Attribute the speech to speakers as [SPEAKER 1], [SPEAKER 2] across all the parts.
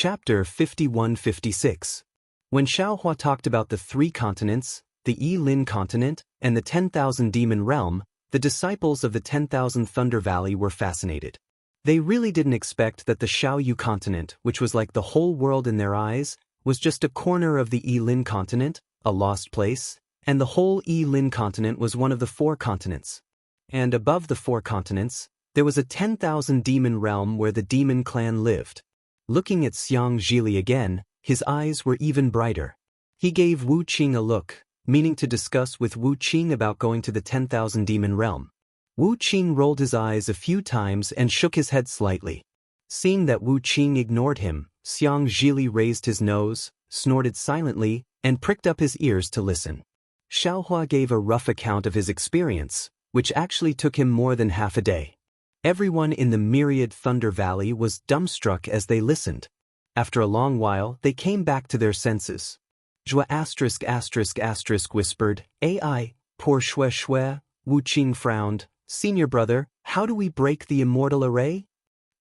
[SPEAKER 1] Chapter 51-56. When Xiaohua talked about the three continents, the Yi-Lin continent, and the 10,000 demon realm, the disciples of the 10,000 Thunder Valley were fascinated. They really didn't expect that the Xiaoyu continent, which was like the whole world in their eyes, was just a corner of the Yi-Lin continent, a lost place, and the whole Yi-Lin continent was one of the four continents. And above the four continents, there was a 10,000 demon realm where the demon clan lived. Looking at Xiang Zhili again, his eyes were even brighter. He gave Wu Qing a look, meaning to discuss with Wu Qing about going to the 10,000 demon realm. Wu Qing rolled his eyes a few times and shook his head slightly. Seeing that Wu Qing ignored him, Xiang Zhili raised his nose, snorted silently, and pricked up his ears to listen. Xiaohua gave a rough account of his experience, which actually took him more than half a day. Everyone in the myriad Thunder Valley was dumbstruck as they listened. After a long while, they came back to their senses. Zhua **** whispered, "Ai, poor Xue." Wu Qing frowned. "Senior brother, how do we break the immortal array?"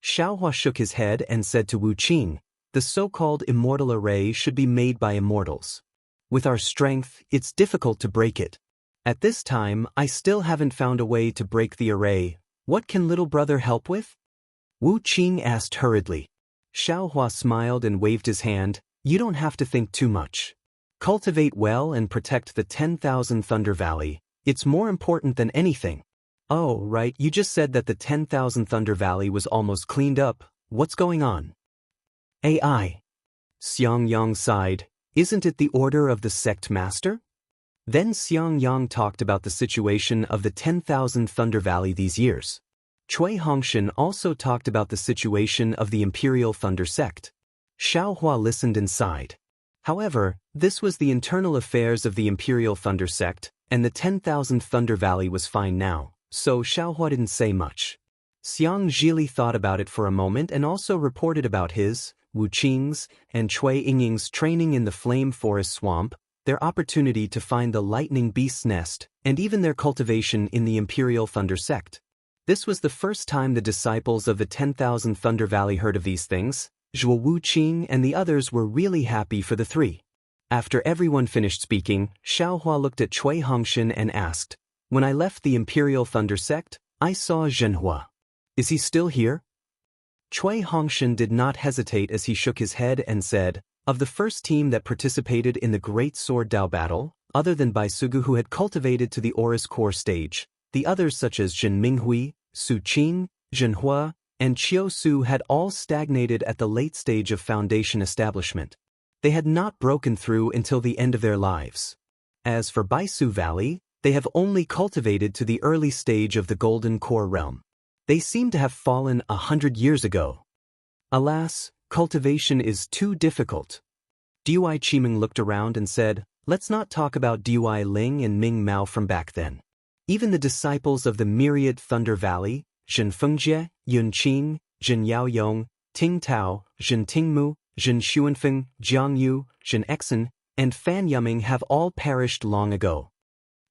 [SPEAKER 1] Xiaohua shook his head and said to Wu Qing, "The so-called immortal array should be made by immortals. With our strength, it's difficult to break it. At this time, I still haven't found a way to break the array. What can little brother help with?" Wu Qing asked hurriedly. Xiaohua smiled and waved his hand. "You don't have to think too much. Cultivate well and protect the 10,000 Thunder Valley. It's more important than anything." "Oh, right, you just said that the 10,000 Thunder Valley was almost cleaned up. What's going on?" "AI." Xiang Yang sighed. "Isn't it the order of the sect master?" Then Xiang Yang talked about the situation of the 10,000 Thunder Valley these years. Cui Hongshan also talked about the situation of the Imperial Thunder Sect. Xiaohua listened and sighed. However, this was the internal affairs of the Imperial Thunder Sect, and the 10,000 Thunder Valley was fine now, so Xiaohua didn't say much. Xiang Zhili thought about it for a moment and also reported about his, Wu Qing's, and Cui Yingying's training in the Flame Forest Swamp, their opportunity to find the Lightning Beast's nest, and even their cultivation in the Imperial Thunder Sect. This was the first time the disciples of the 10,000 Thunder Valley heard of these things. Zhuo Wu Qing and the others were really happy for the three. After everyone finished speaking, Xiaohua looked at Cui Hongshan and asked, "When I left the Imperial Thunder Sect, I saw Zhenhua. Is he still here?" Cui Hongshan did not hesitate as he shook his head and said, "Of the first team that participated in the Great Sword Dao battle, other than Bai Sugu who had cultivated to the Aurus Core stage, the others such as Zhen Minghui, Su Qing, Zhenhua, and Qiu Su had all stagnated at the late stage of foundation establishment. They had not broken through until the end of their lives. As for Baisu Valley, they have only cultivated to the early stage of the Golden Core realm. They seem to have fallen 100 years ago. Alas, cultivation is too difficult." Dui Qiming looked around and said, "Let's not talk about Dui Ling and Ming Mao from back then. Even the disciples of the myriad Thunder Valley, Zhen Fengjie, Yun Qing, Zhen Yaoyong, Ting Tao, Zhen Tingmu, Zhen Xuanfeng, Jianghu, Zhen Exen, and Fan Yuming have all perished long ago."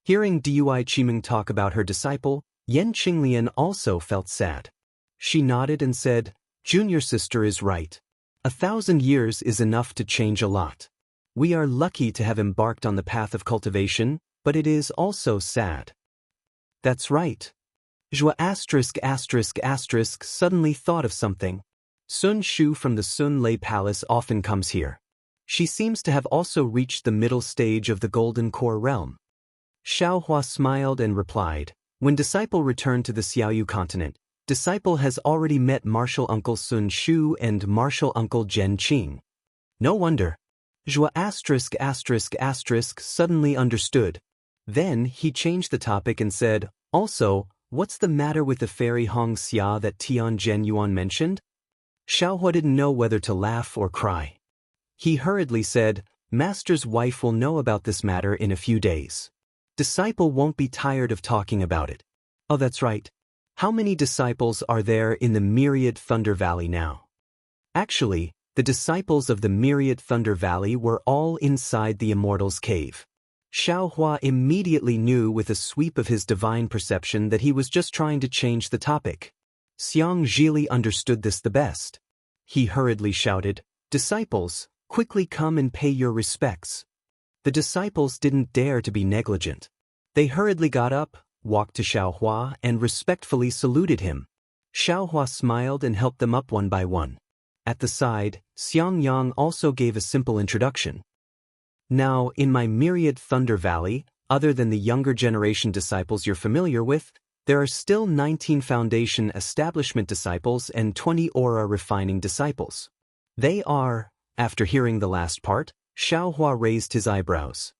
[SPEAKER 1] Hearing Dui Qiming talk about her disciple, Yan Qinglian also felt sad. She nodded and said, "Junior sister is right. 1,000 years is enough to change a lot. We are lucky to have embarked on the path of cultivation, but it is also sad." "That's right." Zhua **** suddenly thought of something. "Sun Shu from the Sun Lei Palace often comes here. She seems to have also reached the middle stage of the Golden Core realm." Xiaohua smiled and replied, "When Disciple returned to the Xiaoyu continent, Disciple has already met Martial Uncle Sun Shu and Martial Uncle Zhen Qing." "No wonder." Zhua **** suddenly understood. Then he changed the topic and said, "Also, what's the matter with the fairy Hong Xia that Tian Zhen Yuan mentioned?" Xiaohua didn't know whether to laugh or cry. He hurriedly said, "Master's wife will know about this matter in a few days. Disciple won't be tired of talking about it." "Oh, that's right. How many disciples are there in the myriad Thunder Valley now?" Actually, the disciples of the myriad Thunder Valley were all inside the Immortal's cave. Xiaohua immediately knew with a sweep of his divine perception that he was just trying to change the topic. Xiang Zhili understood this the best. He hurriedly shouted, "Disciples, quickly come and pay your respects." The disciples didn't dare to be negligent. They hurriedly got up, walked to Xiaohua and respectfully saluted him. Xiaohua smiled and helped them up one by one. At the side, Xiangyang also gave a simple introduction. "Now, in my myriad Thunder Valley, other than the younger generation disciples you're familiar with, there are still 19 Foundation Establishment disciples and 20 Aura Refining disciples. They are..." After hearing the last part, Xiaohua raised his eyebrows.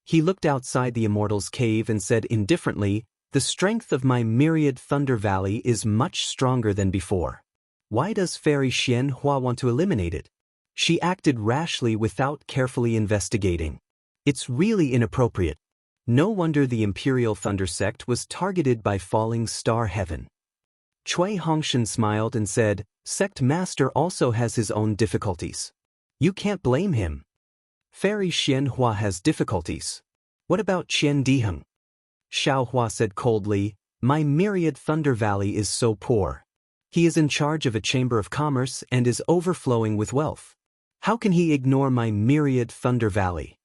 [SPEAKER 1] He looked outside the Immortal's cave and said indifferently, "The strength of my myriad Thunder Valley is much stronger than before. Why does Fairy Xianhua want to eliminate it?" She acted rashly without carefully investigating. It's really inappropriate. No wonder the Imperial Thunder Sect was targeted by falling star heaven. Cui Hongshan smiled and said, "Sect Master also has his own difficulties. You can't blame him. Fairy Xianhua has difficulties. What about Qian Diheng?" Xiaohua said coldly, "My myriad Thunder Valley is so poor. He is in charge of a chamber of commerce and is overflowing with wealth. How can he ignore my myriad Thunder Valley?"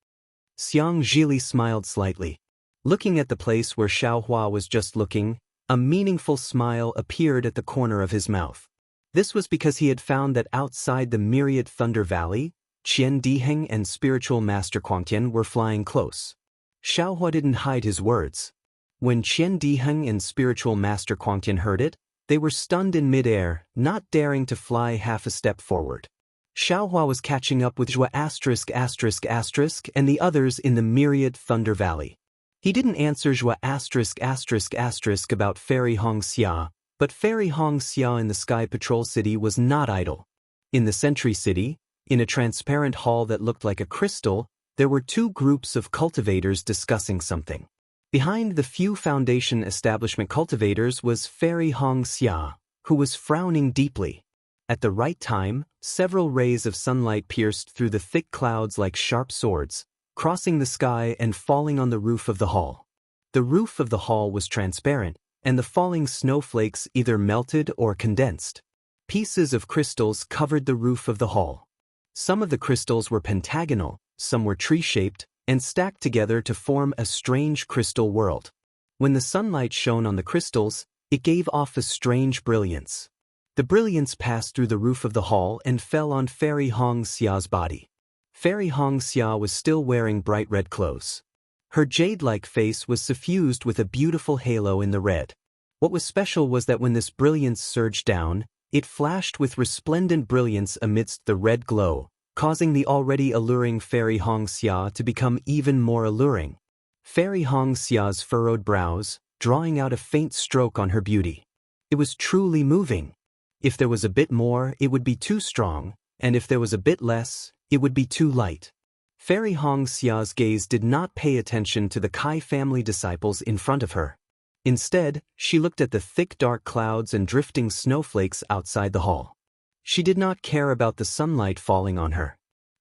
[SPEAKER 1] Xiang Zhili smiled slightly. Looking at the place where Xiaohua was just looking, a meaningful smile appeared at the corner of his mouth. This was because he had found that outside the myriad Thunder Valley, Qian Diheng and Spiritual Master Quangtian were flying close. Xiaohua didn't hide his words. When Qian Diheng and Spiritual Master Quangtian heard it, they were stunned in midair, not daring to fly half a step forward. Xiaohua was catching up with Zhua **** and the others in the myriad Thunder Valley. He didn't answer Zhua **** about Fairy Hongxia, but Fairy Hongxia in the Sky Patrol City was not idle. In the Sentry City, in a transparent hall that looked like a crystal, there were two groups of cultivators discussing something. Behind the few Foundation Establishment cultivators was Fairy Hongxia, who was frowning deeply. At the right time, several rays of sunlight pierced through the thick clouds like sharp swords, crossing the sky and falling on the roof of the hall. The roof of the hall was transparent, and the falling snowflakes either melted or condensed. Pieces of crystals covered the roof of the hall. Some of the crystals were pentagonal, some were tree-shaped, and stacked together to form a strange crystal world. When the sunlight shone on the crystals, it gave off a strange brilliance. The brilliance passed through the roof of the hall and fell on Fairy Hongxia's body. Fairy Hongxia was still wearing bright red clothes. Her jade-like face was suffused with a beautiful halo in the red. What was special was that when this brilliance surged down, it flashed with resplendent brilliance amidst the red glow, causing the already alluring Fairy Hongxia to become even more alluring. Fairy Hongxia's furrowed brows, drawing out a faint stroke on her beauty. It was truly moving. If there was a bit more, it would be too strong, and if there was a bit less, it would be too light. Fairy Hongxia's gaze did not pay attention to the Kai family disciples in front of her. Instead, she looked at the thick dark clouds and drifting snowflakes outside the hall. She did not care about the sunlight falling on her.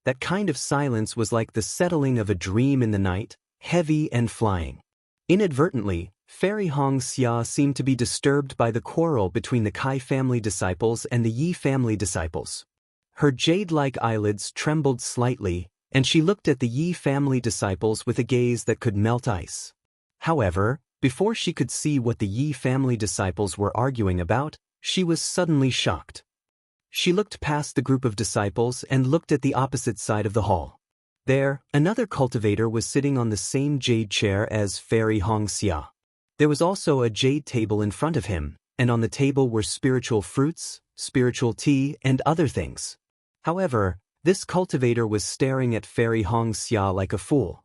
[SPEAKER 1] That kind of silence was like the settling of a dream in the night, heavy and flying. Inadvertently, Fairy Hongxia seemed to be disturbed by the quarrel between the Kai family disciples and the Yi family disciples. Her jade-like eyelids trembled slightly, and she looked at the Yi family disciples with a gaze that could melt ice. However, before she could see what the Yi family disciples were arguing about, she was suddenly shocked. She looked past the group of disciples and looked at the opposite side of the hall. There, another cultivator was sitting on the same jade chair as Fairy Hongxia. There was also a jade table in front of him, and on the table were spiritual fruits, spiritual tea, and other things. However, this cultivator was staring at Fairy Hongxia like a fool.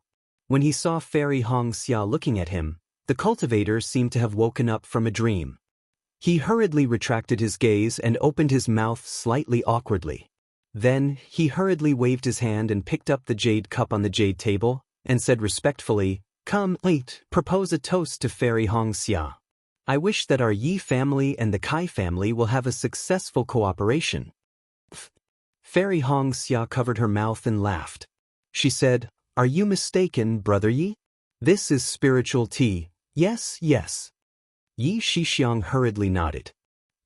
[SPEAKER 1] When he saw Fairy Hongxia looking at him, the cultivator seemed to have woken up from a dream. He hurriedly retracted his gaze and opened his mouth slightly awkwardly. Then, he hurriedly waved his hand and picked up the jade cup on the jade table, and said respectfully, "Come, propose a toast to Fairy Hongxia. I wish that our Yi family and the Kai family will have a successful cooperation." Fairy Hongxia covered her mouth and laughed. She said, "Are you mistaken, Brother Yi? This is spiritual tea, yes, yes." Yi Shixiang hurriedly nodded.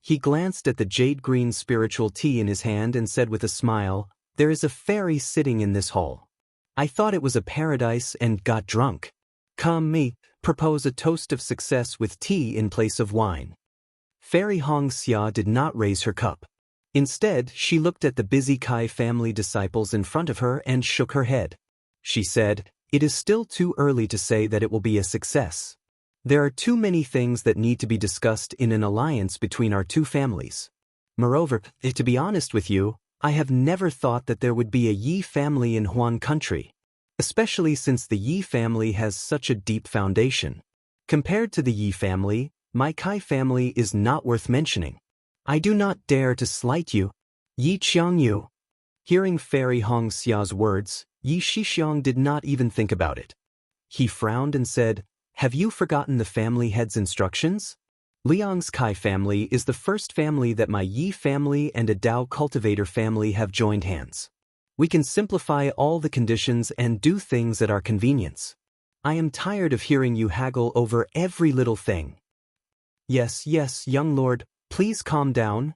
[SPEAKER 1] He glanced at the jade-green spiritual tea in his hand and said with a smile, There is a fairy sitting in this hall. I thought it was a paradise and got drunk. Come me, propose a toast of success with tea in place of wine. Fairy Wuxia did not raise her cup. Instead, she looked at the busy Kai family disciples in front of her and shook her head. She said, "It is still too early to say that it will be a success. There are too many things that need to be discussed in an alliance between our two families. Moreover, to be honest with you, I have never thought that there would be a Yi family in Huan country, especially since the Yi family has such a deep foundation. Compared to the Yi family, my Kai family is not worth mentioning. I do not dare to slight you, Yi Qiangyu." Hearing Fairy Wuxia's words, Yi Shixiang did not even think about it. He frowned and said, "Have you forgotten the family head's instructions? Liang's Kai family is the first family that my Yi family and a Dao cultivator family have joined hands. We can simplify all the conditions and do things at our convenience. I am tired of hearing you haggle over every little thing." Yes, young lord, please calm down."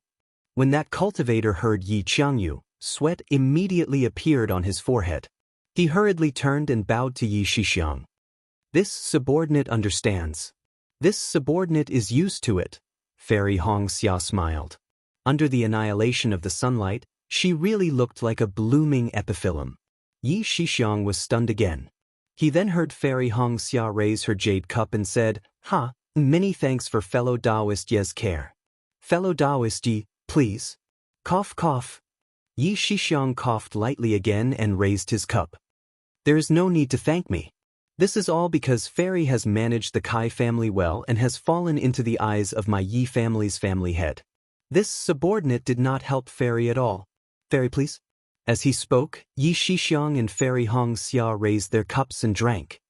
[SPEAKER 1] When that cultivator heard Yi Qiangyu, sweat immediately appeared on his forehead. He hurriedly turned and bowed to Yi Shixiang. "This subordinate understands. This subordinate is used to it." Fairy Wuxia smiled. Under the annihilation of the sunlight, she really looked like a blooming epiphyllum. Yi Shixiang was stunned again. He then heard Fairy Wuxia raise her jade cup and said, "Many thanks for fellow Taoist Ye's care. Fellow Taoist Yi, please. Cough, cough." Yi Shixiang coughed lightly again and raised his cup. "There is no need to thank me. This is all because Fairy has managed the Kai family well and has fallen into the eyes of my Yi family's family head. This subordinate did not help Fairy at all. Fairy, please." As he spoke, Yi Shixiang and Fairy Wuxia raised their cups and drank.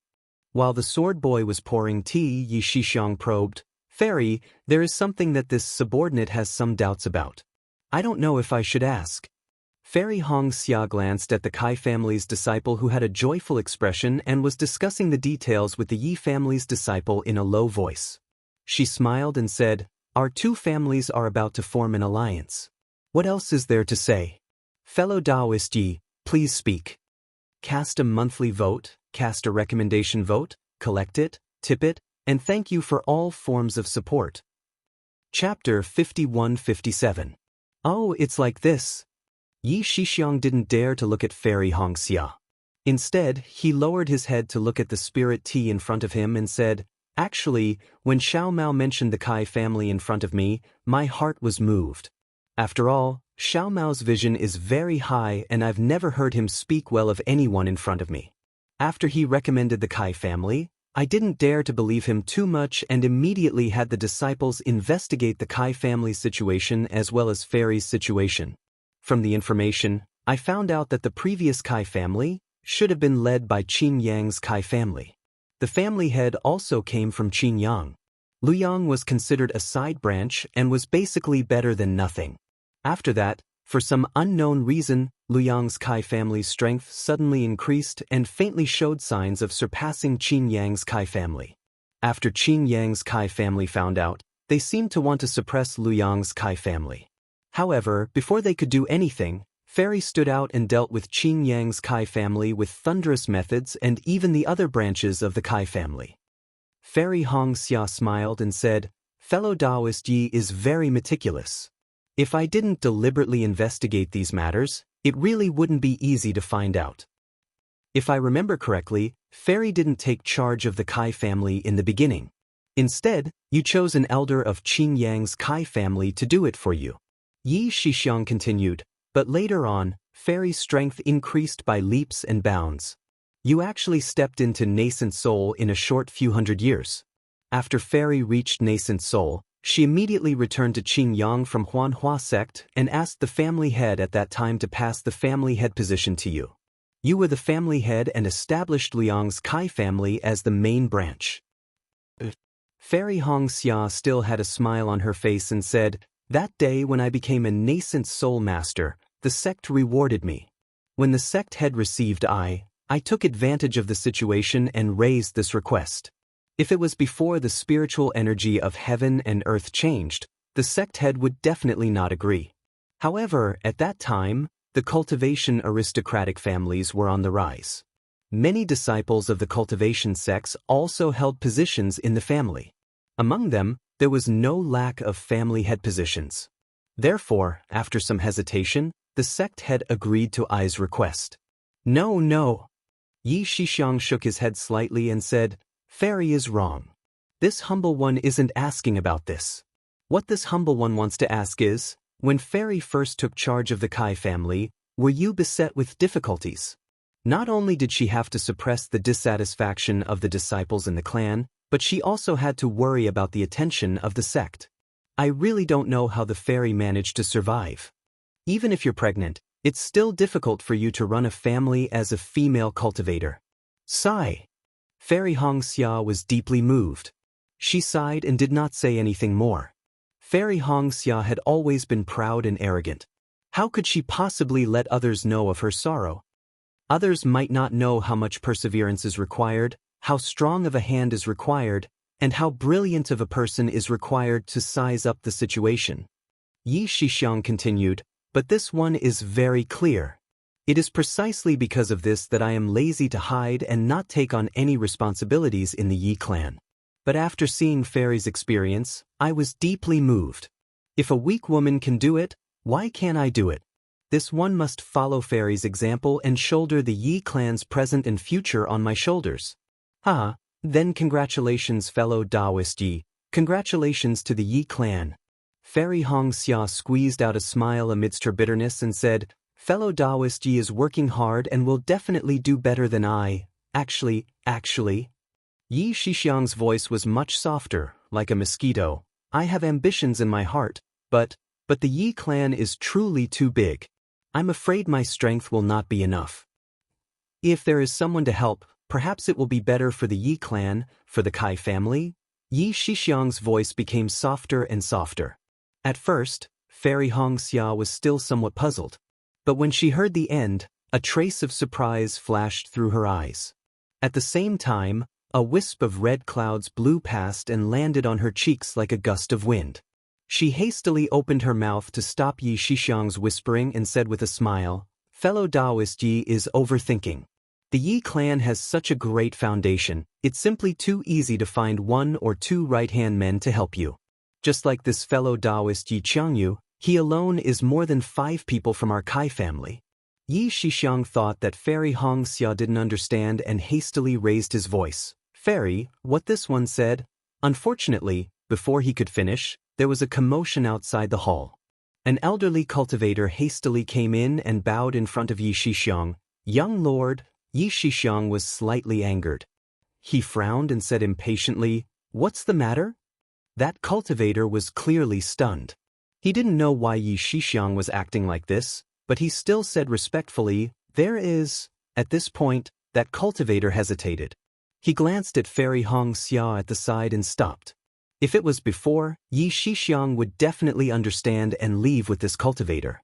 [SPEAKER 1] While the sword boy was pouring tea, Yi Shixiang probed, "Fairy, there is something that this subordinate has some doubts about. I don't know if I should ask." Fairy Wuxia glanced at the Kai family's disciple who had a joyful expression and was discussing the details with the Yi family's disciple in a low voice. She smiled and said, "Our two families are about to form an alliance. What else is there to say? Fellow Taoist Yi, please speak. Cast a monthly vote, cast a recommendation vote, collect it, tip it, and thank you for all forms of support." Chapter 51-57. Oh, it's like this. Yi Shixiang didn't dare to look at Fairy Wuxia. Instead, he lowered his head to look at the spirit tea in front of him and said, "Actually, when Xiao Mao mentioned the Kai family in front of me, my heart was moved. After all, Xiao Mao's vision is very high and I've never heard him speak well of anyone in front of me. After he recommended the Kai family, I didn't dare to believe him too much and immediately had the disciples investigate the Kai family situation as well as Fairy's situation. From the information, I found out that the previous Kai family should have been led by Qin Yang's Kai family. The family head also came from Qin Yang. Lu Yang was considered a side branch and was basically better than nothing. After that, for some unknown reason, Lu Yang's Kai family's strength suddenly increased and faintly showed signs of surpassing Qin Yang's Kai family. After Qin Yang's Kai family found out, they seemed to want to suppress Lu Yang's Kai family. However, before they could do anything, Fairy stood out and dealt with Qin Yang's Kai family with thunderous methods and even the other branches of the Kai family. Fairy Wuxia smiled and said, "Fellow Taoist Yi is very meticulous. If I didn't deliberately investigate these matters, it really wouldn't be easy to find out. If I remember correctly, Fairy didn't take charge of the Kai family in the beginning. Instead, you chose an elder of Qin Yang's Kai family to do it for you." Yi Shixiang continued, "But later on, Fairy's strength increased by leaps and bounds. You actually stepped into nascent soul in a short few hundred years. After Fairy reached nascent soul, she immediately returned to Qin Yang from Huanhua sect and asked the family head at that time to pass the family head position to you. You were the family head and established Liang's Kai family as the main branch." Fairy Wuxia still had a smile on her face and said, "That day when I became a nascent soul master, the sect rewarded me. When the sect head received I took advantage of the situation and raised this request. If it was before the spiritual energy of heaven and earth changed, the sect head would definitely not agree. However, at that time, the cultivation aristocratic families were on the rise. Many disciples of the cultivation sects also held positions in the family. Among them, there was no lack of family head positions. Therefore, after some hesitation, the sect head agreed to Ai's request. No, no. Yi Shixiang shook his head slightly and said, Fairy is wrong. This humble one isn't asking about this. What this humble one wants to ask is, when Fairy first took charge of the Kai family, were you beset with difficulties? Not only did she have to suppress the dissatisfaction of the disciples in the clan, but she also had to worry about the attention of the sect. I really don't know how the fairy managed to survive. Even if you're pregnant, it's still difficult for you to run a family as a female cultivator. Sigh. Fairy Hongxia was deeply moved. She sighed and did not say anything more. Fairy Hongxia had always been proud and arrogant. How could she possibly let others know of her sorrow? Others might not know how much perseverance is required, how strong of a hand is required, and how brilliant of a person is required to size up the situation. Yi Shixiang continued, but this one is very clear. It is precisely because of this that I am lazy to hide and not take on any responsibilities in the Yi clan. But after seeing Fairy's experience, I was deeply moved. If a weak woman can do it, why can't I do it? This one must follow Fairy's example and shoulder the Yi clan's present and future on my shoulders. Haha, then congratulations fellow Taoist Yi, congratulations to the Yi clan. Fairy Hongxia squeezed out a smile amidst her bitterness and said, fellow Taoist Yi is working hard and will definitely do better than I. Actually. Yi Shixiang's voice was much softer, like a mosquito. I have ambitions in my heart, but the Yi clan is truly too big. I'm afraid my strength will not be enough. If there is someone to help, perhaps it will be better for the Yi clan, for the Kai family. Yi Shixiang's voice became softer and softer. At first, Fairy Hongxia was still somewhat puzzled. But when she heard the end, a trace of surprise flashed through her eyes. At the same time, a wisp of red clouds blew past and landed on her cheeks like a gust of wind. She hastily opened her mouth to stop Yi Shixiang's whispering and said with a smile, fellow Taoist Yi is overthinking. The Yi clan has such a great foundation, it's simply too easy to find one or two right-hand men to help you. Just like this fellow Taoist Yi Jianghu, he alone is more than 5 people from our Kai family. Yi Shixiang thought that Fairy Hongxia didn't understand and hastily raised his voice. Fairy, what this one said? Unfortunately, before he could finish, there was a commotion outside the hall. An elderly cultivator hastily came in and bowed in front of Yi Shixiang. Young lord, Yi Shixiang was slightly angered. He frowned and said impatiently, what's the matter? That cultivator was clearly stunned. He didn't know why Yi Shixiang was acting like this, but he still said respectfully, there is. At this point, that cultivator hesitated. He glanced at Fairy Hongxia at the side and stopped. If it was before, Yi Shixiang would definitely understand and leave with this cultivator.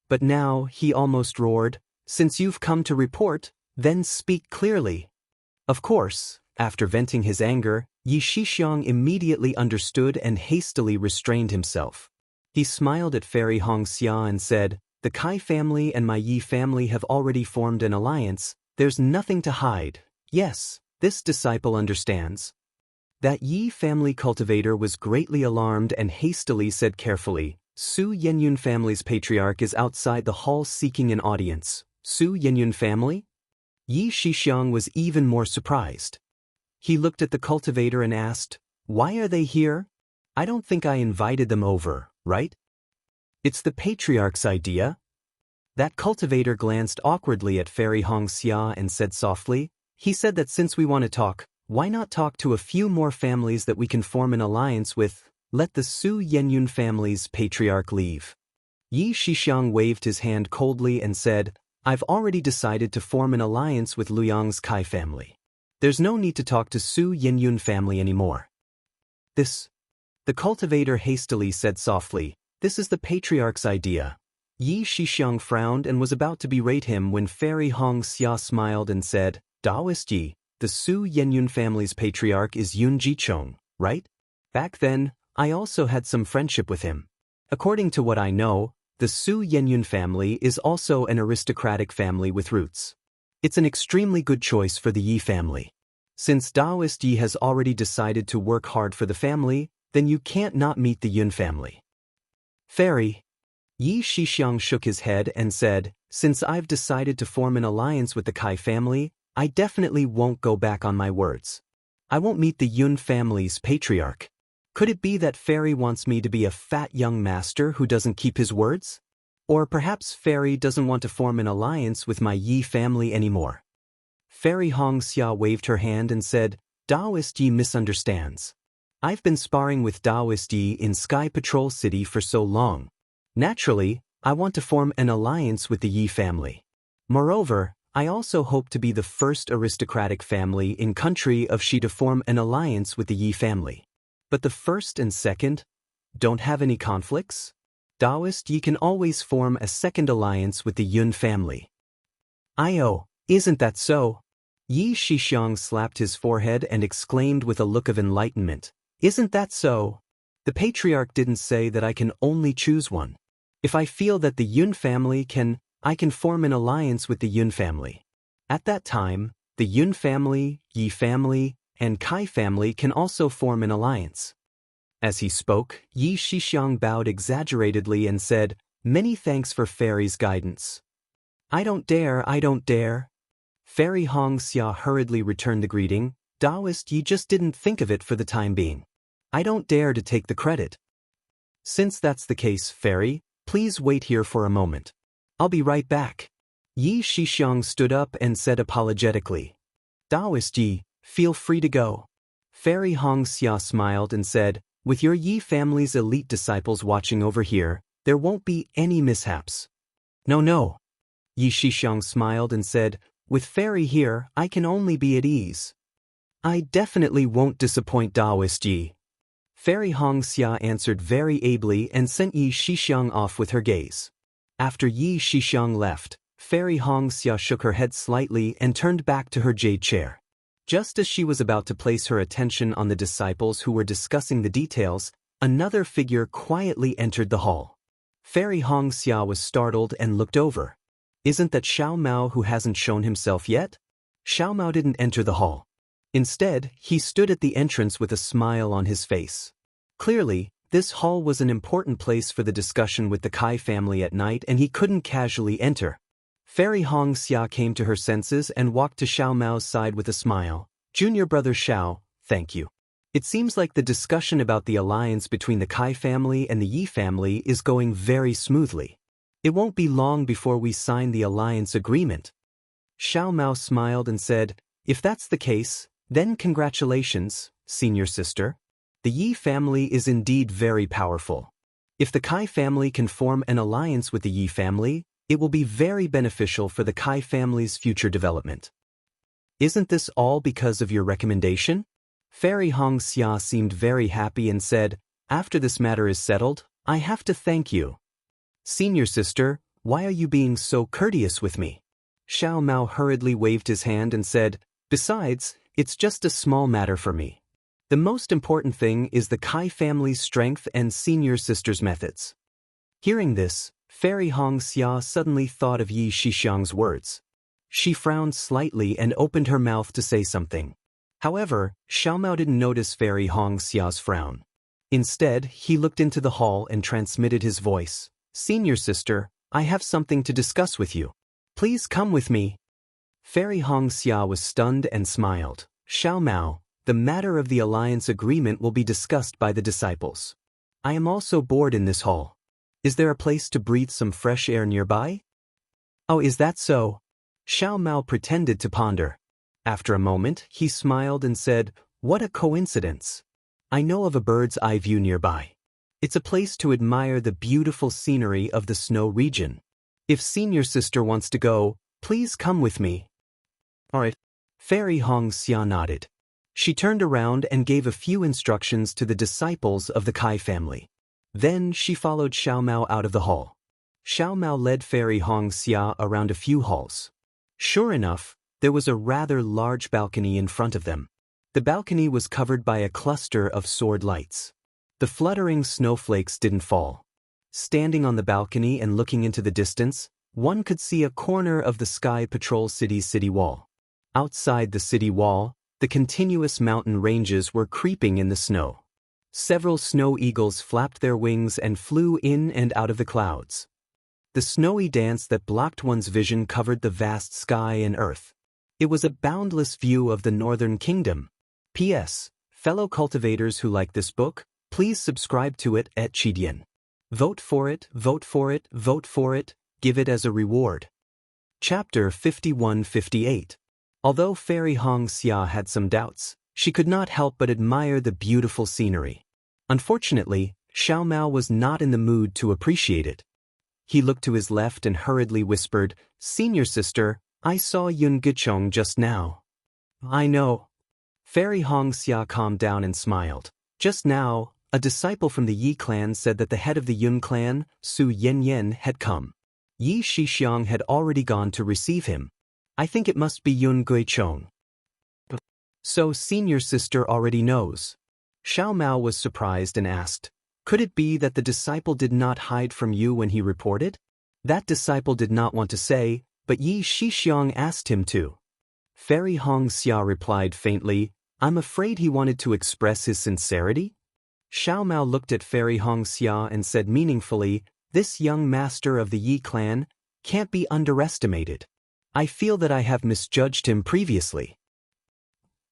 [SPEAKER 1] But now, he almost roared, since you've come to report, then speak clearly. Of course, after venting his anger, Yi Shixiang immediately understood and hastily restrained himself. He smiled at Fairy Hongxia and said, the Kai family and my Yi family have already formed an alliance, there's nothing to hide. Yes, this disciple understands. That Yi family cultivator was greatly alarmed and hastily said carefully, Su Yenyun family's patriarch is outside the hall seeking an audience. Su Yenyun family? Yi Shixiang was even more surprised. He looked at the cultivator and asked, why are they here? I don't think I invited them over, right? It's the patriarch's idea. That cultivator glanced awkwardly at Fairy Hongxia and said softly, he said that since we want to talk, why not talk to a few more families that we can form an alliance with? Let the Su Yenyun family's patriarch leave. Yi Shixiang waved his hand coldly and said, I've already decided to form an alliance with Luyang's Kai family. There's no need to talk to Su Yenyun family anymore. The cultivator hastily said softly, this is the patriarch's idea. Yi Shixiang frowned and was about to berate him when Fairy Hongxia smiled and said, Taoist Yi, the Su Yenyun family's patriarch is Yun Jichong, right? Back then, I also had some friendship with him. According to what I know, the Su Yenyun family is also an aristocratic family with roots. It's an extremely good choice for the Yi family. Since Taoist Yi has already decided to work hard for the family, then you can't not meet the Yun family. Fairy. Yi Shixiang shook his head and said, since I've decided to form an alliance with the Kai family, I definitely won't go back on my words. I won't meet the Yun family's patriarch. Could it be that Fairy wants me to be a fat young master who doesn't keep his words? Or perhaps Fairy doesn't want to form an alliance with my Yi family anymore. Fairy Hongxia waved her hand and said, Taoist Yi misunderstands. I've been sparring with Taoist Yi in Sky Patrol City for so long. Naturally, I want to form an alliance with the Yi family. Moreover, I also hope to be the first aristocratic family in country of Shi to form an alliance with the Yi family. But the first and second don't have any conflicts? Taoist Yi can always form a second alliance with the Yun family. Isn't that so? Yi Shixiang slapped his forehead and exclaimed with a look of enlightenment. Isn't that so? The patriarch didn't say that I can only choose one. If I feel that the Yun family I can form an alliance with the Yun family. At that time, the Yun family, Yi family, and Kai family can also form an alliance. As he spoke, Yi Shixiang bowed exaggeratedly and said, many thanks for Fairy's guidance. I don't dare. Fairy Hongxia hurriedly returned the greeting. Taoist Yi just didn't think of it for the time being. I don't dare to take the credit. Since that's the case, Fairy, please wait here for a moment. I'll be right back. Yi Shixiang stood up and said apologetically. Taoist Yi, feel free to go. Fairy Hongxia smiled and said, with your Yi family's elite disciples watching over here, there won't be any mishaps. No. Yi Shixiang smiled and said, with Fairy here, I can only be at ease. I definitely won't disappoint Taoist Yi. Fairy Hongxia answered very ably and sent Yi Shixiang off with her gaze. After Yi Shixiang left, Fairy Hongxia shook her head slightly and turned back to her jade chair. Just as she was about to place her attention on the disciples who were discussing the details, another figure quietly entered the hall. Fairy Hongxia was startled and looked over. Isn't that Xiao Mao who hasn't shown himself yet? Xiao Mao didn't enter the hall. Instead, he stood at the entrance with a smile on his face. Clearly, this hall was an important place for the discussion with the Kai family at night and he couldn't casually enter. Fairy Hongxia came to her senses and walked to Xiao Mao's side with a smile. Junior brother Xiao, thank you. It seems like the discussion about the alliance between the Kai family and the Yi family is going very smoothly. It won't be long before we sign the alliance agreement. Xiao Mao smiled and said, if that's the case, then congratulations, senior sister. The Yi family is indeed very powerful. If the Kai family can form an alliance with the Yi family, it will be very beneficial for the Kai family's future development. Isn't this all because of your recommendation? Fairy Hongxia seemed very happy and said, after this matter is settled, I have to thank you. Senior sister, why are you being so courteous with me? Xiao Mao hurriedly waved his hand and said, besides, it's just a small matter for me. The most important thing is the Kai family's strength and senior sister's methods. Hearing this, Fairy Hongxia suddenly thought of Yi Shixiang's words. She frowned slightly and opened her mouth to say something. However, Xiao Mao didn't notice Fairy Hongxia's frown. Instead, he looked into the hall and transmitted his voice. Senior sister, I have something to discuss with you. Please come with me. Fairy Hongxia was stunned and smiled. Xiao Mao, the matter of the alliance agreement will be discussed by the disciples. I am also bored in this hall. Is there a place to breathe some fresh air nearby? Oh, is that so? Xiao Mao pretended to ponder. After a moment, he smiled and said, what a coincidence. I know of a bird's eye view nearby. It's a place to admire the beautiful scenery of the snow region. If senior sister wants to go, please come with me. Alright. Fairy Hongxia nodded. She turned around and gave a few instructions to the disciples of the Kai family. Then she followed Xiao Mao out of the hall. Xiao Mao led Fairy Hongxia around a few halls. Sure enough, there was a rather large balcony in front of them. The balcony was covered by a cluster of sword lights. The fluttering snowflakes didn't fall. Standing on the balcony and looking into the distance, one could see a corner of the Sky Patrol City's city wall. Outside the city wall, the continuous mountain ranges were creeping in the snow. Several snow eagles flapped their wings and flew in and out of the clouds. The snowy dance that blocked one's vision covered the vast sky and earth. It was a boundless view of the Northern Kingdom. P.S. Fellow cultivators who like this book, please subscribe to it at Chidian. Vote for it, vote for it, vote for it, give it as a reward. Chapter 51-58. Although Fairy Wuxia had some doubts, she could not help but admire the beautiful scenery. Unfortunately, Xiao Mao was not in the mood to appreciate it. He looked to his left and hurriedly whispered, "Senior sister, I saw Yun Gichong just now." "I know." Fairy Wuxia calmed down and smiled. "Just now, a disciple from the Yi clan said that the head of the Yun clan, Su Yanyan, had come. Yi Shixiang had already gone to receive him. I think it must be Yun Guichong." "So senior sister already knows." Xiao Mao was surprised and asked, "Could it be that the disciple did not hide from you when he reported?" "That disciple did not want to say, but Yi Shixiang asked him to." Fairy Wuxia replied faintly, "I'm afraid he wanted to express his sincerity?" Xiao Mao looked at Fairy Wuxia and said meaningfully, "This young master of the Yi clan can't be underestimated. I feel that I have misjudged him previously."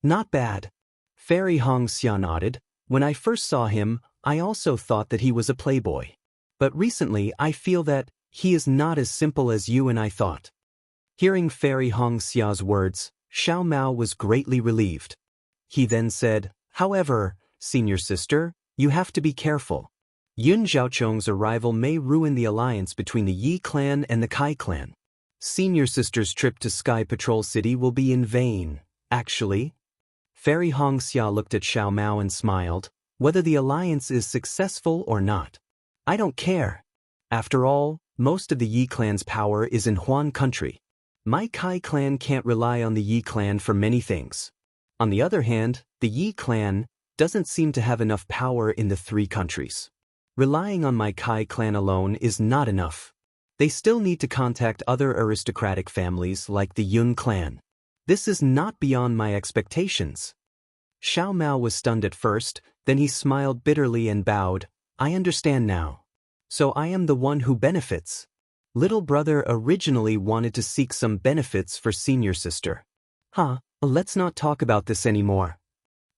[SPEAKER 1] "Not bad." Fairy Wuxia nodded. "When I first saw him, I also thought that he was a playboy. But recently I feel that he is not as simple as you and I thought." Hearing Fairy Wuxia's words, Xiao Mao was greatly relieved. He then said, "However, senior sister, you have to be careful. Yun Zhaochong's arrival may ruin the alliance between the Yi clan and the Kai clan. Senior sister's trip to Sky Patrol City will be in vain, actually." Fairy Wuxia looked at Xiao Mao and smiled. "Whether the alliance is successful or not, I don't care. After all, most of the Yi clan's power is in Huan country. My Kai clan can't rely on the Yi clan for many things. On the other hand, the Yi clan doesn't seem to have enough power in the three countries. Relying on my Kai clan alone is not enough. They still need to contact other aristocratic families like the Yun clan. This is not beyond my expectations." Xiao Mao was stunned at first, then he smiled bitterly and bowed. "I understand now. So I am the one who benefits. Little brother originally wanted to seek some benefits for senior sister." Let's not talk about this anymore."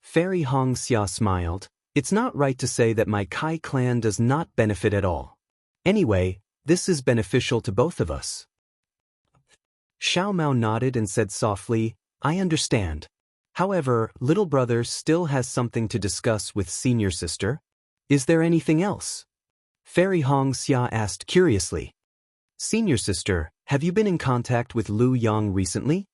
[SPEAKER 1] Fairy Wuxia smiled. "It's not right to say that my Kai clan does not benefit at all. Anyway, this is beneficial to both of us." Xiao Mao nodded and said softly, "I understand. However, little brother still has something to discuss with senior sister. Is there anything else?" Fairy Wuxia asked curiously. "Senior sister, have you been in contact with Lu Yang recently?"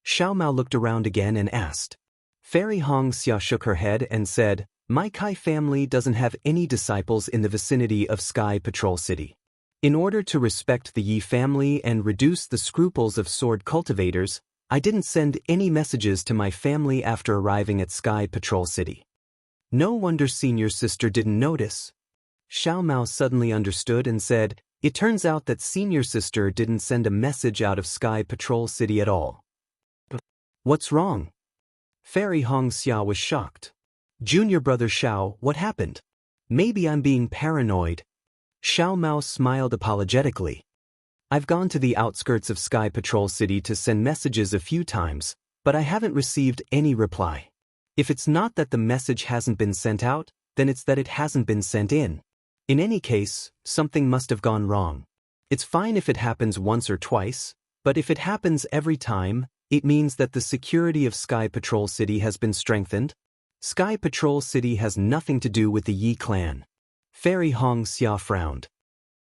[SPEAKER 1] Xiao Mao looked around again and asked. Fairy Wuxia shook her head and said, "My Kai family doesn't have any disciples in the vicinity of Sky Patrol City. In order to respect the Yi family and reduce the scruples of sword cultivators, I didn't send any messages to my family after arriving at Sky Patrol City." No wonder senior sister didn't notice. Xiao Mao suddenly understood and said, "It turns out that senior sister didn't send a message out of Sky Patrol City at all." "What's wrong?" Fairy Wuxia was shocked. "Junior brother Xiao, what happened? Maybe I'm being paranoid." Xiao Mao smiled apologetically. "I've gone to the outskirts of Sky Patrol City to send messages a few times, but I haven't received any reply. If it's not that the message hasn't been sent out, then it's that it hasn't been sent in. In any case, something must have gone wrong. It's fine if it happens once or twice, but if it happens every time, it means that the security of Sky Patrol City has been strengthened. Sky Patrol City has nothing to do with the Yi clan." Fairy Wuxia frowned.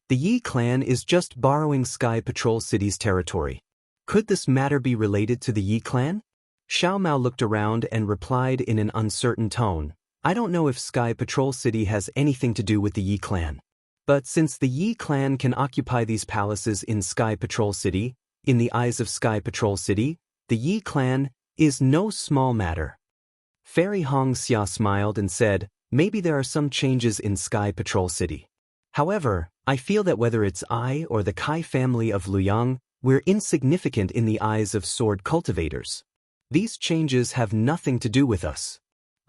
[SPEAKER 1] "The Yi clan is just borrowing Sky Patrol City's territory. Could this matter be related to the Yi clan?" Xiao Mao looked around and replied in an uncertain tone, "I don't know if Sky Patrol City has anything to do with the Yi clan. But since the Yi clan can occupy these palaces in Sky Patrol City, in the eyes of Sky Patrol City, the Yi clan is no small matter." Fairy Wuxia smiled and said, "Maybe there are some changes in Sky Patrol City. However, I feel that whether it's I or the Kai family of Luyang, we're insignificant in the eyes of sword cultivators. These changes have nothing to do with us.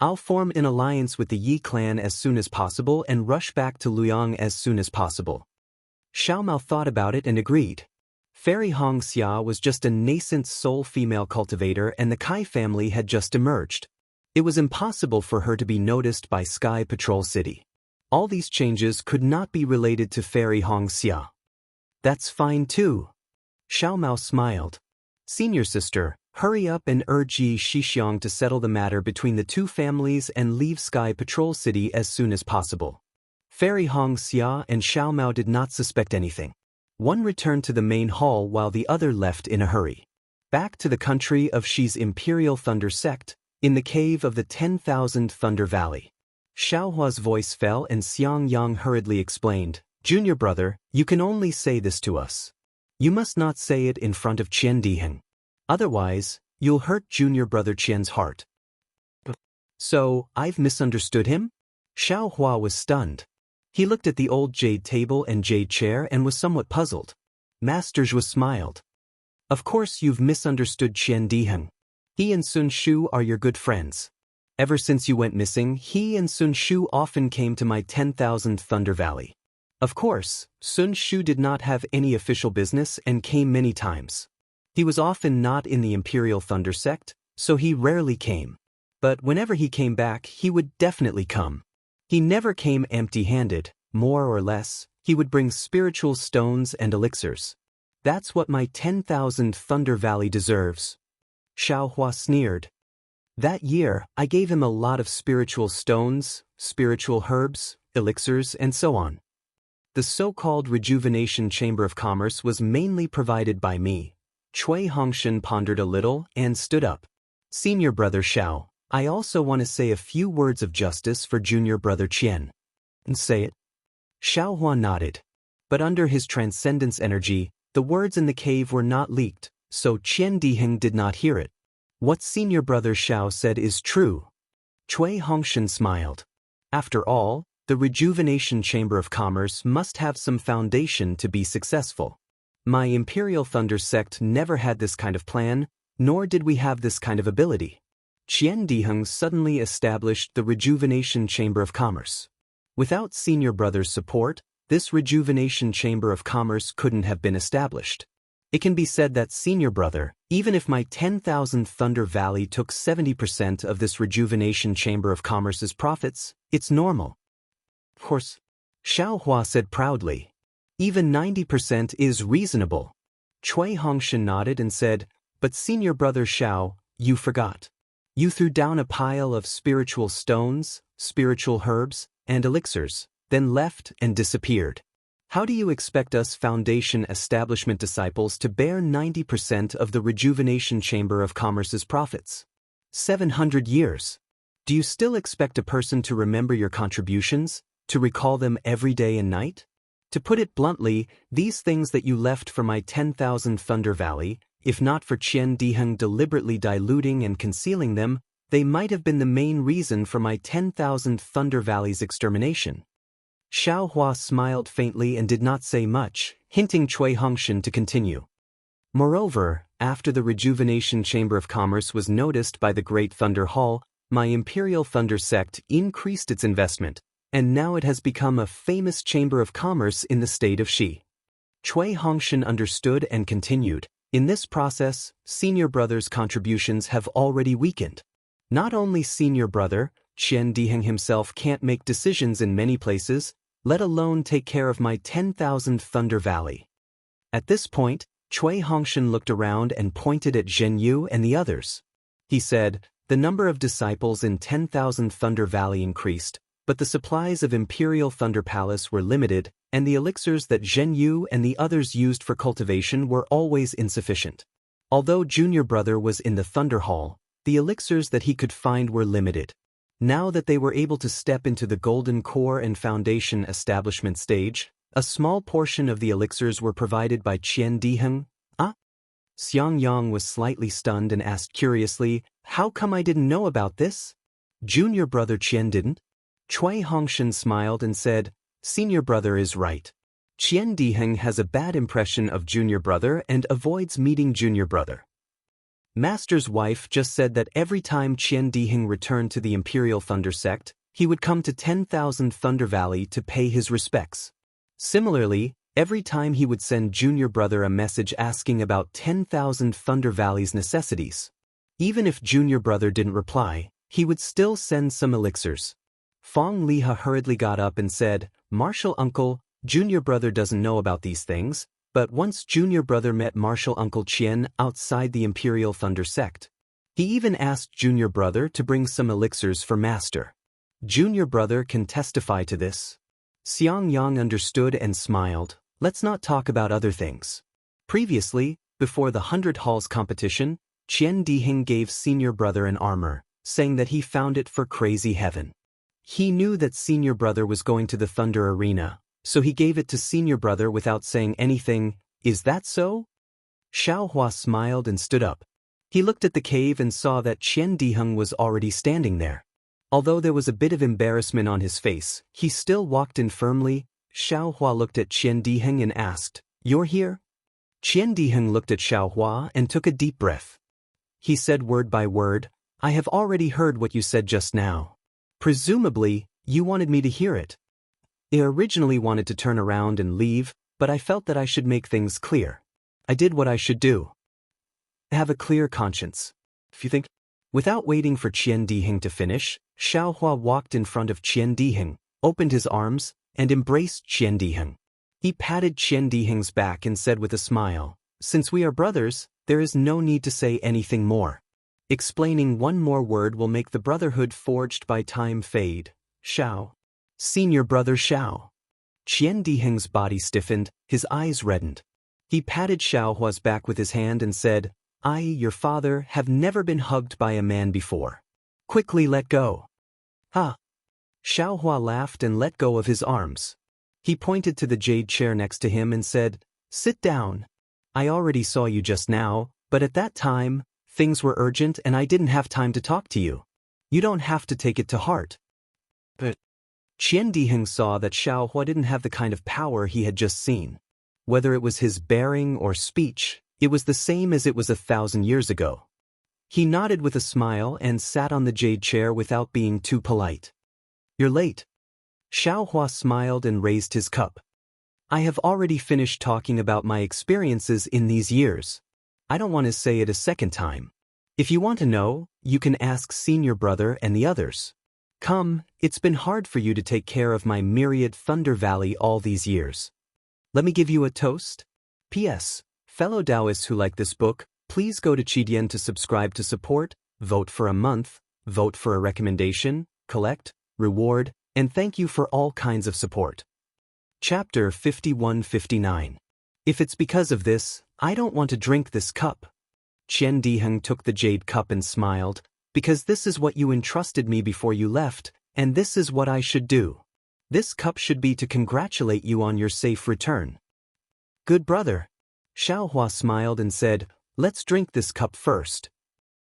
[SPEAKER 1] I'll form an alliance with the Yi clan as soon as possible and rush back to Luyang as soon as possible. Xiao Mao thought about it and agreed. Fairy Hongxia was just a nascent sole female cultivator and the Kai family had just emerged. It was impossible for her to be noticed by Sky Patrol City. All these changes could not be related to Fairy Hongxia. That's fine too. Xiao Mao smiled. Senior sister, hurry up and urge Yi Shixiang to settle the matter between the two families and leave Sky Patrol City as soon as possible. Fairy Hongxia and Xiao Mao did not suspect anything. One returned to the main hall while the other left in a hurry. Back to the country of Shi's Imperial Thunder Sect, in the cave of the 10,000 Thunder Valley. Xiaohua's voice fell and Xiang Yang hurriedly explained, Junior brother, you can only say this to us. You must not say it in front of Qian Diheng. Otherwise, you'll hurt junior brother Qian's heart. So, I've misunderstood him? Xiaohua was stunned. He looked at the old jade table and jade chair and was somewhat puzzled. Master Zhua smiled. Of course you've misunderstood Qian Diheng. He and Sun Shu are your good friends. Ever since you went missing, he and Sun Shu often came to my 10,000 Thunder Valley. Of course, Sun Shu did not have any official business and came many times. He was often not in the Imperial Thunder Sect, so he rarely came. But whenever he came back, he would definitely come. He never came empty-handed, more or less, he would bring spiritual stones and elixirs. That's what my 10,000 Thunder Valley deserves. Xiaohua sneered. That year, I gave him a lot of spiritual stones, spiritual herbs, elixirs, and so on. The so-called Rejuvenation Chamber of Commerce was mainly provided by me. Cui Hongshan pondered a little and stood up. Senior brother Xiao, I also want to say a few words of justice for junior brother Qian. And say it. Xiaohua nodded. But under his transcendence energy, the words in the cave were not leaked, so Qian Diheng did not hear it. What senior brother Xiao said is true. Cui Hongshan smiled. After all, the Rejuvenation Chamber of Commerce must have some foundation to be successful. My Imperial Thunder Sect never had this kind of plan, nor did we have this kind of ability. Qian Diheng suddenly established the Rejuvenation Chamber of Commerce. Without senior brother's support, this Rejuvenation Chamber of Commerce couldn't have been established. It can be said that senior brother, even if my 10,000 Thunder Valley took 70% of this Rejuvenation Chamber of Commerce's profits, it's normal. Of course, Xiaohua said proudly. Even 90% is reasonable. Cui Hongshan nodded and said, but senior brother Xiao, you forgot. You threw down a pile of spiritual stones, spiritual herbs, and elixirs, then left and disappeared. How do you expect us Foundation Establishment disciples to bear 90% of the Rejuvenation Chamber of Commerce's profits? 700 years. Do you still expect a person to remember your contributions, to recall them every day and night? To put it bluntly, these things that you left for my 10,000 Thunder Valley, if not for Qian Diheng deliberately diluting and concealing them, they might have been the main reason for my 10,000 Thunder Valley's extermination. Xiaohua smiled faintly and did not say much, hinting Cui Hongshan to continue. Moreover, after the Rejuvenation Chamber of Commerce was noticed by the Great Thunder Hall, my Imperial Thunder Sect increased its investment, and now it has become a famous Chamber of Commerce in the state of Shi. Cui Hongshan understood and continued. In this process, senior brother's contributions have already weakened. Not only senior brother, Qian Diheng himself can't make decisions in many places, let alone take care of my 10,000 Thunder Valley. At this point, Cui Hongshan looked around and pointed at Zhenyu and the others. He said, the number of disciples in 10,000 Thunder Valley increased, but the supplies of Imperial Thunder Palace were limited, and the elixirs that Zhenyu and the others used for cultivation were always insufficient. Although junior brother was in the Thunder Hall, the elixirs that he could find were limited. Now that they were able to step into the Golden Core and Foundation establishment stage, a small portion of the elixirs were provided by Qian Diheng. Xiang Yang was slightly stunned and asked curiously, how come I didn't know about this? Junior brother Qian didn't? Cui Hongshan smiled and said, Senior brother is right. Qian Diheng has a bad impression of junior brother and avoids meeting junior brother. Master's wife just said that every time Qian Diheng returned to the Imperial Thunder Sect, he would come to 10,000 Thunder Valley to pay his respects. Similarly, every time he would send junior brother a message asking about 10,000 Thunder Valley's necessities. Even if junior brother didn't reply, he would still send some elixirs. Fong Liha hurriedly got up and said, "Martial uncle, junior brother doesn't know about these things, but once junior brother met martial uncle Qian outside the Imperial Thunder Sect. He even asked junior brother to bring some elixirs for master. Junior brother can testify to this." Xiang Yang understood and smiled. Let's not talk about other things. Previously, before the 100 Halls competition, Qian Diheng gave senior brother an armor, saying that he found it for crazy heaven. He knew that senior brother was going to the Thunder Arena, so he gave it to senior brother without saying anything. Is that so? Xiaohua smiled and stood up. He looked at the cave and saw that Qian Diheng was already standing there. Although there was a bit of embarrassment on his face, he still walked in firmly. Xiaohua looked at Qian Diheng and asked, "You're here?" Qian Diheng looked at Xiaohua and took a deep breath. He said word by word, "I have already heard what you said just now. Presumably, you wanted me to hear it." I originally wanted to turn around and leave, but I felt that I should make things clear. I did what I should do. Have a clear conscience. If you think... Without waiting for Qian Diheng to finish, Xiaohua walked in front of Qian Diheng, opened his arms, and embraced Qian Diheng. He patted Qian Diheng's back and said with a smile, "Since we are brothers, there is no need to say anything more. Explaining one more word will make the brotherhood forged by time fade. Xiao. Senior brother Xiao." Qian Diheng's body stiffened, his eyes reddened. He patted Xiaohua's back with his hand and said, "I, your father, have never been hugged by a man before. Quickly let go." "Ha!" Xiaohua laughed and let go of his arms. He pointed to the jade chair next to him and said, "Sit down. I already saw you just now, but at that time, things were urgent and I didn't have time to talk to you. You don't have to take it to heart." But Qian Diheng saw that Xiaohua didn't have the kind of power he had just seen. Whether it was his bearing or speech, it was the same as it was 1,000 years ago. He nodded with a smile and sat on the jade chair without being too polite. "You're late." Xiaohua smiled and raised his cup. "I have already finished talking about my experiences in these years. I don't want to say it a second time. If you want to know, you can ask senior brother and the others. Come, it's been hard for you to take care of my myriad Thunder Valley all these years. Let me give you a toast. P.S. Fellow Taoists who like this book, please go to Qidian to subscribe to support, vote for a month, vote for a recommendation, collect, reward, and thank you for all kinds of support." Chapter 51-59. If it's because of this, I don't want to drink this cup. Qian Diheng took the jade cup and smiled, "Because this is what you entrusted me before you left, and this is what I should do. This cup should be to congratulate you on your safe return." "Good brother." Xiaohua smiled and said, "Let's drink this cup first."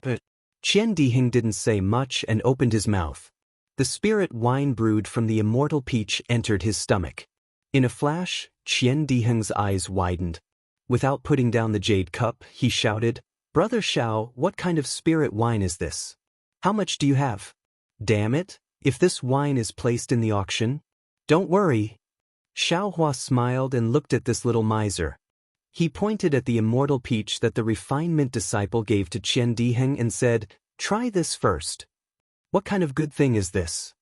[SPEAKER 1] But Qian Diheng didn't say much and opened his mouth. The spirit wine brewed from the Immortal peach entered his stomach. In a flash, Qian Diheng's eyes widened. Without putting down the jade cup, he shouted, "Brother Xiao, what kind of spirit wine is this? How much do you have? Damn it, if this wine is placed in the auction..." "Don't worry." Xiaohua smiled and looked at this little miser. He pointed at the Immortal peach that the refinement disciple gave to Qian Diheng and said, "Try this first. What kind of good thing is this?"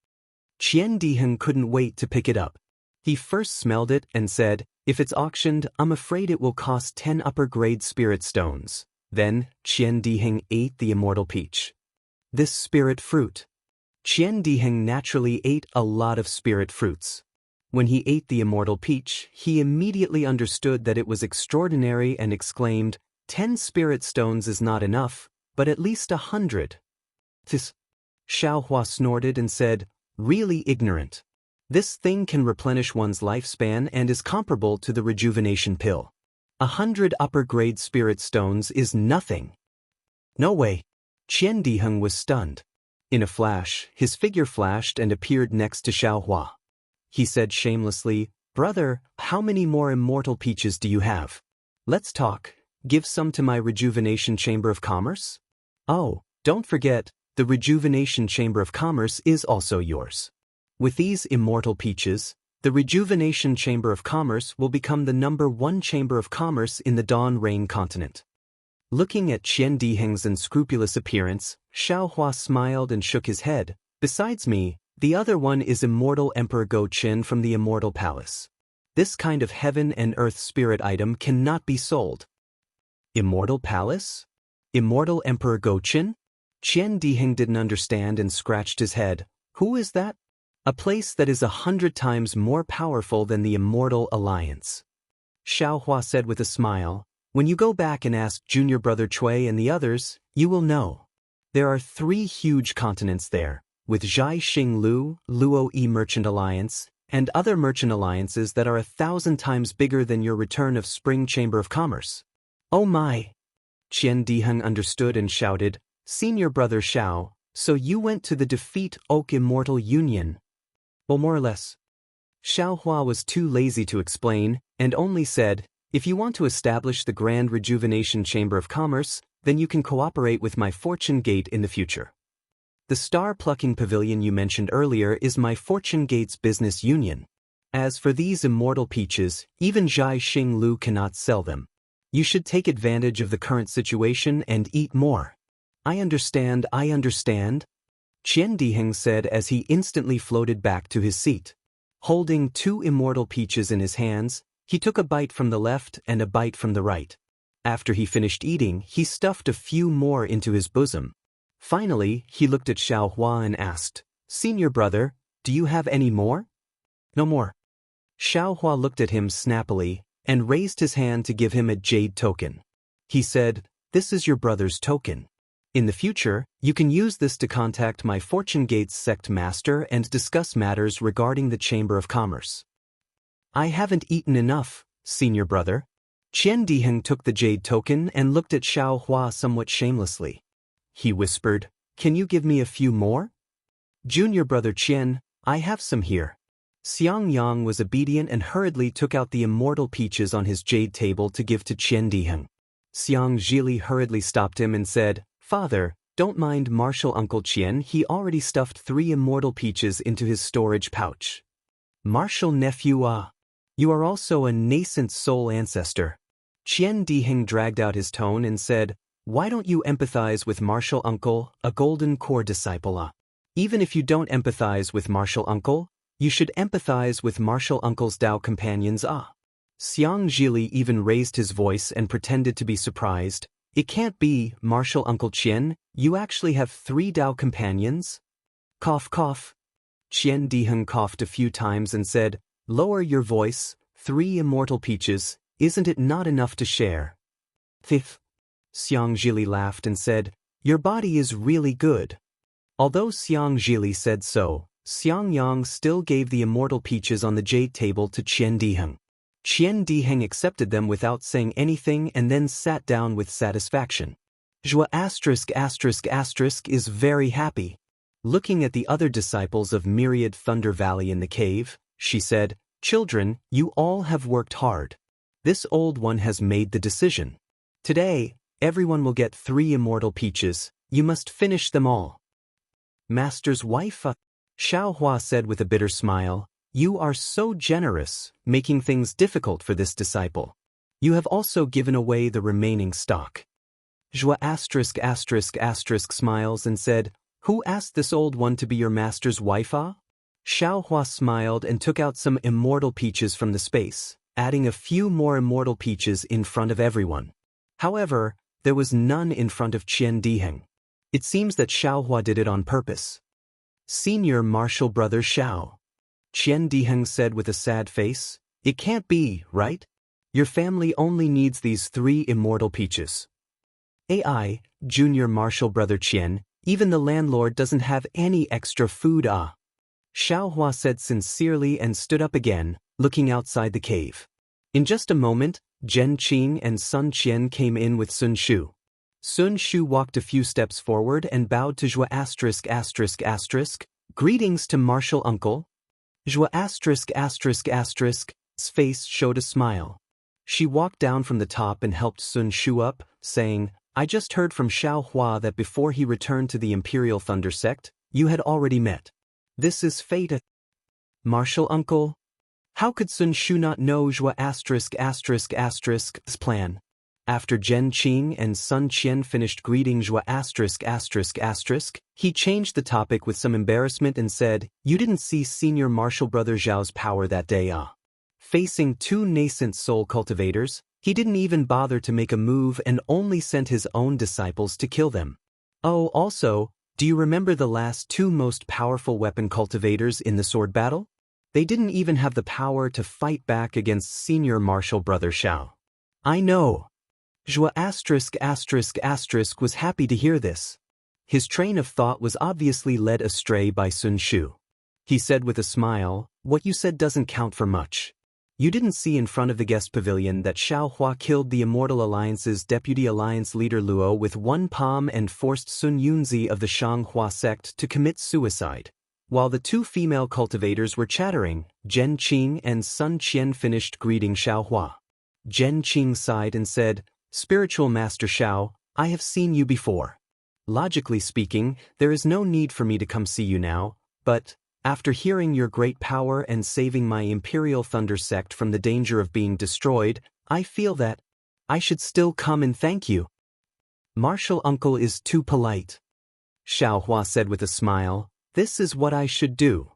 [SPEAKER 1] Qian Diheng couldn't wait to pick it up. He first smelled it and said, "If it's auctioned, I'm afraid it will cost 10 upper-grade spirit stones." Then, Qian Diheng ate the Immortal peach. This spirit fruit. Qian Diheng naturally ate a lot of spirit fruits. When he ate the Immortal peach, he immediately understood that it was extraordinary and exclaimed, 10 spirit stones is not enough, but at least 100. This. Xiaohua snorted and said, "Really ignorant. This thing can replenish one's lifespan and is comparable to the rejuvenation pill. 100 upper-grade spirit stones is nothing." "No way." Qian Diheng was stunned. In a flash, his figure flashed and appeared next to Xiaohua. he said shamelessly. Brother, how many more immortal peaches do you have? Let's talk. Give some to my Rejuvenation Chamber of Commerce? Oh, don't forget, the Rejuvenation Chamber of Commerce is also yours. With these immortal peaches, the Rejuvenation Chamber of Commerce will become the #1 Chamber of Commerce in the Dawn Rain continent. Looking at Qian Diheng's unscrupulous appearance, Xiaohua smiled and shook his head. Besides me, the other one is Immortal Emperor Go Qin from the Immortal Palace. This kind of heaven and earth spirit item cannot be sold. Immortal Palace? Immortal Emperor Go Qin? Qian Diheng didn't understand and scratched his head. Who is that? A place that is 100 times more powerful than the Immortal Alliance. Xiaohua said with a smile. When you go back and ask Junior Brother Cui and the others, you will know. There are 3 huge continents there, with Zhai Xing Lu, Luo Yi Merchant Alliance, and other merchant alliances that are 1,000 times bigger than your return of Spring Chamber of Commerce. Oh my! Qian Diheng understood and shouted, Senior Brother Xiao, so you went to the Defeat Oak Immortal Union? Well, more or less. Xiaohua was too lazy to explain, and only said, if you want to establish the Grand Rejuvenation Chamber of Commerce, then you can cooperate with my Fortune Gate in the future. The star-plucking pavilion you mentioned earlier is my Fortune Gate's business union. As for these immortal peaches, even Zhai Xing Lu cannot sell them. You should take advantage of the current situation and eat more. I understand. Qian Diheng said as he instantly floated back to his seat. Holding 2 immortal peaches in his hands, he took a bite from the left and a bite from the right. After he finished eating, he stuffed a few more into his bosom. Finally, he looked at Xiaohua and asked, Senior Brother, do you have any more? No more. Xiaohua looked at him snappily and raised his hand to give him a jade token. He said, this is your brother's token. In the future, you can use this to contact my Fortune Gate's sect master and discuss matters regarding the Chamber of Commerce. I haven't eaten enough, Senior Brother. Qian Diheng took the jade token and looked at Xiaohua somewhat shamelessly. He whispered, can you give me a few more? Junior Brother Qian, I have some here. Xiang Yang was obedient and hurriedly took out the immortal peaches on his jade table to give to Qian Diheng. Xiang Zhili hurriedly stopped him and said, Father, don't mind Martial Uncle Qian, he already stuffed 3 immortal peaches into his storage pouch. Martial Nephew you are also a nascent soul ancestor. Qian Diheng dragged out his tone and said, why don't you empathize with Martial Uncle, a Golden Core disciple? Even if you don't empathize with Martial Uncle, you should empathize with Martial Uncle's Dao companions. Xiang Zhili even raised his voice and pretended to be surprised. It can't be, Martial Uncle Qian, you actually have 3 Dao companions? Cough cough. Qian Diheng coughed a few times and said, lower your voice, 3 immortal peaches, isn't it not enough to share? Fifth. Xiang Zhili laughed and said, your body is really good. Although Xiang Zhili said so, Xiang Yang still gave the immortal peaches on the jade table to Qian Diheng. Qian Diheng accepted them without saying anything and then sat down with satisfaction. Zhua *** is very happy. Looking at the other disciples of Myriad Thunder Valley in the cave, she said, children, you all have worked hard. This old one has made the decision. Today, everyone will get 3 immortal peaches. You must finish them all. Master's wife? Xiaohua said with a bitter smile, you are so generous, making things difficult for this disciple. You have also given away the remaining stock. Zhua *** smiles and said, who asked this old one to be your master's wife? Xiaohua smiled and took out some immortal peaches from the space, adding a few more immortal peaches in front of everyone. However, there was none in front of Qian Diheng. It seems that Xiaohua did it on purpose. Senior Martial Brother Xiao. Qian Diheng said with a sad face, it can't be, right? Your family only needs these 3 immortal peaches. AI, Junior Martial Brother Qian, even the landlord doesn't have any extra food. Xiaohua said sincerely and stood up again, looking outside the cave. In just a moment, Zhen Qing and Sun Qian came in with Sun Shu. Sun Shu walked a few steps forward and bowed to Zhua ****. Greetings to Martial Uncle. Zhua ****'s face showed a smile. She walked down from the top and helped Sun Shu up, saying, I just heard from Xiao Hua that before he returned to the Imperial Thunder Sect, you had already met. This is fate. Martial uncle? How could Sun Shu not know Zhua ****'s plan? After Zhen Qing and Sun Qian finished greeting Zhua ****, he changed the topic with some embarrassment and said, You didn't see senior martial brother Zhao's power that day, ah? Facing two nascent soul cultivators, he didn't even bother to make a move and only sent his own disciples to kill them. Oh, also, do you remember the last two most powerful weapon cultivators in the sword battle? They didn't even have the power to fight back against senior martial brother Xiao. I know. Zhua **** was happy to hear this. His train of thought was obviously led astray by Sun Shu. He said with a smile, What you said doesn't count for much. You didn't see in front of the guest pavilion that Xiao Hua killed the Immortal Alliance's deputy alliance leader Luo with one palm and forced Sun Yunzi of the Shanghua sect to commit suicide. While the two female cultivators were chattering, Zhen Qing and Sun Qian finished greeting Xiao Hua. Zhen Qing sighed and said, Spiritual Master Xiao, I have seen you before. Logically speaking, there is no need for me to come see you now, but, after hearing your great power and saving my Imperial Thunder Sect from the danger of being destroyed, I feel that I should still come and thank you. Martial uncle is too polite. Xiao Hua said with a smile, This is what I should do.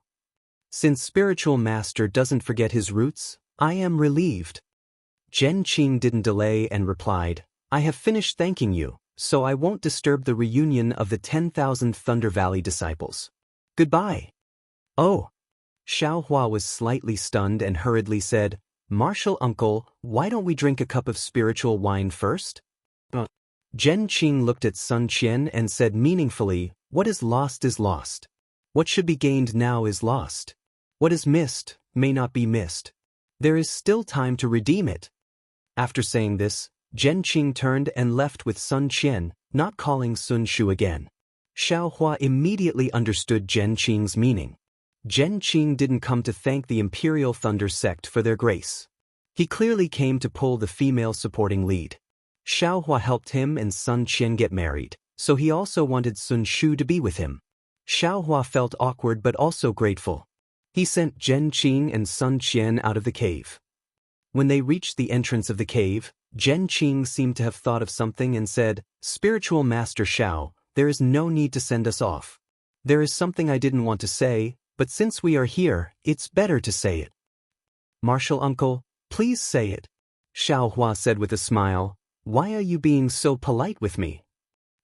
[SPEAKER 1] Since Spiritual Master doesn't forget his roots, I am relieved. Zhen Qing didn't delay and replied, I have finished thanking you, so I won't disturb the reunion of the 10,000 Thunder Valley disciples. Goodbye. Oh. Xiao Hua was slightly stunned and hurriedly said, Martial uncle, why don't we drink a cup of spiritual wine first? Zhen Qing looked at Sun Qian and said meaningfully, What is lost is lost. What should be gained now is lost. What is missed may not be missed. There is still time to redeem it. After saying this, Zhen Qing turned and left with Sun Qian, not calling Sun Shu again. Xiao Hua immediately understood Zhen Qing's meaning. Zhen Qing didn't come to thank the Imperial Thunder Sect for their grace. He clearly came to pull the female supporting lead. Xiao Hua helped him and Sun Qian get married, so he also wanted Sun Shu to be with him. Xiao Hua felt awkward but also grateful. He sent Zhen Qing and Sun Qian out of the cave. When they reached the entrance of the cave, Zhen Qing seemed to have thought of something and said, Spiritual Master Xiao, there is no need to send us off. There is something I didn't want to say, but since we are here, it's better to say it. Martial uncle, please say it. Xiao Hua said with a smile, Why are you being so polite with me?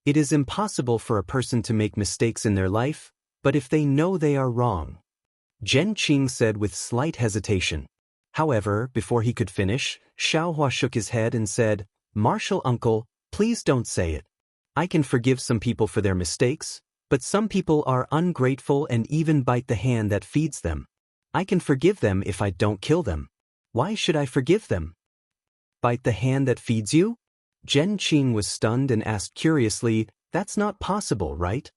[SPEAKER 1] It is impossible for a person to make mistakes in their life, but if they know they are wrong. Zhen Qing said with slight hesitation. However, before he could finish, Xiao Hua shook his head and said, Martial uncle, please don't say it. I can forgive some people for their mistakes, but some people are ungrateful and even bite the hand that feeds them. I can forgive them if I don't kill them. Why should I forgive them? Bite the hand that feeds you? Zhen Qing was stunned and asked curiously, That's not possible, right?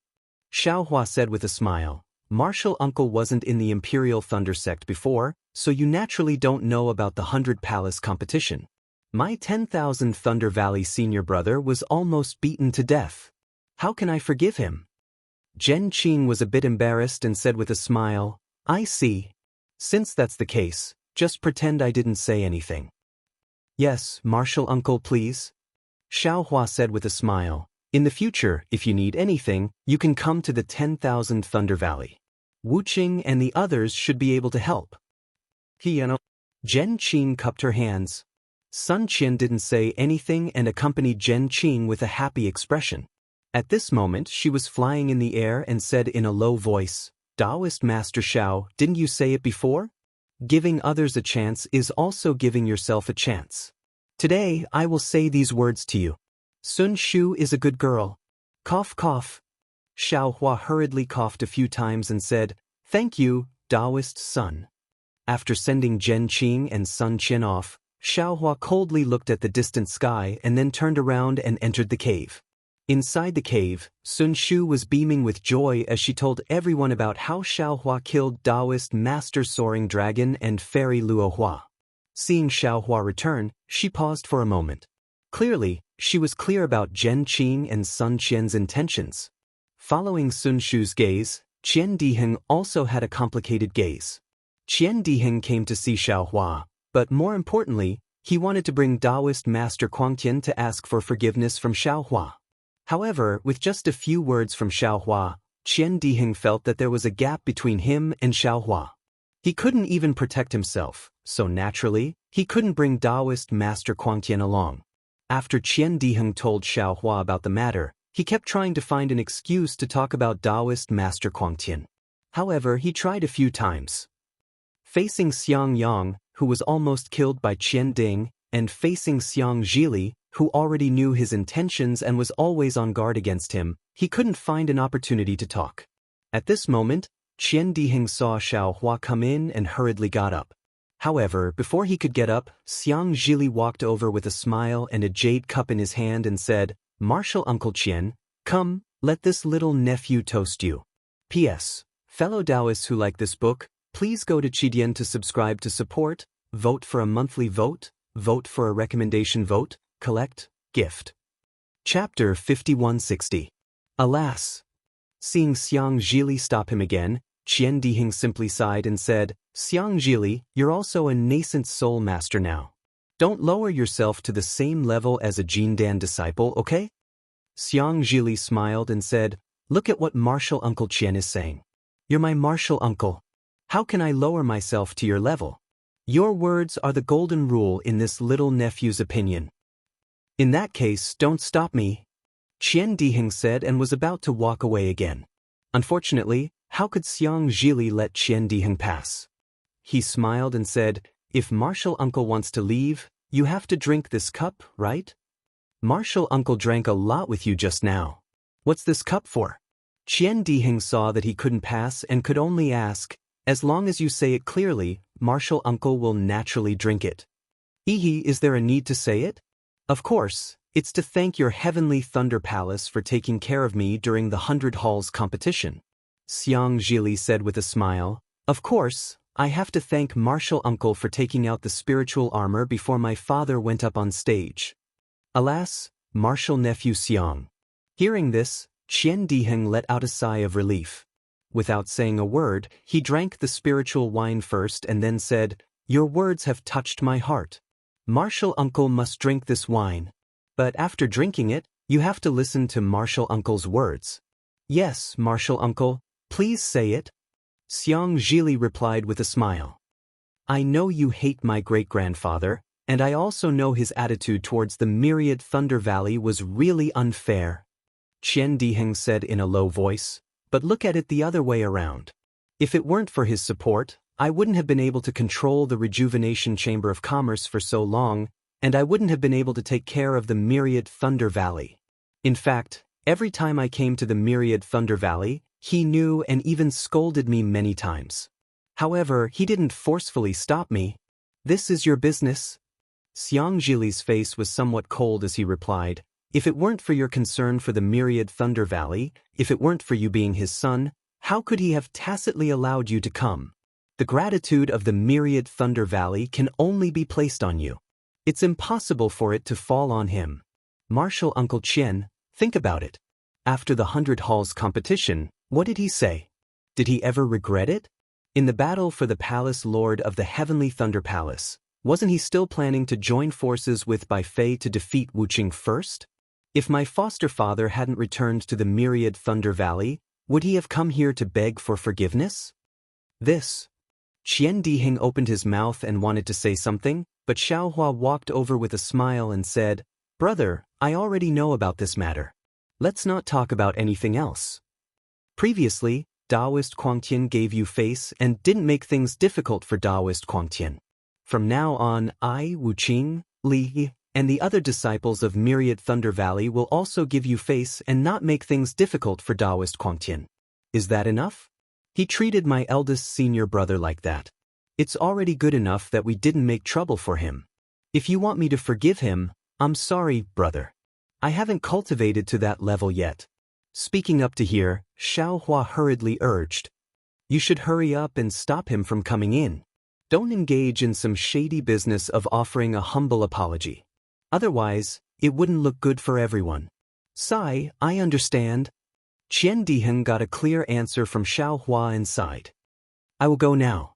[SPEAKER 1] Xiao Hua said with a smile, Martial uncle wasn't in the Imperial Thunder Sect before, so you naturally don't know about the 100 Palace competition. My 10,000 Thunder Valley senior brother was almost beaten to death. How can I forgive him? Zhen Qing was a bit embarrassed and said with a smile, I see. Since that's the case, just pretend I didn't say anything. Yes, Martial uncle, please. Xiao Hua said with a smile, In the future, if you need anything, you can come to the 10,000 Thunder Valley. Wuxia and the others should be able to help. Zhen Qing cupped her hands. Sun Qian didn't say anything and accompanied Zhen Qing with a happy expression. At this moment she was flying in the air and said in a low voice, Taoist Master Xiao, didn't you say it before? Giving others a chance is also giving yourself a chance. Today I will say these words to you. Sun Shu is a good girl. Cough cough. Xiao Hua hurriedly coughed a few times and said, Thank you, Taoist son. After sending Zhen Qing and Sun Qian off, Xiao Hua coldly looked at the distant sky and then turned around and entered the cave. Inside the cave, Sun Shu was beaming with joy as she told everyone about how Xiaohua killed Taoist Master Soaring Dragon and Fairy Luohua. Seeing Xiaohua return, she paused for a moment. Clearly, she was clear about Zhen Qing and Sun Qian's intentions. Following Sun Shu's gaze, Qian Diheng also had a complicated gaze. Qian Diheng came to see Xiaohua, but more importantly, he wanted to bring Taoist Master Kuangtian to ask for forgiveness from Xiaohua. However, with just a few words from Xiaohua, Qian Diheng felt that there was a gap between him and Xiaohua. He couldn't even protect himself, so naturally, he couldn't bring Taoist Master Kuangtian along. After Qian Diheng told Xiaohua about the matter, he kept trying to find an excuse to talk about Taoist Master Kuangtian. However, he tried a few times. Facing Xiang Yang, who was almost killed by Qian Ding, and facing Xiang Zhili, who already knew his intentions and was always on guard against him, he couldn't find an opportunity to talk. At this moment, Qian Diheng saw Xiaohua come in and hurriedly got up. However, before he could get up, Xiang Zhili walked over with a smile and a jade cup in his hand and said, "Martial Uncle Qian, come, let this little nephew toast you." P.S. Fellow Taoists who like this book, please go to Qidian to subscribe to support, vote for a monthly vote, vote for a recommendation vote, collect, gift. Chapter 5160. Alas! Seeing Xiang Zhili stop him again, Qian Diheng simply sighed and said, "Xiang Zhili, you're also a nascent soul master now. Don't lower yourself to the same level as a Jindan disciple, okay?" Xiang Zhili smiled and said, "Look at what martial Uncle Qian is saying. You're my martial uncle. How can I lower myself to your level? Your words are the golden rule in this little nephew's opinion. In that case, don't stop me," Qian Diheng said and was about to walk away again. Unfortunately, how could Xiang Zhili let Qian Diheng pass? He smiled and said, "If martial uncle wants to leave, you have to drink this cup, right? Martial uncle drank a lot with you just now. What's this cup for?" Qian Diheng saw that he couldn't pass and could only ask, "As long as you say it clearly, martial uncle will naturally drink it." "Ehe, is there a need to say it?" "Of course, it's to thank your heavenly Thunder Palace for taking care of me during the 100 Halls competition," Xiang Zhili said with a smile. "Of course, I have to thank martial uncle for taking out the spiritual armor before my father went up on stage." Alas, martial nephew Xiang. Hearing this, Qian Diheng let out a sigh of relief. Without saying a word, he drank the spiritual wine first and then said, "Your words have touched my heart. Martial uncle must drink this wine. But after drinking it, you have to listen to martial uncle's words." "Yes, martial uncle, please say it," Xiang Zhili replied with a smile. "I know you hate my great-grandfather, and I also know his attitude towards the myriad Thunder Valley was really unfair," Qian Diheng said in a low voice. "But look at it the other way around. If it weren't for his support, I wouldn't have been able to control the Rejuvenation Chamber of Commerce for so long, and I wouldn't have been able to take care of the myriad Thunder Valley. In fact, every time I came to the myriad Thunder Valley, he knew and even scolded me many times. However, he didn't forcefully stop me. This is your business." Xiang Zhili's face was somewhat cold as he replied, "If it weren't for your concern for the myriad Thunder Valley, if it weren't for you being his son, how could he have tacitly allowed you to come? The gratitude of the myriad Thunder Valley can only be placed on you. It's impossible for it to fall on him. Martial Uncle Qian, think about it. After the 100 Halls competition, what did he say? Did he ever regret it? In the battle for the Palace Lord of the Heavenly Thunder Palace, wasn't he still planning to join forces with Bai Fei to defeat Wuqing first? If my foster father hadn't returned to the myriad Thunder Valley, would he have come here to beg for forgiveness?" This. Qian Diheng opened his mouth and wanted to say something, but Xiaohua walked over with a smile and said, "Brother, I already know about this matter. Let's not talk about anything else. Previously, Taoist Kuangtian gave you face and didn't make things difficult for Taoist Kuangtian. From now on, I, Wuqing, Li, and the other disciples of Myriad Thunder Valley will also give you face and not make things difficult for Taoist Kuangtian. Is that enough? He treated my eldest senior brother like that. It's already good enough that we didn't make trouble for him. If you want me to forgive him, I'm sorry, brother. I haven't cultivated to that level yet. Speaking up to here, Xiaohua hurriedly urged. You should hurry up and stop him from coming in. Don't engage in some shady business of offering a humble apology. Otherwise, it wouldn't look good for everyone. Sigh, I understand. Qian Diheng got a clear answer from Xiaohua and sighed. I will go now.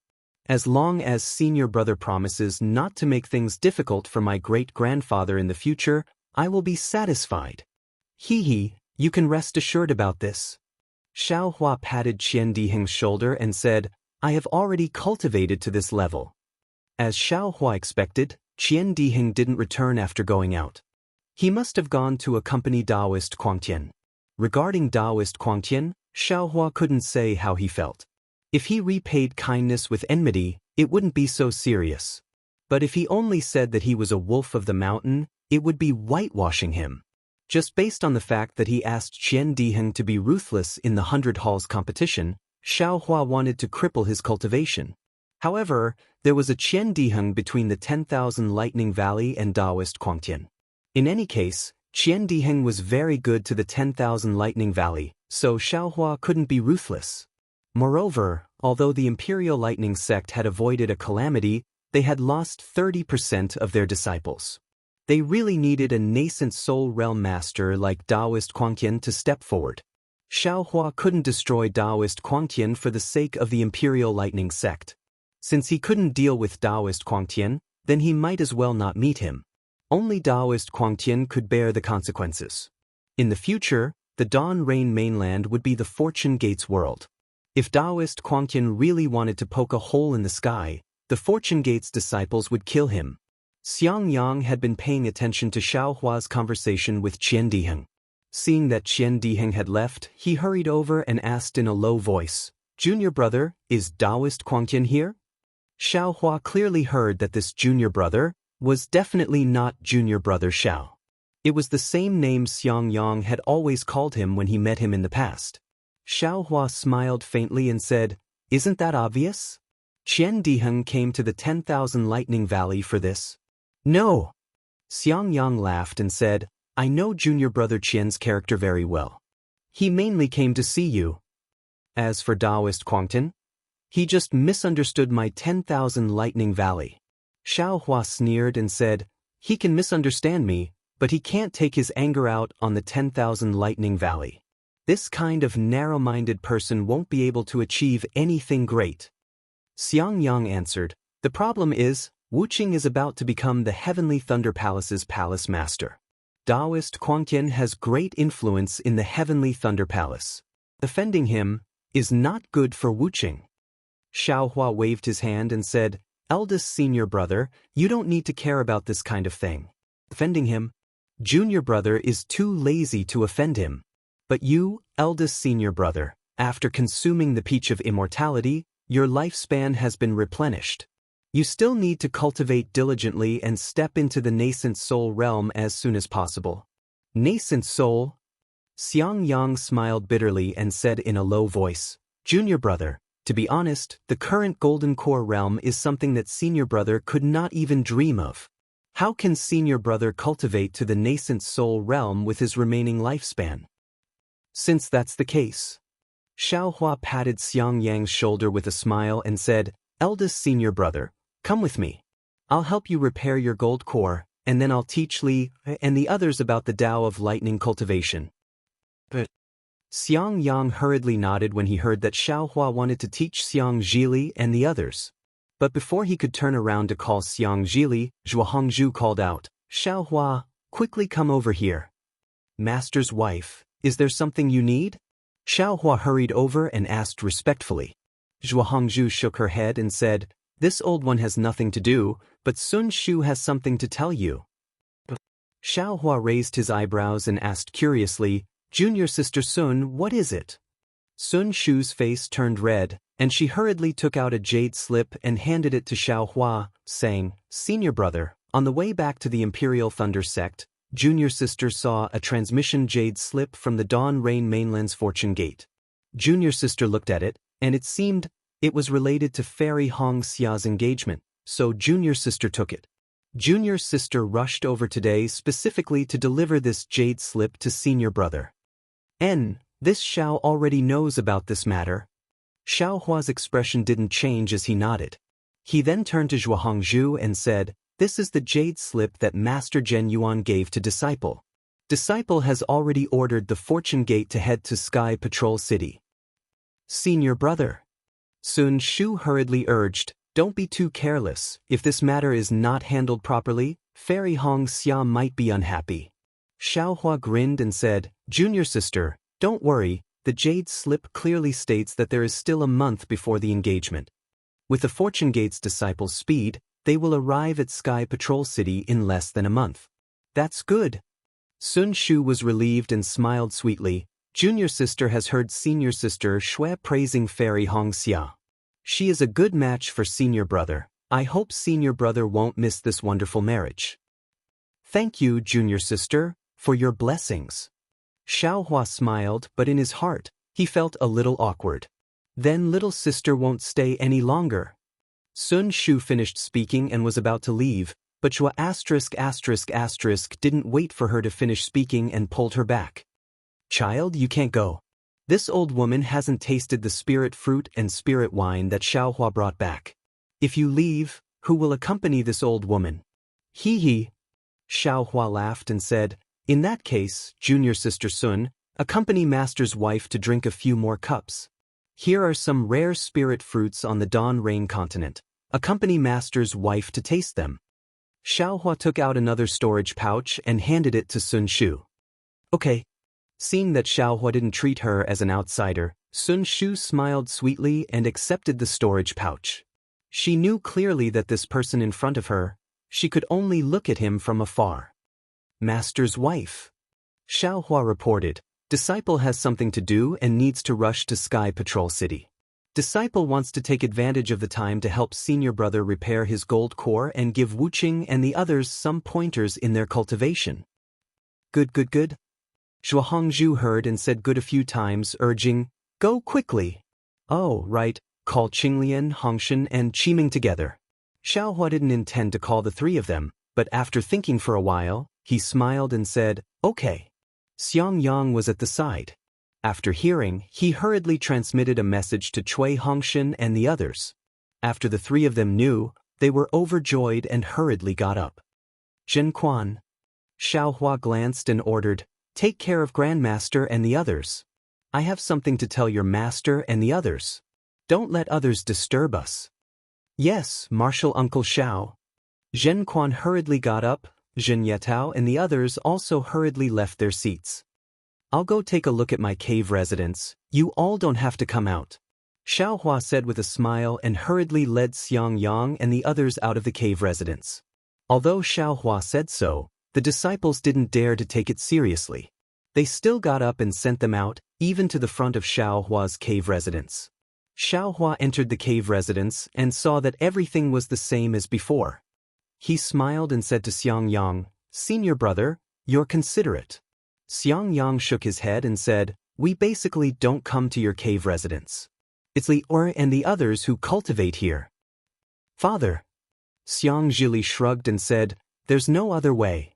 [SPEAKER 1] As long as senior brother promises not to make things difficult for my great-grandfather in the future, I will be satisfied. Hee, you can rest assured about this. Xiaohua patted Qian Diheng's shoulder and said, I have already cultivated to this level. As Xiaohua expected, Qian Diheng didn't return after going out. He must have gone to accompany Taoist Quangtian. Regarding Taoist Quangtian, Xiaohua couldn't say how he felt. If he repaid kindness with enmity, it wouldn't be so serious. But if he only said that he was a wolf of the mountain, it would be whitewashing him. Just based on the fact that he asked Qian Diheng to be ruthless in the 100 Halls competition, Xiaohua wanted to cripple his cultivation. However, there was a Qian Diheng between the 10,000 Lightning Valley and Taoist Quangtian. In any case, Qian Diheng was very good to the 10,000 Lightning Valley, so Xiaohua couldn't be ruthless. Moreover, although the Imperial Lightning Sect had avoided a calamity, they had lost 30% of their disciples. They really needed a nascent soul realm master like Taoist Quangtian to step forward. Xiaohua couldn't destroy Taoist Quangtian for the sake of the Imperial Lightning Sect. Since he couldn't deal with Taoist Quangtian, then he might as well not meet him. Only Taoist Quangtian could bear the consequences. In the future, the Dawn Rain mainland would be the Fortune Gates world. If Taoist Quangtian really wanted to poke a hole in the sky, the Fortune Gates disciples would kill him. Xiang Yang had been paying attention to Xiaohua's conversation with Qian Diheng. Seeing that Qian Diheng had left, he hurried over and asked in a low voice, Junior brother, is Taoist Quangtian here? Xiaohua clearly heard that this junior brother was definitely not junior brother Xiao. It was the same name Xiang Yang had always called him when he met him in the past. Xiaohua smiled faintly and said, Isn't that obvious? Qian Diheng came to the 10,000 Lightning Valley for this. No. Xiang Yang laughed and said, I know junior brother Qian's character very well. He mainly came to see you. As for Taoist Quangtian, he just misunderstood my 10,000 Lightning Valley. Xiaohua sneered and said, He can misunderstand me, but he can't take his anger out on the 10,000 Lightning Valley. This kind of narrow-minded person won't be able to achieve anything great. Xiang Yang answered, The problem is, Wuxia is about to become the Heavenly Thunder Palace's palace master. Taoist Quangtian has great influence in the Heavenly Thunder Palace. Offending him is not good for Wuxia. Xiaohua waved his hand and said, Eldest senior brother, you don't need to care about this kind of thing. Offending him? Junior brother is too lazy to offend him. But you, eldest senior brother, after consuming the peach of immortality, your lifespan has been replenished. You still need to cultivate diligently and step into the nascent soul realm as soon as possible. Nascent soul? Xiang Yang smiled bitterly and said in a low voice, Junior brother, to be honest, the current Golden Core realm is something that senior brother could not even dream of. How can senior brother cultivate to the nascent soul realm with his remaining lifespan? Since that's the case. Xiaohua patted Xiang Yang's shoulder with a smile and said, Eldest senior brother, come with me. I'll help you repair your gold core, and then I'll teach Li and the others about the Tao of lightning cultivation. But Xiang Yang hurriedly nodded when he heard that Xiaohua wanted to teach Xiang Zhili and the others. But before he could turn around to call Xiang Zhili, Zhuahongzhu called out, Xiaohua, quickly come over here. Master's wife, is there something you need? Xiaohua hurried over and asked respectfully. Zhuahongzhu shook her head and said, This old one has nothing to do, but Sun Shu has something to tell you. Xiaohua raised his eyebrows and asked curiously, Junior sister Sun, what is it? Sun Shu's face turned red, and she hurriedly took out a jade slip and handed it to Xiaohua, saying, Senior brother, on the way back to the Imperial Thunder Sect, Junior sister saw a transmission jade slip from the Dawn Rain mainland's Fortune Gate. Junior sister looked at it, and it seemed it was related to Fairy Hong Xia's engagement, so junior sister took it. Junior sister rushed over today specifically to deliver this jade slip to senior brother. This Xiao already knows about this matter. Xiao Hua's expression didn't change as he nodded. He then turned to Zhuangzhu and said, "This is the jade slip that Master Zhen Yuan gave to Disciple. Disciple has already ordered the Fortune Gate to head to Sky Patrol City." Senior brother. Sun Shu hurriedly urged, "Don't be too careless. If this matter is not handled properly, Fairy Hong Xia might be unhappy." Xiao Hua grinned and said, "Junior sister, don't worry, the jade slip clearly states that there is still a month before the engagement. With the Fortune Gate's disciples' speed, they will arrive at Sky Patrol City in less than a month." "That's good." Sun Shu was relieved and smiled sweetly. Junior sister has heard senior sister Shui praising Fairy Hong Xia. She is a good match for senior brother. I hope senior brother won't miss this wonderful marriage. "Thank you, junior sister, for your blessings." Xiao Hua smiled, but in his heart, he felt a little awkward. "Then little sister won't stay any longer." Sun Shu finished speaking and was about to leave, but Shua **** didn't wait for her to finish speaking and pulled her back. "Child, you can't go. This old woman hasn't tasted the spirit fruit and spirit wine that Xiao Hua brought back. If you leave, who will accompany this old woman?" "Hee." Xiao Hua laughed and said, "In that case, junior sister Sun, accompany master's wife to drink a few more cups. Here are some rare spirit fruits on the Dawn Rain continent. Accompany master's wife to taste them." Xiao Hua took out another storage pouch and handed it to Sun Shu. "Okay." Seeing that Xiao Hua didn't treat her as an outsider, Sun Shu smiled sweetly and accepted the storage pouch. She knew clearly that this person in front of her, she could only look at him from afar. "Master's wife." Xiao Hua reported, "Disciple has something to do and needs to rush to Sky Patrol City. Disciple wants to take advantage of the time to help senior brother repair his gold core and give Wuqing and the others some pointers in their cultivation." Good. Zhuangzhu heard and said good a few times, urging, "Go quickly." "Oh, right, call Qinglian, Hongshan and Qiming together." Xiao Hua didn't intend to call the three of them, but after thinking for a while, he smiled and said, "Okay." Xiang Yang was at the side. After hearing, he hurriedly transmitted a message to Cui Hongshan and the others. After the three of them knew, they were overjoyed and hurriedly got up. "Zhen Quan." Xiao Hua glanced and ordered, "Take care of Grandmaster and the others. I have something to tell your master and the others. Don't let others disturb us." "Yes, Marshal Uncle Xiao." Zhen Quan hurriedly got up. Zhen Yetao and the others also hurriedly left their seats. "I'll go take a look at my cave residence. You all don't have to come out," Xiao Hua said with a smile and hurriedly led Xiang Yang and the others out of the cave residence. Although Xiao Hua said so, the disciples didn't dare to take it seriously. They still got up and sent them out, even to the front of Xiao Hua's cave residence. Xiao Hua entered the cave residence and saw that everything was the same as before. He smiled and said to Xiang Yang, "Senior brother, you're considerate." Xiang Yang shook his head and said, "We basically don't come to your cave residence. It's Li Or and the others who cultivate here." "Father." Xiang Zhili shrugged and said, "There's no other way.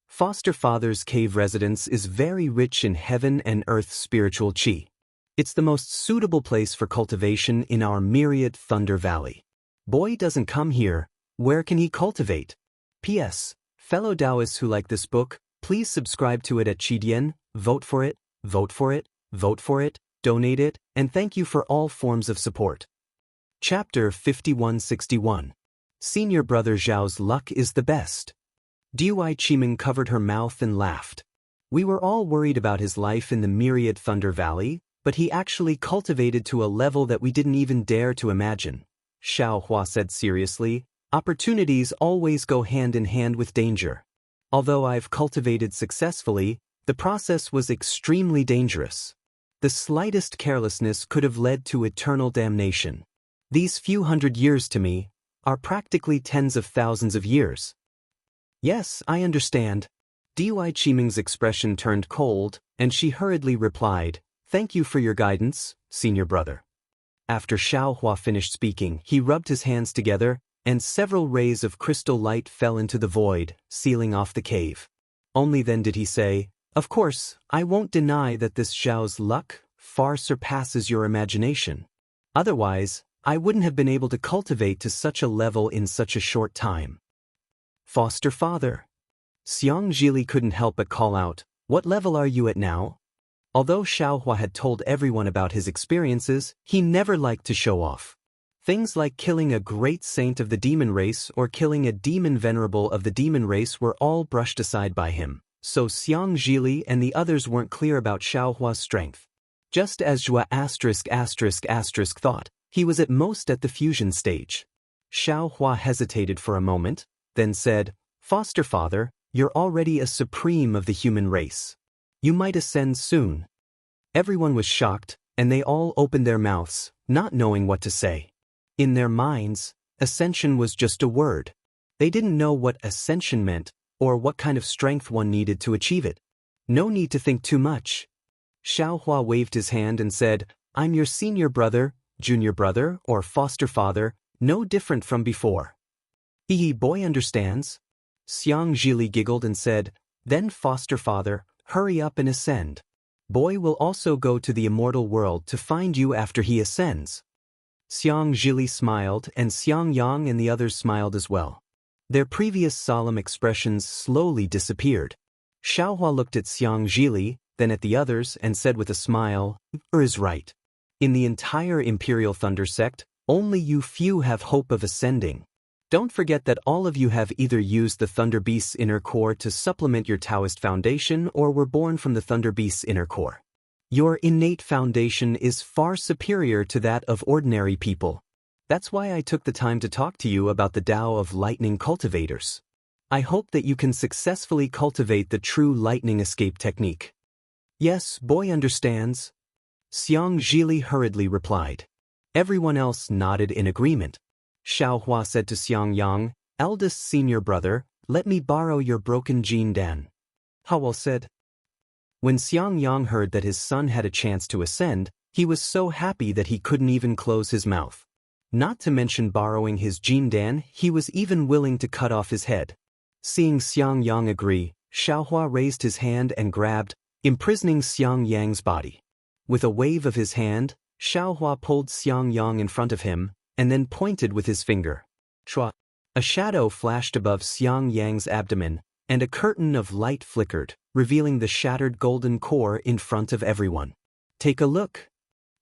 [SPEAKER 1] Foster Father's cave residence is very rich in heaven and earth spiritual qi. It's the most suitable place for cultivation in our myriad Thunder Valley. Boy doesn't come here, where can he cultivate? P.S. Fellow Taoists who like this book, please subscribe to it at Qidian, vote for it, donate it, and thank you for all forms of support. Chapter 5161. Senior Brother Zhao's luck is the best. Dui Qiming covered her mouth and laughed. We were all worried about his life in the myriad Thunder Valley, but he actually cultivated to a level that we didn't even dare to imagine. Xiao Hua said seriously, "Opportunities always go hand in hand with danger. Although I've cultivated successfully, the process was extremely dangerous. The slightest carelessness could have led to eternal damnation. These few hundred years to me are practically tens of thousands of years." "Yes, I understand." Dui Qiming's expression turned cold, and she hurriedly replied, "Thank you for your guidance, senior brother." After Xiao Hua finished speaking, he rubbed his hands together, and several rays of crystal light fell into the void, sealing off the cave. Only then did he say, "Of course, I won't deny that this Zhao's luck far surpasses your imagination. Otherwise, I wouldn't have been able to cultivate to such a level in such a short time." Foster father. Xiang Zhili couldn't help but call out, "What level are you at now?" Although Xiaohua had told everyone about his experiences, he never liked to show off. Things like killing a great saint of the demon race or killing a demon venerable of the demon race were all brushed aside by him, so Xiang Zhili and the others weren't clear about Xiaohua's strength. Just as Zhua **** thought, he was at most at the fusion stage. Xiaohua hesitated for a moment, then said, "Foster father, you're already a supreme of the human race. You might ascend soon." Everyone was shocked, and they all opened their mouths, not knowing what to say. In their minds, ascension was just a word. They didn't know what ascension meant, or what kind of strength one needed to achieve it. No need to think too much. Xiaohua waved his hand and said, "I'm your senior brother, junior brother, or foster father, no different from before." Boy understands." Xiang Zhili giggled and said, "Then foster father, hurry up and ascend. Boy will also go to the immortal world to find you after he ascends." Xiang Zhili smiled, and Xiang Yang and the others smiled as well. Their previous solemn expressions slowly disappeared. Xiaohua looked at Xiang Zhili, then at the others, and said with a smile, is right. In the entire Imperial Thunder sect, only you few have hope of ascending. Don't forget that all of you have either used the Thunder Beast's inner core to supplement your Taoist foundation or were born from the Thunder Beast's inner core. Your innate foundation is far superior to that of ordinary people. That's why I took the time to talk to you about the Tao of Lightning Cultivators. I hope that you can successfully cultivate the true lightning escape technique. Yes, boy understands. Xiang Zhili hurriedly replied. Everyone else nodded in agreement. Xiaohua said to Xiang Yang, "Eldest senior brother, let me borrow your broken Jin Dan." Howell said. When Xiang Yang heard that his son had a chance to ascend, he was so happy that he couldn't even close his mouth. Not to mention borrowing his Jin Dan, he was even willing to cut off his head. Seeing Xiang Yang agree, Xiaohua raised his hand and grabbed, imprisoning Xiang Yang's body. With a wave of his hand, Xiaohua pulled Xiang Yang in front of him, and then pointed with his finger. Chua. A shadow flashed above Xiang Yang's abdomen, and a curtain of light flickered, revealing the shattered golden core in front of everyone. "Take a look."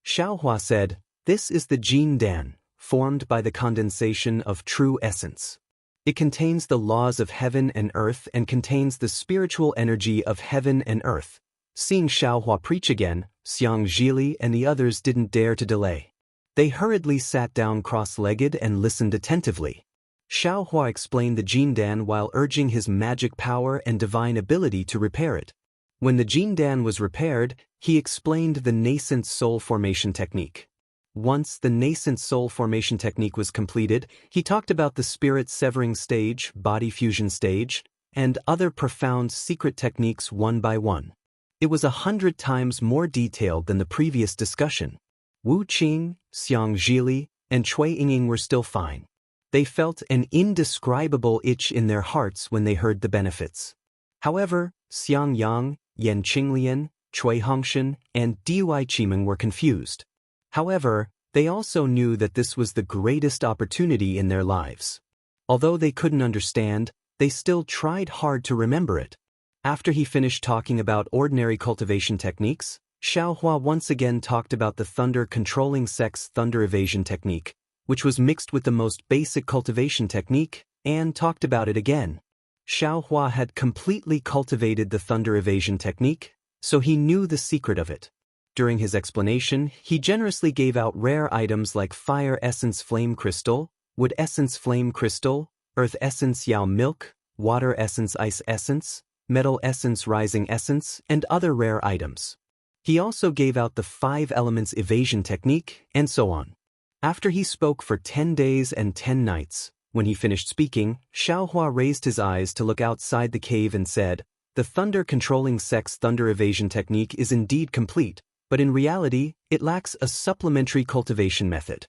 [SPEAKER 1] Xiaohua said, "This is the Jin Dan, formed by the condensation of true essence. It contains the laws of heaven and earth and contains the spiritual energy of heaven and earth." Seeing Xiaohua preach again, Xiang Zhili and the others didn't dare to delay. They hurriedly sat down cross-legged and listened attentively. Xiaohua explained the Jin Dan while urging his magic power and divine ability to repair it. When the Jin Dan was repaired, he explained the nascent soul formation technique. Once the nascent soul formation technique was completed, he talked about the spirit severing stage, body fusion stage, and other profound secret techniques one by one. It was 100 times more detailed than the previous discussion. Wu Qing, Xiang Zhili, and Cui Yingying were still fine. They felt an indescribable itch in their hearts when they heard the benefits. However, Xiang Yang, Yan Qinglian, Cui Hongshan, and Dui Qimeng were confused. However, they also knew that this was the greatest opportunity in their lives. Although they couldn't understand, they still tried hard to remember it. After he finished talking about ordinary cultivation techniques, Xiaohua once again talked about the thunder controlling sect's thunder evasion technique, which was mixed with the most basic cultivation technique, and talked about it again. Xiaohua had completely cultivated the thunder evasion technique, so he knew the secret of it. During his explanation, he generously gave out rare items like fire essence flame crystal, wood essence flame crystal, earth essence yao milk, water essence ice essence, metal essence rising essence, and other rare items. He also gave out the 5 elements evasion technique, and so on. After he spoke for 10 days and 10 nights, when he finished speaking, Xiaohua raised his eyes to look outside the cave and said, "The thunder controlling sect's thunder evasion technique is indeed complete, but in reality, it lacks a supplementary cultivation method.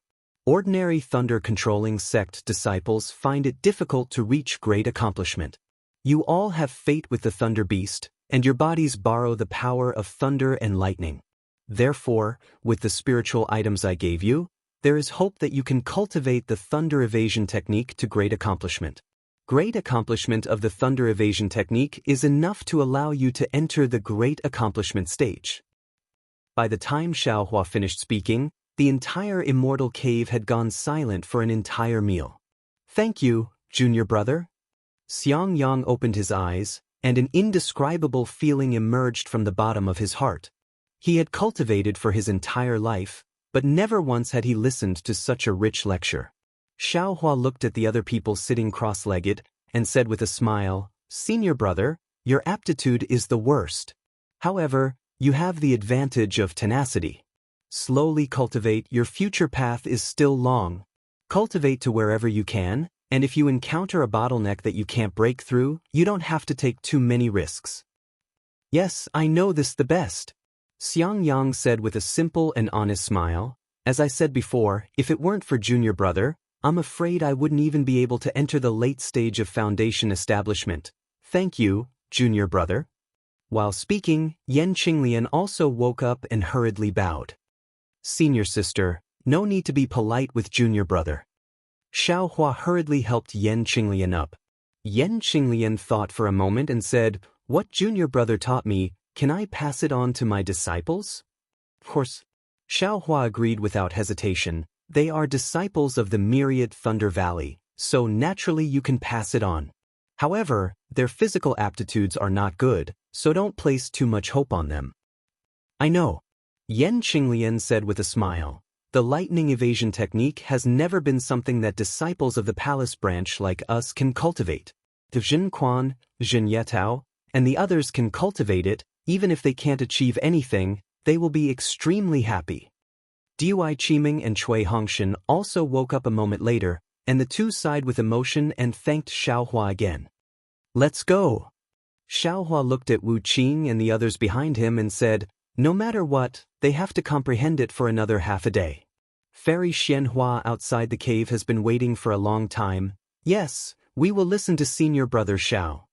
[SPEAKER 1] Ordinary thunder-controlling sect disciples find it difficult to reach great accomplishment. You all have fate with the thunder beast, and your bodies borrow the power of thunder and lightning. Therefore, with the spiritual items I gave you, there is hope that you can cultivate the thunder evasion technique to great accomplishment. Great accomplishment of the thunder evasion technique is enough to allow you to enter the great accomplishment stage. By the time Xiaohua finished speaking, the entire immortal cave had gone silent for an entire meal. Thank you, junior brother. Xiang Yang opened his eyes, and an indescribable feeling emerged from the bottom of his heart. He had cultivated for his entire life, but never once had he listened to such a rich lecture. Xiaohua looked at the other people sitting cross-legged and said with a smile, "Senior brother, your aptitude is the worst. However, you have the advantage of tenacity. Slowly cultivate, your future path is still long. Cultivate to wherever you can, and if you encounter a bottleneck that you can't break through, you don't have to take too many risks." "Yes, I know this the best," Xiang Yang said with a simple and honest smile. "As I said before, if it weren't for junior brother, I'm afraid I wouldn't even be able to enter the late stage of foundation establishment. Thank you, junior brother." While speaking, Yan Qinglian also woke up and hurriedly bowed. "Senior sister, no need to be polite with junior brother." Xiaohua hurriedly helped Yan Qinglian up. Yan Qinglian thought for a moment and said, "What junior brother taught me, can I pass it on to my disciples?" "Of course." Xiaohua agreed without hesitation. "They are disciples of the myriad Thunder Valley, so naturally you can pass it on. However, their physical aptitudes are not good, so don't place too much hope on them." "I know," Yan Qinglian said with a smile. "The lightning evasion technique has never been something that disciples of the palace branch like us can cultivate. The Jin Quan, Jin Yetao, and the others can cultivate it. Even if they can't achieve anything, they will be extremely happy." Dui Qiming and Cui Hongshan also woke up a moment later, and the two sighed with emotion and thanked Xiaohua again. "Let's go." Xiaohua looked at Wu Qing and the others behind him and said, "No matter what, they have to comprehend it for another half a day." Fairy Xianhua outside the cave has been waiting for a long time. "Yes, we will listen to senior brother Xiao,"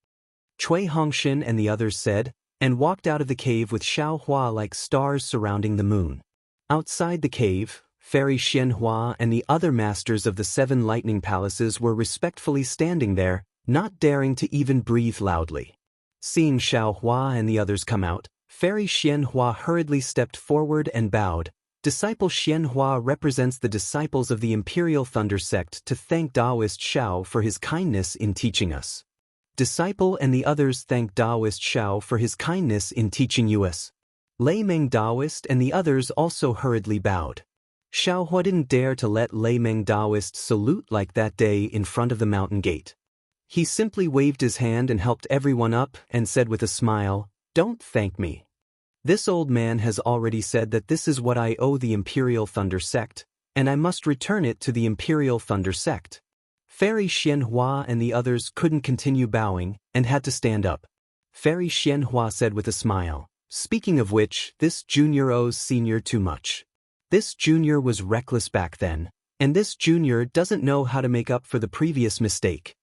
[SPEAKER 1] Cui Hongshan and the others said, and walked out of the cave with Xiaohua like stars surrounding the moon. Outside the cave, Fairy Xianhua and the other masters of the 7 lightning palaces were respectfully standing there, not daring to even breathe loudly. Seeing Xiaohua and the others come out, Fairy Xianhua hurriedly stepped forward and bowed. Disciple Xianhua represents the disciples of the Imperial Thunder Sect to thank Taoist Xiao for his kindness in teaching us. Disciple and the others thank Taoist Xiao for his kindness in teaching us. Lei Meng Taoist and the others also hurriedly bowed. Xiaohua didn't dare to let Lei Meng Taoist salute like that day in front of the mountain gate. He simply waved his hand and helped everyone up and said with a smile, "Don't thank me. This old man has already said that this is what I owe the Imperial Thunder Sect, and I must return it to the Imperial Thunder Sect." Fairy Xianhua and the others couldn't continue bowing and had to stand up. Fairy Xianhua said with a smile, "Speaking of which, this junior owes senior too much. This junior was reckless back then, and this junior doesn't know how to make up for the previous mistake."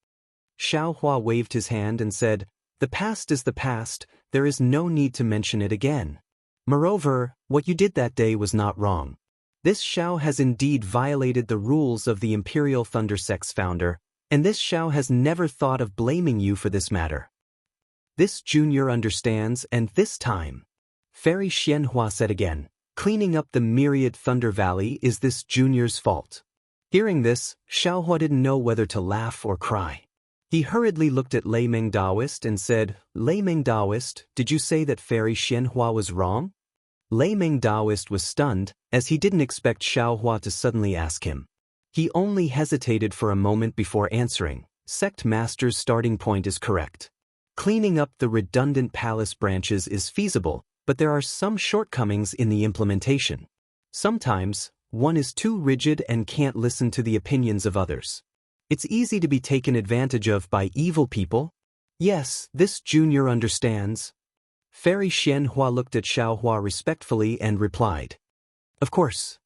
[SPEAKER 1] Xiaohua waved his hand and said, "The past is the past, there is no need to mention it again. Moreover, what you did that day was not wrong. This Xiao has indeed violated the rules of the Imperial Thunder Sect's founder, and this Xiao has never thought of blaming you for this matter. This junior understands, and this time," Fairy Xianhua said again, "cleaning up the myriad Thunder Valley is this junior's fault." Hearing this, Xiaohua didn't know whether to laugh or cry. He hurriedly looked at Lei Meng Taoist and said, "Lei Meng Taoist, did you say that Fairy Xianhua was wrong?" Lei Meng Taoist was stunned, as he didn't expect Xiaohua to suddenly ask him. He only hesitated for a moment before answering. Sect Master's starting point is correct. Cleaning up the redundant palace branches is feasible, but there are some shortcomings in the implementation. Sometimes, one is too rigid and can't listen to the opinions of others. It's easy to be taken advantage of by evil people. Yes, this junior understands. Fairy Xianhua looked at Xiaohua respectfully and replied, "Of course."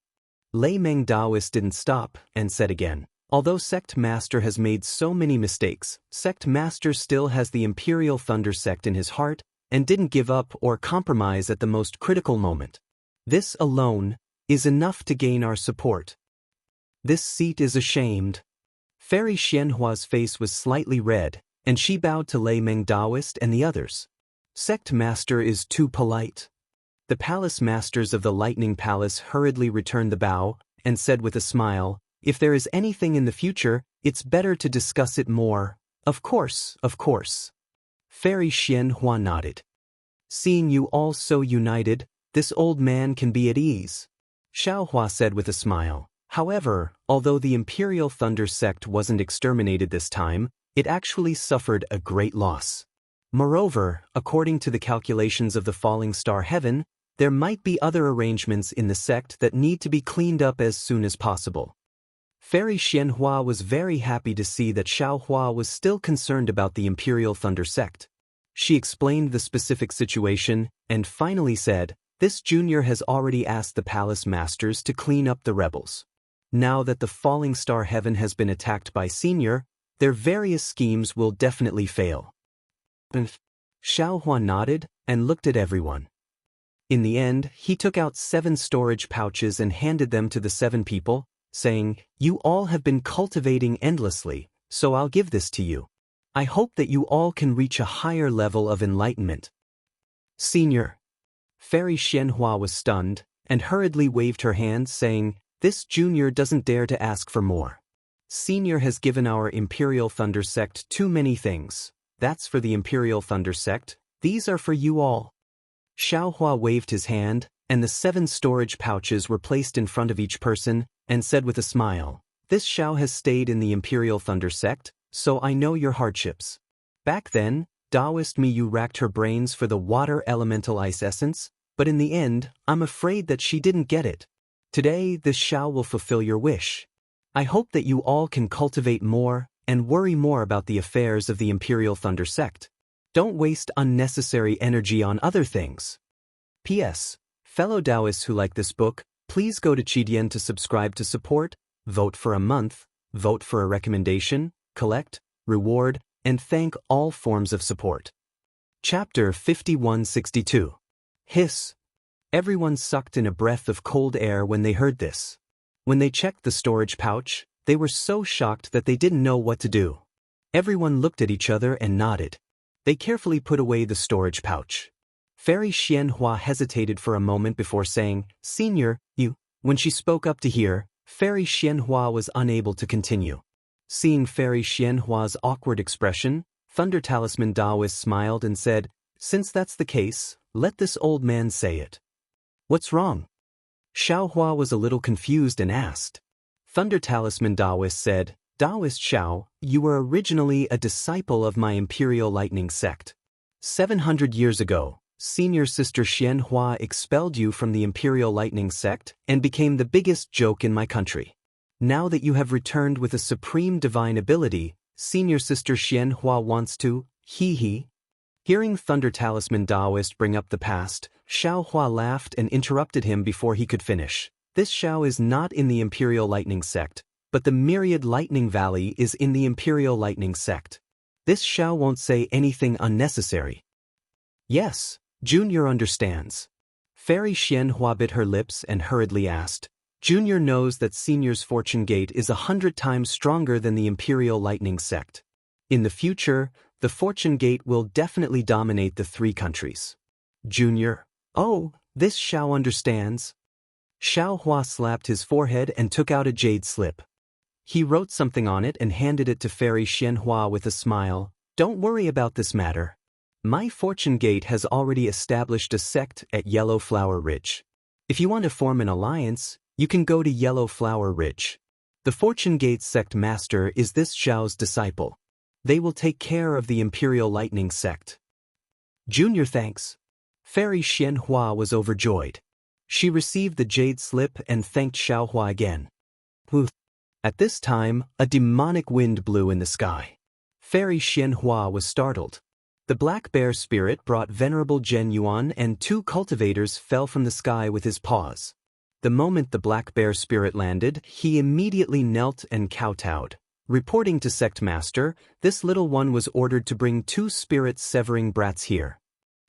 [SPEAKER 1] Lei Meng Taoist didn't stop and said again, although Sect Master has made so many mistakes, Sect Master still has the Imperial Thunder Sect in his heart and didn't give up or compromise at the most critical moment. This alone is enough to gain our support. This seat is ashamed. Fairy Xianhua's face was slightly red, and she bowed to Lei Meng Taoist and the others. Sect Master is too polite. The palace masters of the Lightning Palace hurriedly returned the bow and said with a smile, if there is anything in the future, it's better to discuss it more. Of course, of course. Fairy Xianhua nodded. Seeing you all so united, this old man can be at ease. Xiaohua said with a smile. However, although the Imperial Thunder Sect wasn't exterminated this time, it actually suffered a great loss. Moreover, according to the calculations of the Falling Star Heaven, there might be other arrangements in the sect that need to be cleaned up as soon as possible. Fairy Xianhua was very happy to see that Xiaohua was still concerned about the Imperial Thunder Sect. She explained the specific situation and finally said, this junior has already asked the palace masters to clean up the rebels. Now that the Falling Star Heaven has been attacked by senior, their various schemes will definitely fail. Xiaohua nodded and looked at everyone. In the end, he took out 7 storage pouches and handed them to the 7 people, saying, you all have been cultivating endlessly, so I'll give this to you. I hope that you all can reach a higher level of enlightenment. Senior. Fairy Xianhua was stunned and hurriedly waved her hand, saying, this junior doesn't dare to ask for more. Senior has given our Imperial Thunder Sect too many things. That's for the Imperial Thunder Sect, these are for you all. Xiaohua waved his hand, and the 7 storage pouches were placed in front of each person, and said with a smile, this Xiao has stayed in the Imperial Thunder Sect, so I know your hardships. Back then, Taoist Miyu racked her brains for the water elemental ice essence, but in the end, I'm afraid that she didn't get it. Today, this Xiao will fulfill your wish. I hope that you all can cultivate more and worry more about the affairs of the Imperial Thunder Sect. Don't waste unnecessary energy on other things. P.S. Fellow Taoists who like this book, please go to Qidian to subscribe to support, vote for a month, vote for a recommendation, collect, reward, and thank all forms of support. Chapter 5162. Hiss. Everyone sucked in a breath of cold air when they heard this. When they checked the storage pouch, they were so shocked that they didn't know what to do. Everyone looked at each other and nodded. They carefully put away the storage pouch. Fairy Xianhua hesitated for a moment before saying, Senior, you. When she spoke up to hear, Fairy Xianhua was unable to continue. Seeing Fairy Xianhua's awkward expression, Thunder Talisman Taoist smiled and said, since that's the case, let this old man say it. What's wrong? Xiaohua was a little confused and asked. Thunder Talisman Taoist said, Taoist Xiao, you were originally a disciple of my Imperial Lightning Sect. 700 years ago, senior sister Xianhua expelled you from the Imperial Lightning Sect and became the biggest joke in my country. Now that you have returned with a supreme divine ability, senior sister Xianhua wants to, hee. Hearing Thunder Talisman Taoist bring up the past, Xiaohua laughed and interrupted him before he could finish. This Xiao is not in the Imperial Lightning Sect, but the Myriad Lightning Valley is in the Imperial Lightning Sect. This Xiao won't say anything unnecessary. Yes, Junior understands. Fairy Xianhua bit her lips and hurriedly asked, Junior knows that Senior's fortune gate is 100 times stronger than the Imperial Lightning Sect. In the future, the fortune gate will definitely dominate the 3 countries. Junior, oh, this Xiao understands. Xiaohua slapped his forehead and took out a jade slip. He wrote something on it and handed it to Fairy Xianhua with a smile. Don't worry about this matter. My fortune gate has already established a sect at Yellow Flower Ridge. If you want to form an alliance, you can go to Yellow Flower Ridge. The fortune gate sect master is this Xiao's disciple. They will take care of the Imperial Lightning Sect. Junior thanks. Fairy Xianhua was overjoyed. She received the jade slip and thanked Xiaohua again. At this time, a demonic wind blew in the sky. Fairy Xianhua was startled. The black bear spirit brought Venerable Zhen Yuan and 2 cultivators fell from the sky with his paws. The moment the black bear spirit landed, he immediately knelt and kowtowed. Reporting to Sect Master, this little one was ordered to bring 2 spirit-severing brats here.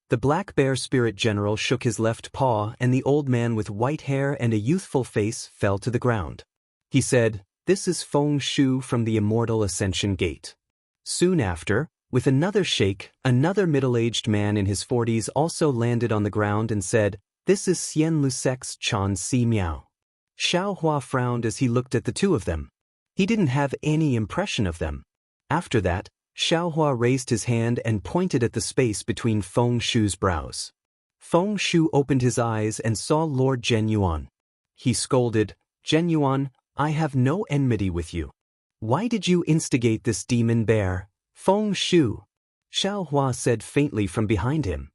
[SPEAKER 1] The black bear spirit general shook his left paw and the old man with white hair and a youthful face fell to the ground. He said, "This is Feng Shu from the Immortal Ascension Gate." Soon after, with another shake, another middle-aged man in his 40s also landed on the ground and said, "This is Xian Lusec's Chan Si Miao." Xiao Hua frowned as he looked at the 2 of them. He didn't have any impression of them. After that, Xiao Hua raised his hand and pointed at the space between Feng Shu's brows. Feng Shu opened his eyes and saw Lord Zhen Yuan. He scolded, "Zhen Yuan, I have no enmity with you. Why did you instigate this demon bear?" "Feng Shu," Xiao Hua said faintly from behind him.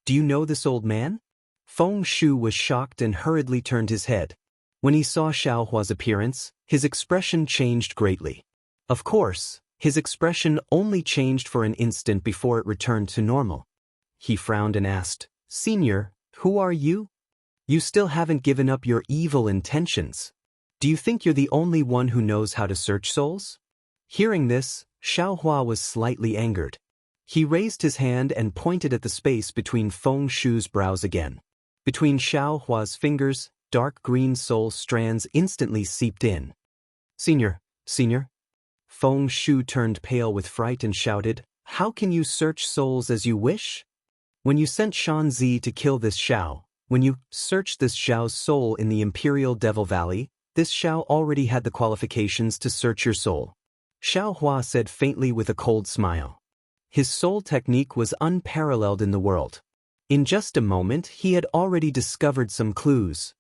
[SPEAKER 1] "Do you know this old man?" Feng Shu was shocked and hurriedly turned his head. When he saw Xiao Hua's appearance, his expression changed greatly. Of course, his expression only changed for an instant before it returned to normal. He frowned and asked, "Senior, who are you? You still haven't given up your evil intentions. Do you think you're the only one who knows how to search souls?" Hearing this, Xiao Hua was slightly angered. He raised his hand and pointed at the space between Feng Shu's brows again. Between Xiao Hua's fingers, dark green soul strands instantly seeped in. Senior. Feng Shu turned pale with fright and shouted, "How can you search souls as you wish? When you sent Shan Zi to kill this Xiao, when you searched this Xiao's soul in the Imperial Devil Valley, this Xiao already had the qualifications to search your soul." Xiao Hua said faintly with a cold smile. His soul technique was unparalleled in the world. In just a moment he had already discovered some clues.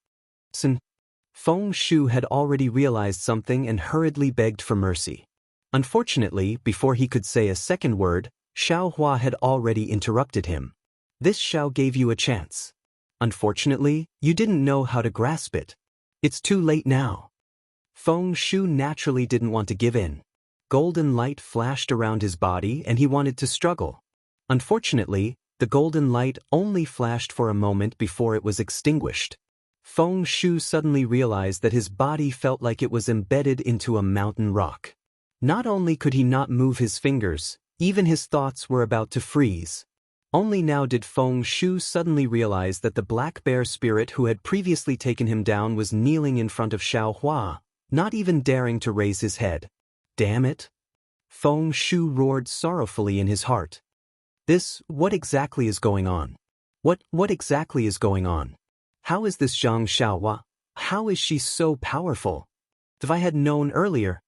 [SPEAKER 1] Feng Shu had already realized something and hurriedly begged for mercy. Unfortunately, before he could say a second word, Xiao Hua had already interrupted him. "This Xiao gave you a chance. Unfortunately, you didn't know how to grasp it. It's too late now." Feng Shu naturally didn't want to give in. Golden light flashed around his body and he wanted to struggle. Unfortunately, the golden light only flashed for a moment before it was extinguished. Feng Shu suddenly realized that his body felt like it was embedded into a mountain rock. Not only could he not move his fingers, even his thoughts were about to freeze. Only now did Feng Shu suddenly realize that the black bear spirit who had previously taken him down was kneeling in front of Xiao Hua, not even daring to raise his head. "Damn it!" Feng Shu roared sorrowfully in his heart. What exactly is going on? What exactly is going on? How is this Zhang Xiaohua? How is she so powerful? If I had known earlier,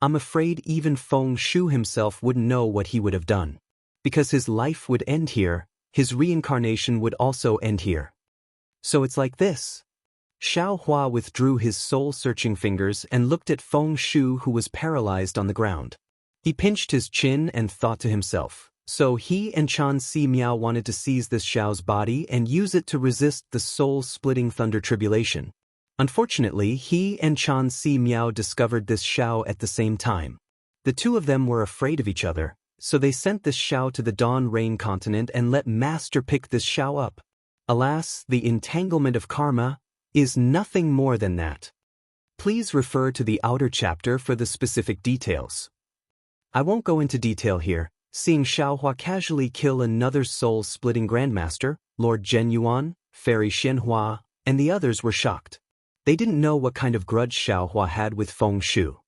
[SPEAKER 1] I'm afraid even Feng Shu himself wouldn't know what he would have done. Because his life would end here, his reincarnation would also end here. So it's like this. Xiao Hua withdrew his soul-searching fingers and looked at Feng Shu who was paralyzed on the ground. He pinched his chin and thought to himself, so he and Chan Si Miao wanted to seize this Xiao's body and use it to resist the soul-splitting thunder tribulation. Unfortunately, he and Chan Si Miao discovered this Xiao at the same time. The 2 of them were afraid of each other, so they sent this Xiao to the Dawn Rain continent and let Master pick this Xiao up. Alas, the entanglement of karma is nothing more than that. Please refer to the outer chapter for the specific details. I won't go into detail here. Seeing Xiao Hua casually kill another soul-splitting grandmaster, Lord Zhen Yuan, Fairy Xianhua, and the others were shocked. They didn't know what kind of grudge Xiao Hua had with Feng Shu.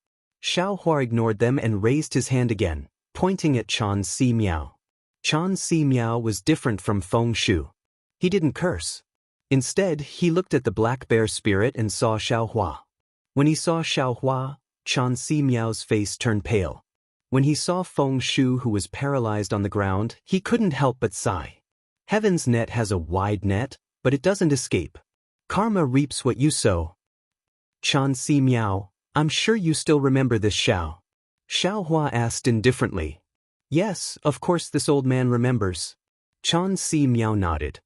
[SPEAKER 1] Xiao Hua ignored them and raised his hand again, pointing at Chan Si Miao. Chan Si Miao was different from Feng Shu. He didn't curse. Instead, he looked at the black bear spirit and saw Xiao Hua. When he saw Xiao Hua, Chan Si Miao's face turned pale. When he saw Feng Shu who was paralyzed on the ground, he couldn't help but sigh. Heaven's net has a wide net, but it doesn't escape. Karma reaps what you sow. Chan Si Miao, I'm sure you still remember this Xiao. Xiao Hua asked indifferently. Yes, of course this old man remembers. Chan Si Miao nodded.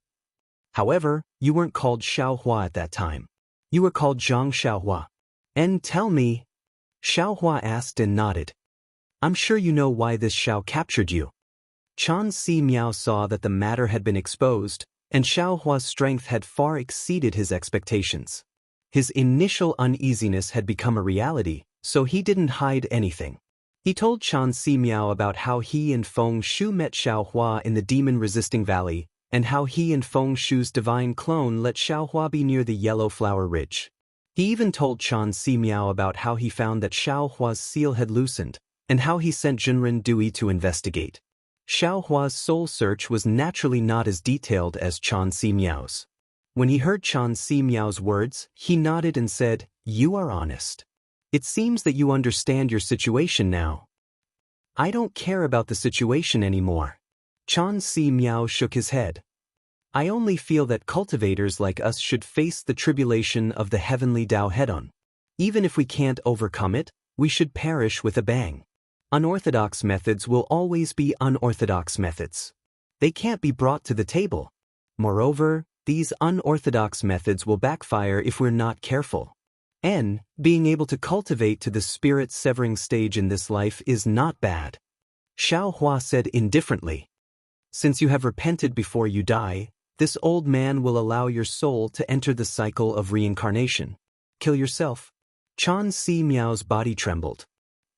[SPEAKER 1] However, you weren't called Xiao Hua at that time. You were called Zhang Xiaohua. And tell me, Xiao Hua asked and nodded. I'm sure you know why this Xiao captured you. Chan Si Miao saw that the matter had been exposed, and Xiaohua's strength had far exceeded his expectations. His initial uneasiness had become a reality, so he didn't hide anything. He told Chen Simiao about how he and Feng Shu met Xiaohua in the demon-resisting valley, and how he and Feng Shu's divine clone let Xiaohua be near the Yellow Flower Ridge. He even told Chen Simiao about how he found that Xiaohua's seal had loosened, and how he sent Junren Dui to investigate. Xiaohua's soul search was naturally not as detailed as Chen Simiao's. When he heard Chen Simiao's words, he nodded and said, "You are honest. It seems that you understand your situation now." "I don't care about the situation anymore." Chen Simiao shook his head. "I only feel that cultivators like us should face the tribulation of the heavenly Tao head-on. Even if we can't overcome it, we should perish with a bang. Unorthodox methods will always be unorthodox methods. They can't be brought to the table. Moreover, these unorthodox methods will backfire if we're not careful. Being able to cultivate to the spirit-severing stage in this life is not bad." Xiaohua said indifferently. "Since you have repented before you die, this old man will allow your soul to enter the cycle of reincarnation. Kill yourself." Chen Simiao's body trembled.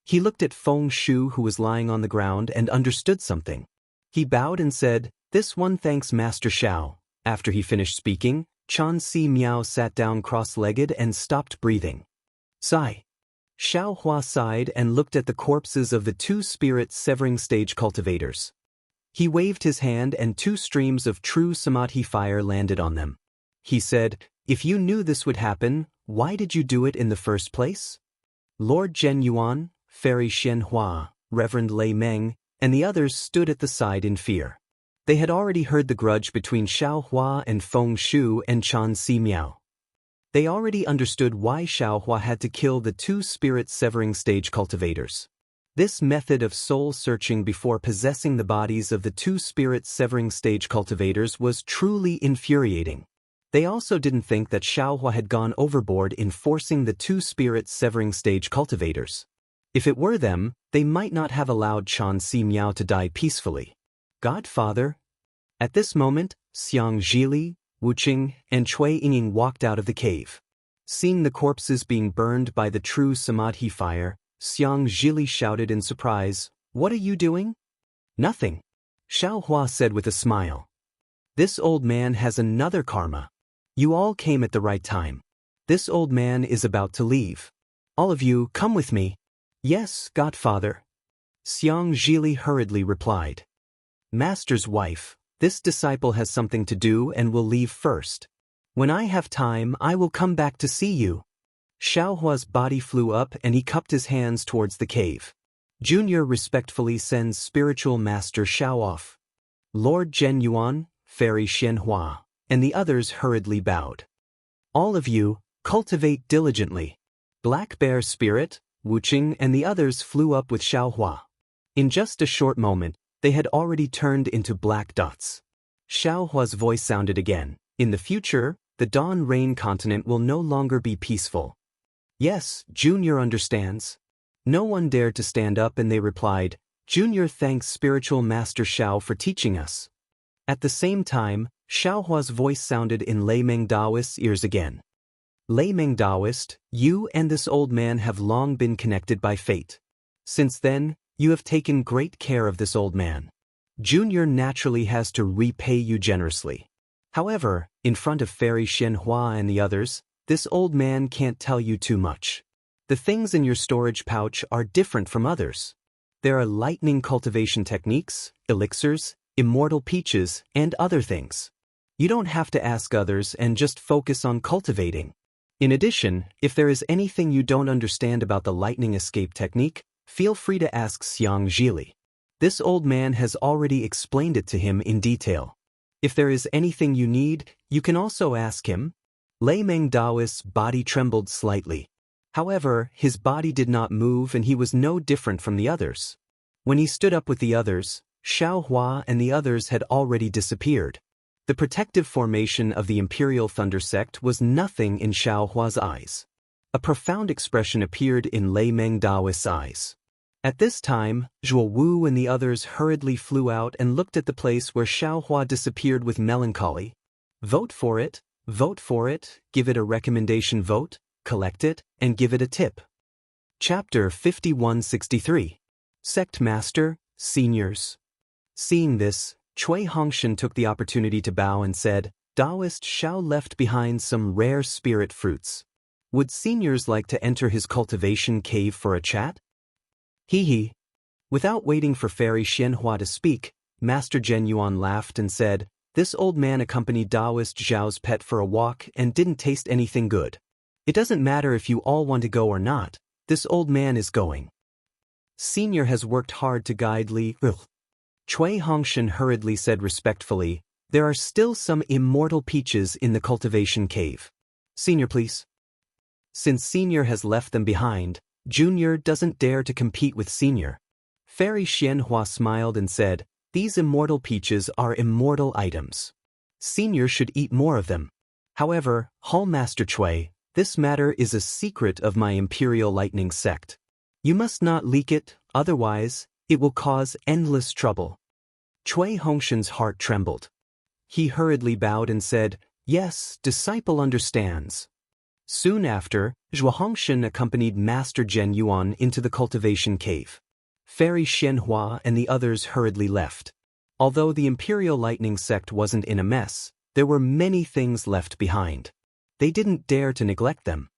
[SPEAKER 1] He looked at Feng Shu, who was lying on the ground, and understood something. He bowed and said, "This one thanks Master Xiao." After he finished speaking, Chen Simiao sat down cross-legged and stopped breathing. Sigh. Xiaohua sighed and looked at the corpses of the two spirit-severing stage cultivators. He waved his hand and 2 streams of true samadhi fire landed on them. He said, "If you knew this would happen, why did you do it in the first place?" Lord Zhen Yuan, Fairy Xianhua, Reverend Lei Meng, and the others stood at the side in fear. They had already heard the grudge between Xiaohua and Feng Shu and Chen Simiao. They already understood why Xiaohua had to kill the 2 spirit-severing stage cultivators. This method of soul-searching before possessing the bodies of the 2 spirit-severing stage cultivators was truly infuriating. They also didn't think that Xiaohua had gone overboard in forcing the 2 spirit-severing stage cultivators. If it were them, they might not have allowed Chen Simiao to die peacefully. "Godfather." At this moment, Xiang Zhili, Wuxia, and Cui Yinging walked out of the cave. Seeing the corpses being burned by the true samadhi fire, Xiang Zhili shouted in surprise, "What are you doing?" "Nothing," Xiaohua said with a smile. "This old man has another karma. You all came at the right time. This old man is about to leave. All of you, come with me." "Yes, Godfather," Xiang Zhili hurriedly replied. "Master's wife, this disciple has something to do and will leave first. When I have time, I will come back to see you." Xiaohua's body flew up and he cupped his hands towards the cave. Junior respectfully sends spiritual master Xiao off. Lord Zhen Yuan, Fairy Xianhua, and the others hurriedly bowed. "All of you, cultivate diligently." Black Bear Spirit, Wuxia, and the others flew up with Xiaohua. In just a short moment, they had already turned into black dots. Xiaohua's voice sounded again. "In the future, the Dawn Rain continent will no longer be peaceful." "Yes, Junior understands." No one dared to stand up and they replied, "Junior thanks spiritual master Xiao for teaching us." At the same time, Xiaohua's voice sounded in Lei Meng Daoist's ears again. "Lei Meng Daoist, you and this old man have long been connected by fate. Since then, you have taken great care of this old man. Junior naturally has to repay you generously. However, in front of Fairy Xianhua and the others, this old man can't tell you too much. The things in your storage pouch are different from others. There are lightning cultivation techniques, elixirs, immortal peaches, and other things. You don't have to ask others and just focus on cultivating. In addition, if there is anything you don't understand about the lightning escape technique, feel free to ask Xiang Zhili. This old man has already explained it to him in detail. If there is anything you need, you can also ask him." Lei Meng Daoist's body trembled slightly. However, his body did not move and he was no different from the others. When he stood up with the others, Xiaohua and the others had already disappeared. The protective formation of the Imperial Thunder Sect was nothing in Xiaohua's eyes. A profound expression appeared in Lei Meng Daoist's eyes. At this time, Zhuo Wu and the others hurriedly flew out and looked at the place where Xiaohua disappeared with melancholy. Vote for it, give it a recommendation vote, collect it, and give it a tip. Chapter 5163. Sect Master, Seniors. Seeing this, Cui Hongshan took the opportunity to bow and said, Taoist Xiao left behind some rare spirit fruits. Would seniors like to enter his cultivation cave for a chat? Hee. Without waiting for Fairy Xianhua to speak, Master Zhen Yuan laughed and said, This old man accompanied Taoist Zhao's pet for a walk and didn't taste anything good. It doesn't matter if you all want to go or not, this old man is going. Senior has worked hard to guide Li. Cui Hongshan hurriedly said respectfully, There are still some immortal peaches in the cultivation cave. Senior, please. Since Senior has left them behind, Junior doesn't dare to compete with Senior. Fairy Xianhua smiled and said, These immortal peaches are immortal items. Senior should eat more of them. However, Hall Master Cui, this matter is a secret of my Imperial Lightning sect. You must not leak it, otherwise, it will cause endless trouble. Cui Hongshan's heart trembled. He hurriedly bowed and said, Yes, disciple understands. Soon after, Zhua Hongshan accompanied Master Zhen Yuan into the cultivation cave. Fairy Xianhua and the others hurriedly left. Although the Imperial Lightning sect wasn't in a mess, there were many things left behind. They didn't dare to neglect them.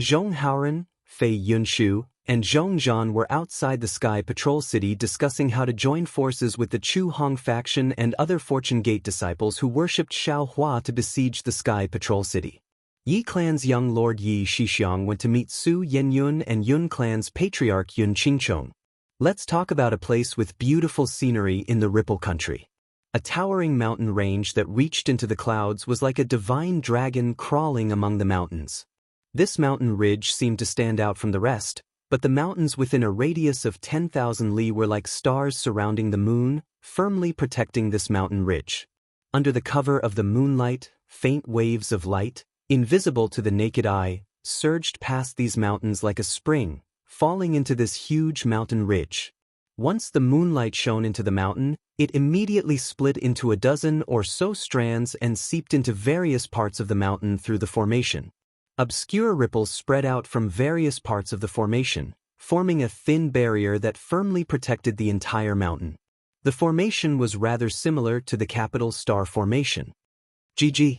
[SPEAKER 1] Zhong Haoren, Fei Yunshu, and Zhong Zhan were outside the Sky Patrol City discussing how to join forces with the Chu Hong faction and other Fortune Gate disciples who worshipped Xiao Hua to besiege the Sky Patrol City. Yi Clan's young Lord Yi Shixiang went to meet Su Yenyun and Yun Clan's patriarch Yun Qingchong. Let's talk about a place with beautiful scenery in the Ripple Country. A towering mountain range that reached into the clouds was like a divine dragon crawling among the mountains. This mountain ridge seemed to stand out from the rest, but the mountains within a radius of 10,000 li were like stars surrounding the moon, firmly protecting this mountain ridge. Under the cover of the moonlight, faint waves of light, invisible to the naked eye, surged past these mountains like a spring, falling into this huge mountain ridge. Once the moonlight shone into the mountain, it immediately split into a dozen or so strands and seeped into various parts of the mountain through the formation. Obscure ripples spread out from various parts of the formation, forming a thin barrier that firmly protected the entire mountain. The formation was rather similar to the capital star formation. GG.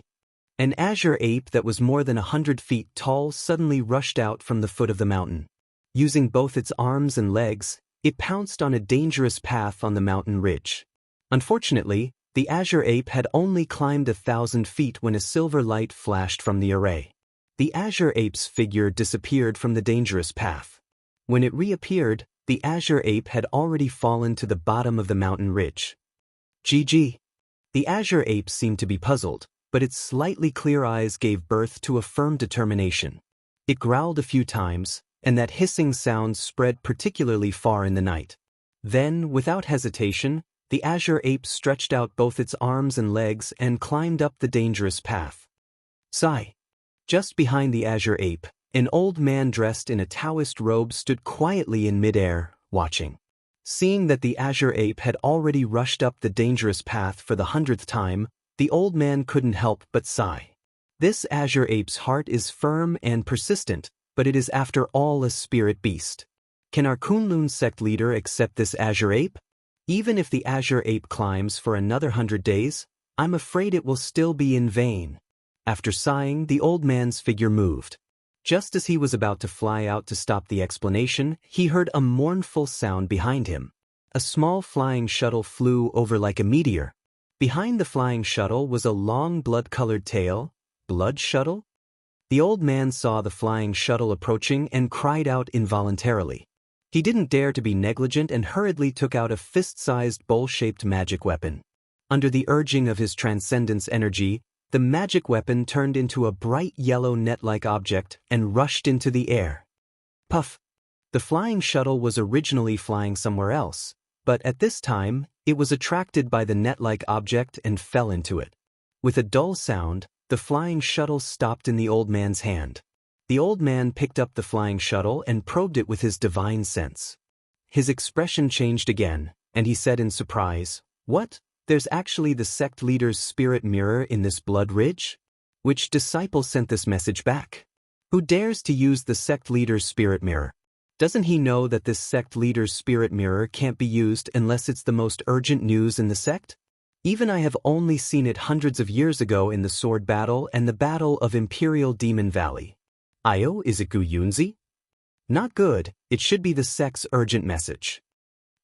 [SPEAKER 1] An azure ape that was more than 100 feet tall suddenly rushed out from the foot of the mountain. Using both its arms and legs, it pounced on a dangerous path on the mountain ridge. Unfortunately, the azure ape had only climbed 1,000 feet when a silver light flashed from the array. The azure ape's figure disappeared from the dangerous path. When it reappeared, the azure ape had already fallen to the bottom of the mountain ridge. GG. The azure ape seemed to be puzzled, but its slightly clear eyes gave birth to a firm determination. It growled a few times, and that hissing sound spread particularly far in the night. Then, without hesitation, the azure ape stretched out both its arms and legs and climbed up the dangerous path. Sigh. Just behind the azure ape, an old man dressed in a Taoist robe stood quietly in midair, watching. Seeing that the azure ape had already rushed up the dangerous path for the 100th time, the old man couldn't help but sigh. This azure ape's heart is firm and persistent, but it is after all a spirit beast. Can our Kunlun sect leader accept this azure ape? Even if the azure ape climbs for another 100 days, I'm afraid it will still be in vain. After sighing, the old man's figure moved. Just as he was about to fly out to stop the explanation, he heard a mournful sound behind him. A small flying shuttle flew over like a meteor. Behind the flying shuttle was a long blood-colored tail. Blood shuttle? The old man saw the flying shuttle approaching and cried out involuntarily. He didn't dare to be negligent and hurriedly took out a fist-sized bowl-shaped magic weapon. Under the urging of his transcendence energy, the magic weapon turned into a bright yellow net-like object and rushed into the air. Puff! The flying shuttle was originally flying somewhere else, but at this time, it was attracted by the net-like object and fell into it. With a dull sound, the flying shuttle stopped in the old man's hand. The old man picked up the flying shuttle and probed it with his divine sense. His expression changed again, and he said in surprise, "What? There's actually the sect leader's spirit mirror in this blood ridge? Which disciple sent this message back? Who dares to use the sect leader's spirit mirror? Doesn't he know that this sect leader's spirit mirror can't be used unless it's the most urgent news in the sect? Even I have only seen it hundreds of years ago in the sword battle and the battle of Imperial Demon Valley. Io, is it Gu Yunzi? Not good, it should be the sect's urgent message.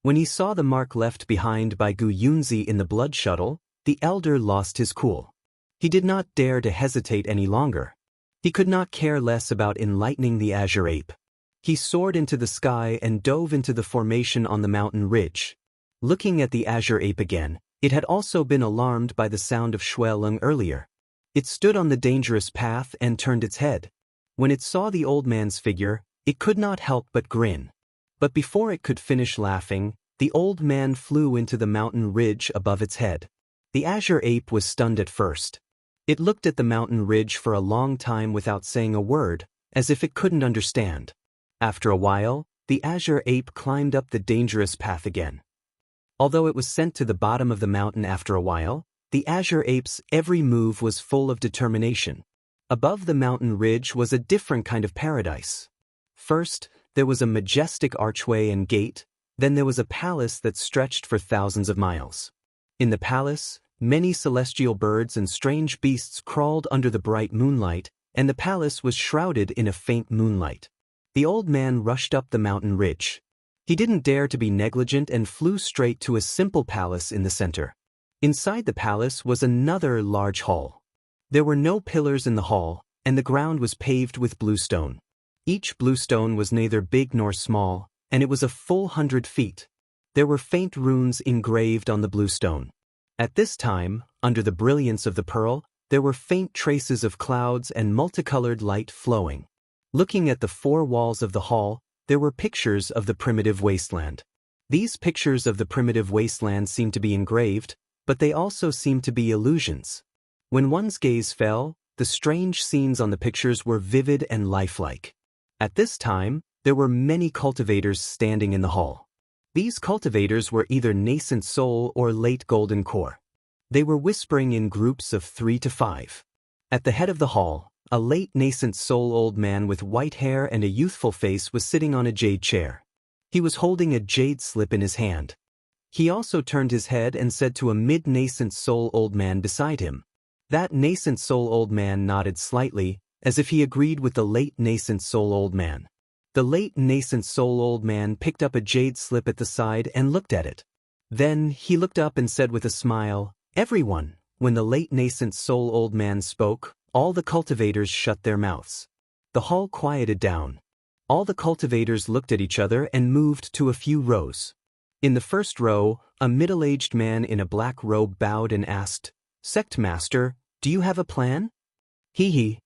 [SPEAKER 1] When he saw the mark left behind by Gu Yunzi in the blood shuttle, the elder lost his cool. He did not dare to hesitate any longer. He could not care less about enlightening the Azure Ape. He soared into the sky and dove into the formation on the mountain ridge. Looking at the Azure Ape again, it had also been alarmed by the sound of Shueleng earlier. It stood on the dangerous path and turned its head. When it saw the old man's figure, it could not help but grin. But before it could finish laughing, the old man flew into the mountain ridge above its head. The Azure Ape was stunned at first. It looked at the mountain ridge for a long time without saying a word, as if it couldn't understand. After a while, the Azure Ape climbed up the dangerous path again. Although it was sent to the bottom of the mountain after a while, the Azure Ape's every move was full of determination. Above the mountain ridge was a different kind of paradise. First, there was a majestic archway and gate, then there was a palace that stretched for thousands of miles. In the palace, many celestial birds and strange beasts crawled under the bright moonlight, and the palace was shrouded in a faint moonlight. The old man rushed up the mountain ridge. He didn't dare to be negligent and flew straight to a simple palace in the center. Inside the palace was another large hall. There were no pillars in the hall, and the ground was paved with blue stone. Each blue stone was neither big nor small, and it was a full 100 feet. There were faint runes engraved on the blue stone. At this time, under the brilliance of the pearl, there were faint traces of clouds and multicolored light flowing. Looking at the four walls of the hall, there were pictures of the primitive wasteland. These pictures of the primitive wasteland seemed to be engraved, but they also seemed to be illusions. When one's gaze fell, the strange scenes on the pictures were vivid and lifelike. At this time, there were many cultivators standing in the hall. These cultivators were either nascent soul or late golden core. They were whispering in groups of 3 to 5. At the head of the hall, a late nascent soul old man with white hair and a youthful face was sitting on a jade chair. He was holding a jade slip in his hand. He also turned his head and said to a mid-nascent soul old man beside him. That nascent soul old man nodded slightly, as if he agreed with the late nascent soul old man. The late nascent soul old man picked up a jade slip at the side and looked at it. Then he looked up and said with a smile, "Everyone." When the late nascent soul old man spoke, all the cultivators shut their mouths. The hall quieted down. All the cultivators looked at each other and moved to a few rows. In the first row, a middle-aged man in a black robe bowed and asked, "Sect Master, do you have a plan?" He.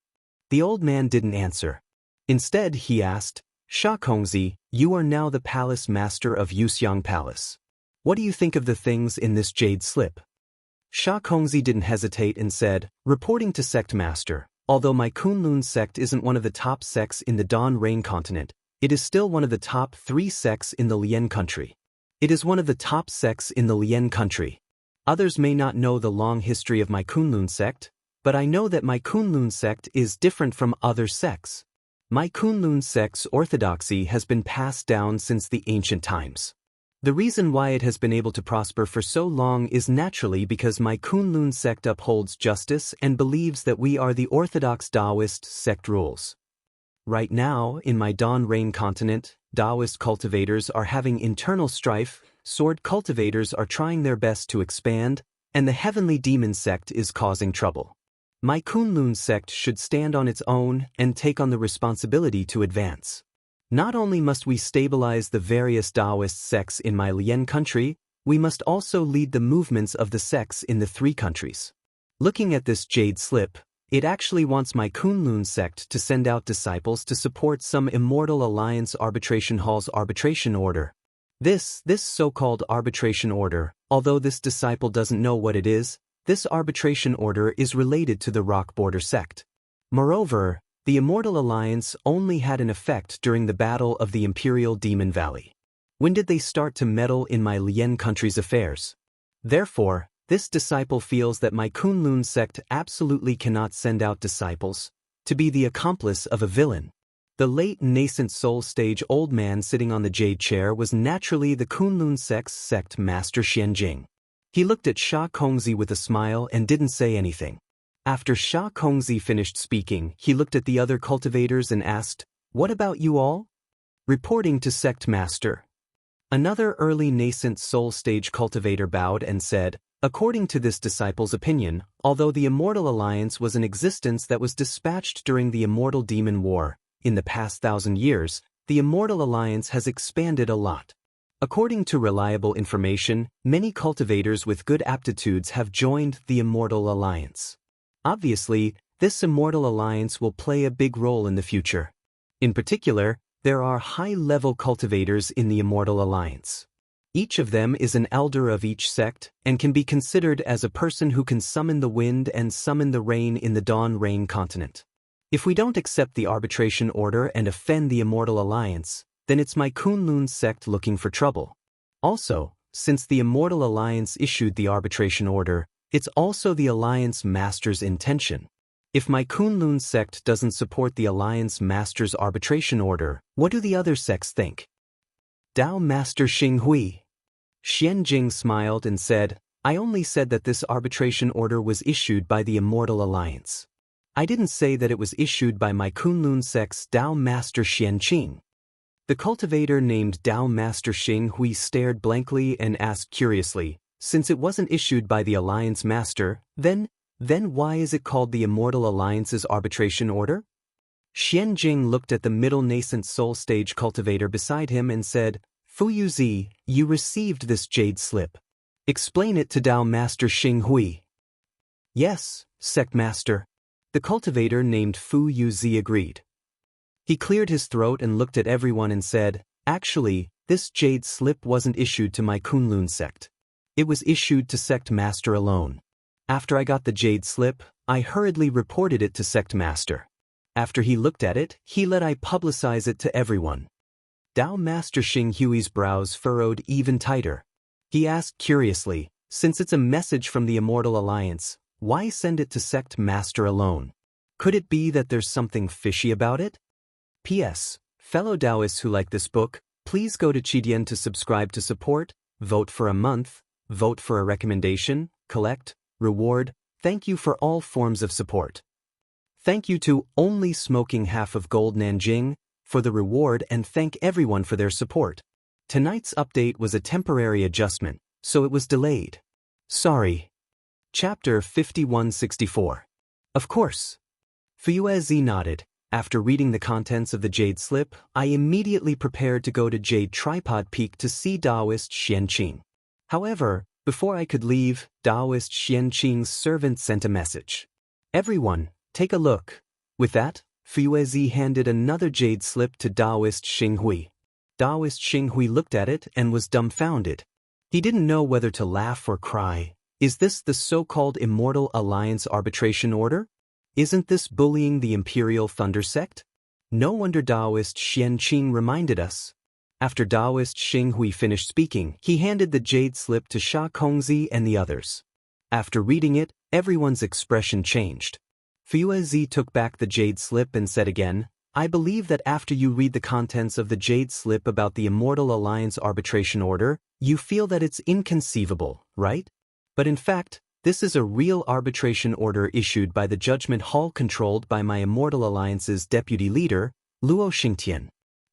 [SPEAKER 1] The old man didn't answer. Instead, he asked, "Sha Kongzi, you are now the palace master of Yuxiang Palace. What do you think of the things in this jade slip?" Sha Kongzi didn't hesitate and said, "Reporting to Sect Master, although my Kunlun sect isn't one of the top sects in the Dan Rain continent, it is still one of the top 3 sects in the Lian country. It is one of the top sects in the Lian country. Others may not know the long history of my Kunlun sect, but I know that my Kunlun sect is different from other sects. My Kunlun sect's orthodoxy has been passed down since the ancient times. The reason why it has been able to prosper for so long is naturally because my Kunlun sect upholds justice and believes that we are the orthodox Taoist sect rules. Right now, in my Dan Rain continent, Taoist cultivators are having internal strife, sword cultivators are trying their best to expand, and the heavenly demon sect is causing trouble. My Kunlun sect should stand on its own and take on the responsibility to advance. Not only must we stabilize the various Taoist sects in my Lian country, we must also lead the movements of the sects in the 3 countries. Looking at this jade slip, it actually wants my Kunlun sect to send out disciples to support some Immortal Alliance Arbitration Hall's arbitration order. This so-called arbitration order, although this disciple doesn't know what it is, this arbitration order is related to the Rock Border sect. Moreover, the Immortal Alliance only had an effect during the Battle of the Imperial Demon Valley. When did they start to meddle in my Lian country's affairs? Therefore, This disciple feels that my Kunlun sect absolutely cannot send out disciples to be the accomplice of a villain. The late nascent soul stage old man sitting on the jade chair was naturally the Kunlun sect's sect master Xianjing. He looked at Sha Kongzi with a smile and didn't say anything. After Sha Kongzi finished speaking, he looked at the other cultivators and asked, "What about you all?" Reporting to sect master. Another early nascent soul stage cultivator bowed and said, "According to this disciple's opinion, although the Immortal Alliance was an existence that was dispatched during the Immortal Demon War, in the past 1,000 years, the Immortal Alliance has expanded a lot. According to reliable information, many cultivators with good aptitudes have joined the Immortal Alliance. Obviously, this Immortal Alliance will play a big role in the future. In particular, there are high-level cultivators in the Immortal Alliance. Each of them is an elder of each sect and can be considered as a person who can summon the wind and summon the rain in the Dawn Rain continent. If we don't accept the arbitration order and offend the Immortal Alliance, then it's my Kunlun sect looking for trouble. Also, since the Immortal Alliance issued the arbitration order, it's also the Alliance Master's intention. If my Kunlun sect doesn't support the Alliance Master's arbitration order, what do the other sects think?" Dao Master Xinghui. Xianjing smiled and said, "I only said that this arbitration order was issued by the Immortal Alliance. I didn't say that it was issued by my Kunlun sect's Dao Master Xianqing." The cultivator named Dao Master Xinghui stared blankly and asked curiously, "Since it wasn't issued by the Alliance Master, then why is it called the Immortal Alliance's arbitration order?" Xianjing looked at the middle nascent soul stage cultivator beside him and said, "Fu Yuzi, you received this jade slip. Explain it to Dao Master Xinghui." "Yes, Sect Master." The cultivator named Fu Yuzi agreed. He cleared his throat and looked at everyone and said, "Actually, this jade slip wasn't issued to my Kunlun sect. It was issued to Sect Master alone. After I got the jade slip, I hurriedly reported it to Sect Master. After he looked at it, he let I publicize it to everyone." Dao Master Xinghui's brows furrowed even tighter. He asked curiously, "Since it's a message from the Immortal Alliance, why send it to Sect Master alone? Could it be that there's something fishy about it?" P.S. Fellow Taoists who like this book, please go to Qidian to subscribe to support, vote for a month, vote for a recommendation, collect, reward. Thank you for all forms of support. Thank you to Only Smoking Half of Gold Nanjing for the reward and thank everyone for their support. Tonight's update was a temporary adjustment, so it was delayed. Sorry. Chapter 5164. Of course. Fuyuezi nodded. After reading the contents of the jade slip, I immediately prepared to go to Jade Tripod Peak to see Taoist Xianqing. However, before I could leave, Taoist Xianqing's servant sent a message. "Everyone, take a look." With that, Fuyuezi handed another jade slip to Taoist Xinghui. Taoist Xinghui looked at it and was dumbfounded. He didn't know whether to laugh or cry. Is this the so-called Immortal Alliance arbitration order? Isn't this bullying the Imperial Thunder Sect? No wonder Taoist Xianqing reminded us. After Taoist Xinghui finished speaking, he handed the jade slip to Sha Kongzi and the others. After reading it, everyone's expression changed. Fuyuezi took back the jade slip and said again, "I believe that after you read the contents of the jade slip about the Immortal Alliance arbitration order, you feel that it's inconceivable, right? But in fact, this is a real arbitration order issued by the Judgment Hall controlled by my Immortal Alliance's deputy leader, Luo Xingtian.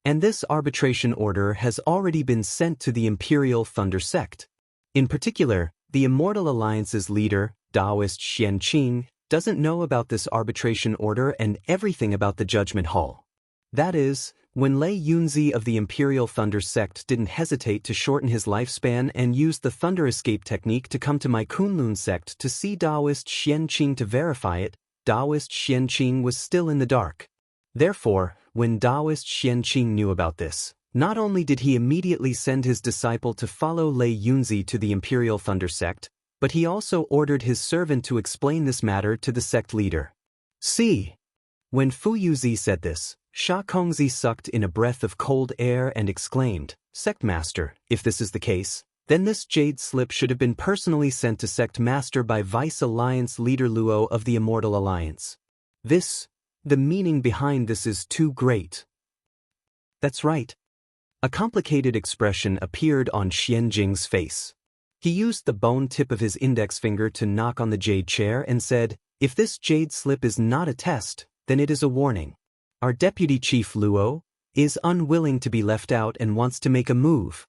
[SPEAKER 1] And this arbitration order has already been sent to the Imperial Thunder Sect. In particular, the Immortal Alliance's leader, Taoist Xianqing, doesn't know about this arbitration order and everything about the Judgment Hall. That is, when Lei Yunzi of the Imperial Thunder Sect didn't hesitate to shorten his lifespan and used the Thunder Escape technique to come to my Kunlun sect to see Taoist Xianqing to verify it, Taoist Xianqing was still in the dark. Therefore, when Taoist Xianqing knew about this, not only did he immediately send his disciple to follow Lei Yunzi to the Imperial Thunder Sect, but he also ordered his servant to explain this matter to the sect leader. See. When Fu Yuzi said this, Sha Kongzi sucked in a breath of cold air and exclaimed, "Sect Master, if this is the case, Then this jade slip should have been personally sent to Sect Master by Vice Alliance Leader Luo of the Immortal Alliance. The meaning behind this is too great. That's right. A complicated expression appeared on Xianjing's face. He used the bone tip of his index finger to knock on the jade chair and said, "If this jade slip is not a test, then it is a warning. Our deputy chief Luo is unwilling to be left out and wants to make a move."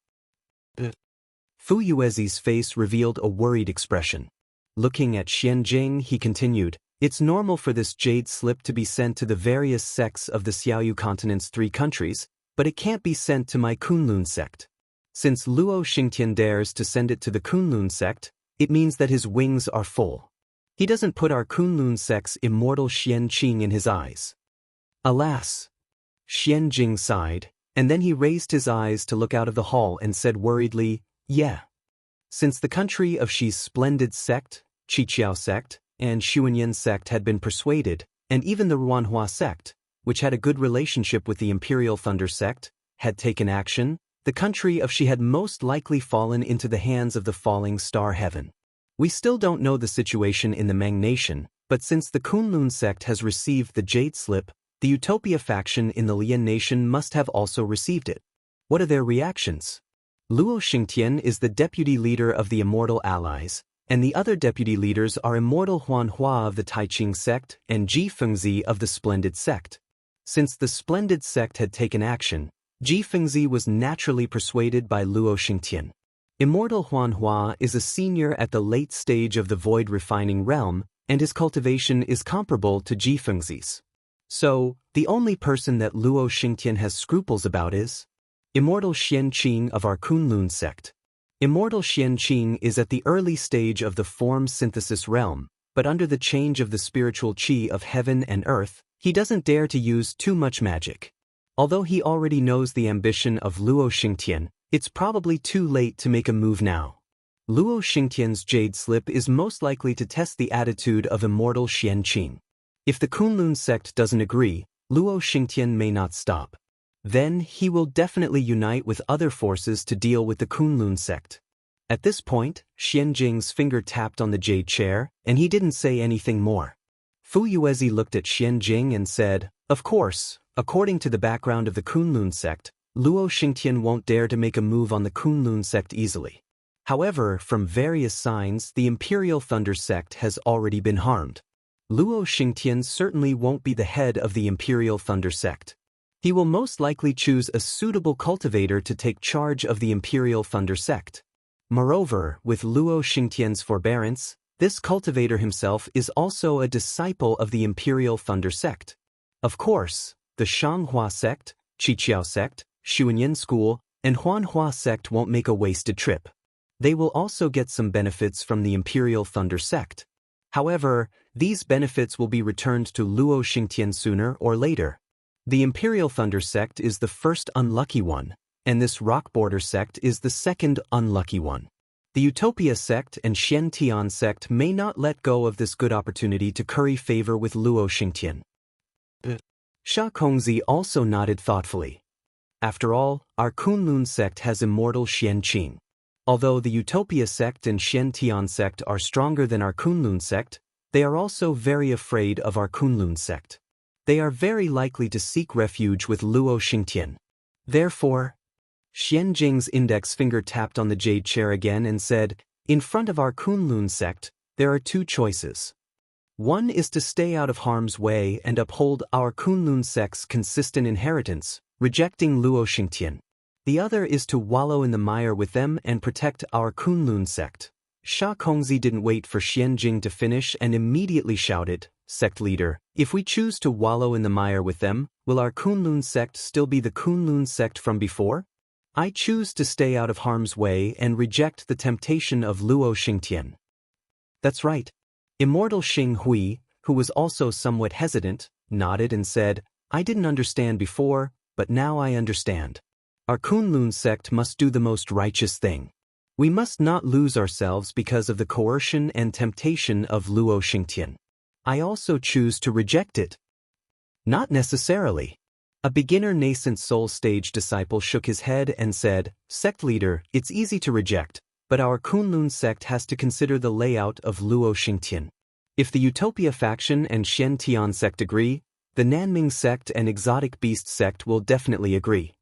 [SPEAKER 1] Fu Yuezi's face revealed a worried expression. Looking at Xianjing, he continued, "It's normal for this jade slip to be sent to the various sects of the Xiaoyu continent's 3 countries, but it can't be sent to my Kunlun sect. Since Luo Xingtian dares to send it to the Kunlun sect, it means that his wings are full. He doesn't put our Kunlun sect's immortal Xianqing in his eyes." Alas! Xianjing sighed, and then he raised his eyes to look out of the hall and said worriedly, "Yeah. Since the country of Xi's splendid sect, Qiqiao sect, and Xuanyan sect had been persuaded, and even the Ruanhua sect, which had a good relationship with the Imperial Thunder sect, had taken action, the country of Xi had most likely fallen into the hands of the falling star heaven. We still don't know the situation in the Meng Nation, but since the Kunlun sect has received the Jade Slip, the Utopia faction in the Lian Nation must have also received it. What are their reactions? Luo Xingtian is the deputy leader of the Immortal Allies, and the other deputy leaders are Immortal Huanhua of the Taiqing sect and Ji Fengzi of the Splendid sect. Since the Splendid sect had taken action, Ji Fengzi was naturally persuaded by Luo Xingtian. Immortal Huanhua is a senior at the late stage of the void refining realm, and his cultivation is comparable to Ji Fengzi's. So, the only person that Luo Xingtian has scruples about is Immortal Xianqing of our Kunlun sect. Immortal Xianqing is at the early stage of the form synthesis realm, but under the change of the spiritual qi of heaven and earth, he doesn't dare to use too much magic. Although he already knows the ambition of Luo Xingtian, it's probably too late to make a move now. Luo Xingtian's Jade Slip is most likely to test the attitude of Immortal Xianqing. If the Kunlun sect doesn't agree, Luo Xingtian may not stop. Then he will definitely unite with other forces to deal with the Kunlun sect. At this point, Xianjing's finger tapped on the jade chair, and he didn't say anything more. Fu Yuezi looked at Xianjing and said, "Of course, according to the background of the Kunlun sect, Luo Xingtian won't dare to make a move on the Kunlun sect easily. However, from various signs, the Imperial Thunder sect has already been harmed. Luo Xingtian certainly won't be the head of the Imperial Thunder sect. He will most likely choose a suitable cultivator to take charge of the Imperial Thunder sect. Moreover, with Luo Xingtian's forbearance, this cultivator himself is also a disciple of the Imperial Thunder sect. Of course, the Shanghua sect, Qiqiao sect, Xuanyan school, and Huanhua sect won't make a wasted trip. They will also get some benefits from the Imperial Thunder sect. However, these benefits will be returned to Luo Xingtian sooner or later. The Imperial Thunder sect is the first unlucky one, and this Rock Border sect is the second unlucky one. The Utopia sect and Xiantian sect may not let go of this good opportunity to curry favor with Luo Xingtian." Sha Kongzi also nodded thoughtfully. After all, our Kunlun sect has Immortal Xianqing. Although the Utopia sect and Xiantian sect are stronger than our Kunlun sect, they are also very afraid of our Kunlun sect. They are very likely to seek refuge with Luo Xingtian. Therefore, Xianjing's index finger tapped on the jade chair again and said, "In front of our Kunlun sect, there are 2 choices. One is to stay out of harm's way and uphold our Kunlun sect's consistent inheritance, rejecting Luo Xingtian. The other is to wallow in the mire with them and protect our Kunlun sect." Sha Kongzi didn't wait for Xianjing to finish and immediately shouted, "Sect leader, if we choose to wallow in the mire with them, will our Kunlun sect still be the Kunlun sect from before? I choose to stay out of harm's way and reject the temptation of Luo Xingtian." "That's right." Immortal Xing Hui, who was also somewhat hesitant, nodded and said, "I didn't understand before, but now I understand. Our Kunlun sect must do the most righteous thing. We must not lose ourselves because of the coercion and temptation of Luo Xingtian. I also choose to reject it." "Not necessarily." A beginner nascent soul stage disciple shook his head and said, "Sect leader, it's easy to reject, but our Kunlun sect has to consider the layout of Luo Xingtian. If the Utopia faction and Xian Tian sect agree, the Nanming sect and Exotic Beast sect will definitely agree.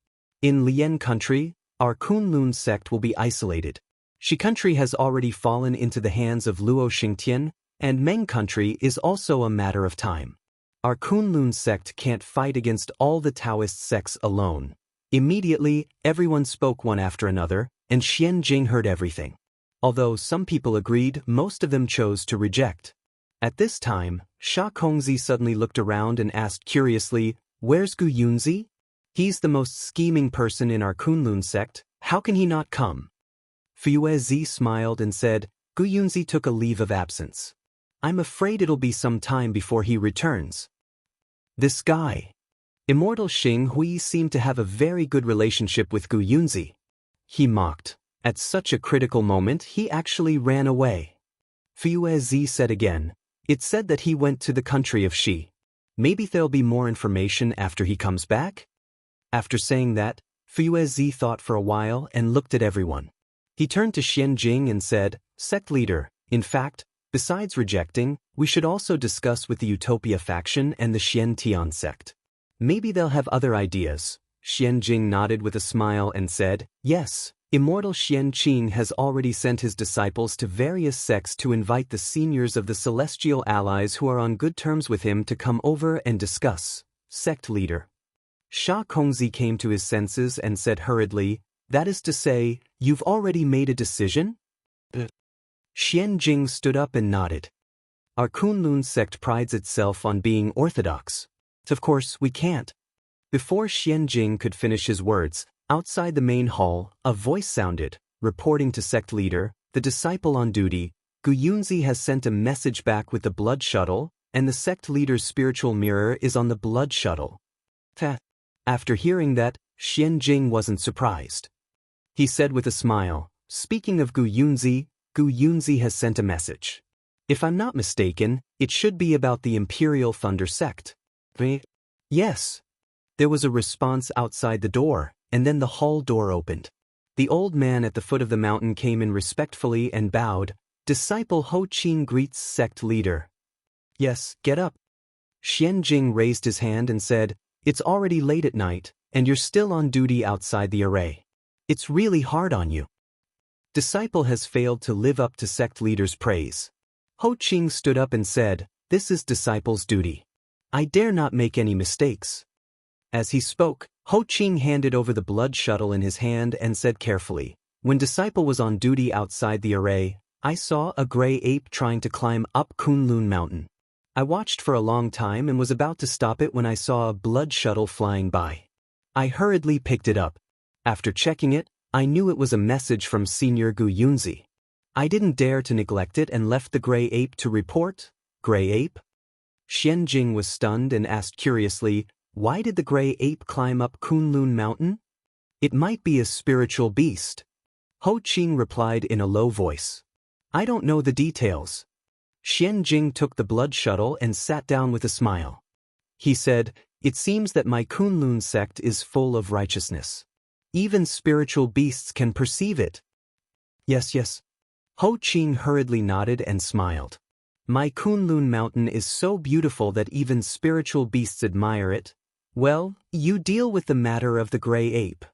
[SPEAKER 1] In Lian country, our Kunlun sect will be isolated. Shi country has already fallen into the hands of Luo Xingtian, and Meng country is also a matter of time. Our Kunlun sect can't fight against all the Taoist sects alone. Immediately, everyone spoke one after another, and Xian Jing heard everything. Although some people agreed, most of them chose to reject. At this time, Sha Kongzi suddenly looked around and asked curiously, "Where's Gu Yunzi? He's the most scheming person in our Kunlun sect, how can he not come?" Fuyue smiled and said, "Gu Yunzi took a leave of absence. I'm afraid it'll be some time before he returns." This guy. Immortal Xing Hui seemed to have a very good relationship with Gu Yunzi. He mocked. At such a critical moment, he actually ran away. Fuyue said again, "It's said that he went to the country of Shi. Maybe there'll be more information after he comes back?" After saying that, Fuyue thought for a while and looked at everyone. He turned to Xian Jing and said, "Sect leader, in fact, besides rejecting, we should also discuss with the Utopia faction and the Xian Tian sect. Maybe they'll have other ideas." Xian Jing nodded with a smile and said, "Yes, Immortal Xian Qing has already sent his disciples to various sects to invite the seniors of the celestial allies who are on good terms with him to come over and discuss." Sect leader. Sha Kongzi came to his senses and said hurriedly, "That is to say, you've already made a decision?" Xian Jing stood up and nodded. "Our Kunlun sect prides itself on being orthodox. Of course, we can't." Before Xian Jing could finish his words, outside the main hall, a voice sounded, reporting to sect leader, "The disciple on duty, Gu Yunzi has sent a message back with the blood shuttle, and the sect leader's spiritual mirror is on the blood shuttle." After hearing that, Xian Jing wasn't surprised. He said with a smile, "Speaking of Gu Yunzi has sent a message. If I'm not mistaken, it should be about the Imperial Thunder sect." "Yes." There was a response outside the door, and then the hall door opened. The old man at the foot of the mountain came in respectfully and bowed. "Disciple Ho Qing greets sect leader." "Yes, get up." Xian Jing raised his hand and said, "It's already late at night, and you're still on duty outside the array. It's really hard on you." Disciple has failed to live up to sect leader's praise. Ho Qing stood up and said, "This is disciple's duty. I dare not make any mistakes." As he spoke, Ho Qing handed over the blood shuttle in his hand and said carefully, "When disciple was on duty outside the array, I saw a gray ape trying to climb up Kunlun Mountain. I watched for a long time and was about to stop it when I saw a blood shuttle flying by. I hurriedly picked it up. After checking it, I knew it was a message from Senior Gu Yunzi. I didn't dare to neglect it and left the gray ape to report." "Gray ape?" Xian Jing was stunned and asked curiously, "Why did the gray ape climb up Kunlun Mountain?" "It might be a spiritual beast." Ho Qing replied in a low voice. "I don't know the details." Xian Jing took the blood shuttle and sat down with a smile. He said, "It seems that my Kunlun sect is full of righteousness. Even spiritual beasts can perceive it." Yes. Ho Qing hurriedly nodded and smiled. "My Kunlun Mountain is so beautiful that even spiritual beasts admire it. Well, you deal with the matter of the gray ape."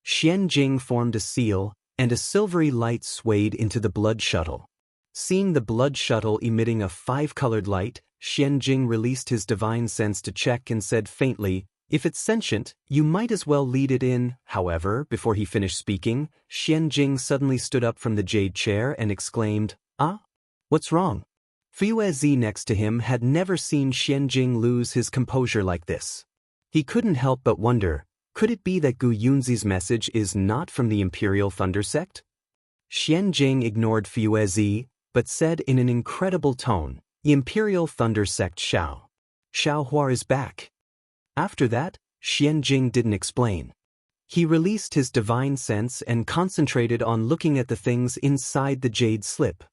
[SPEAKER 1] Xian Jing formed a seal, and a silvery light swayed into the blood shuttle. Seeing the blood shuttle emitting a 5-colored light, Xian Jing released his divine sense to check and said faintly, "If it's sentient, you might as well lead it in." However, before he finished speaking, Xian Jing suddenly stood up from the jade chair and exclaimed, "Ah? What's wrong?" Fuyue next to him had never seen Xian Jing lose his composure like this. He couldn't help but wonder, could it be that Gu Yunzi's message is not from the Imperial Thunder sect? Xian Jing ignored Fuyue, but said in an incredible tone, "The Imperial Thunder sect Xiao Hua is back." After that, Xian Jing didn't explain. He released his divine sense and concentrated on looking at the things inside the jade slip.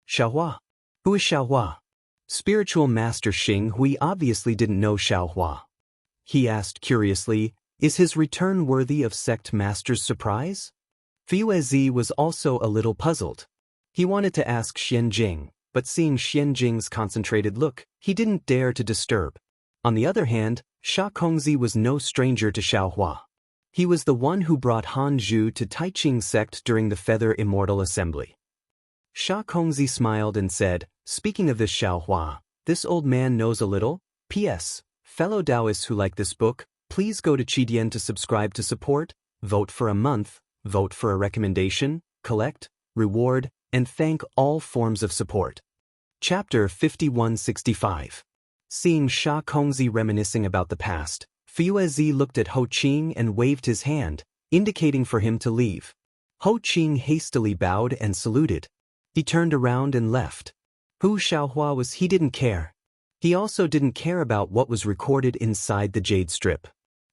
[SPEAKER 1] Xiaohua? Who is Xiaohua? Spiritual Master Xing Hui obviously didn't know Xiaohua. He asked curiously, "Is his return worthy of sect master's surprise?" Fuezi was also a little puzzled. He wanted to ask Xianjing, but seeing Xianjing's concentrated look, he didn't dare to disturb. On the other hand, Sha Kongzi was no stranger to Xiaohua. He was the one who brought Han Zhu to Taiqing sect during the Feather Immortal Assembly. Sha Kongzi smiled and said, "Speaking of this Xiaohua, this old man knows a little. P.S. Fellow Taoists who like this book, please go to Qidian to subscribe to support, vote for a month, vote for a recommendation, collect, reward, and thank all forms of support." Chapter 5165. Seeing Sha Kongzi reminiscing about the past, Fuezi looked at Ho Qing and waved his hand, indicating for him to leave. Ho Qing hastily bowed and saluted. He turned around and left. Who Xiaohua was, he didn't care. He also didn't care about what was recorded inside the jade strip.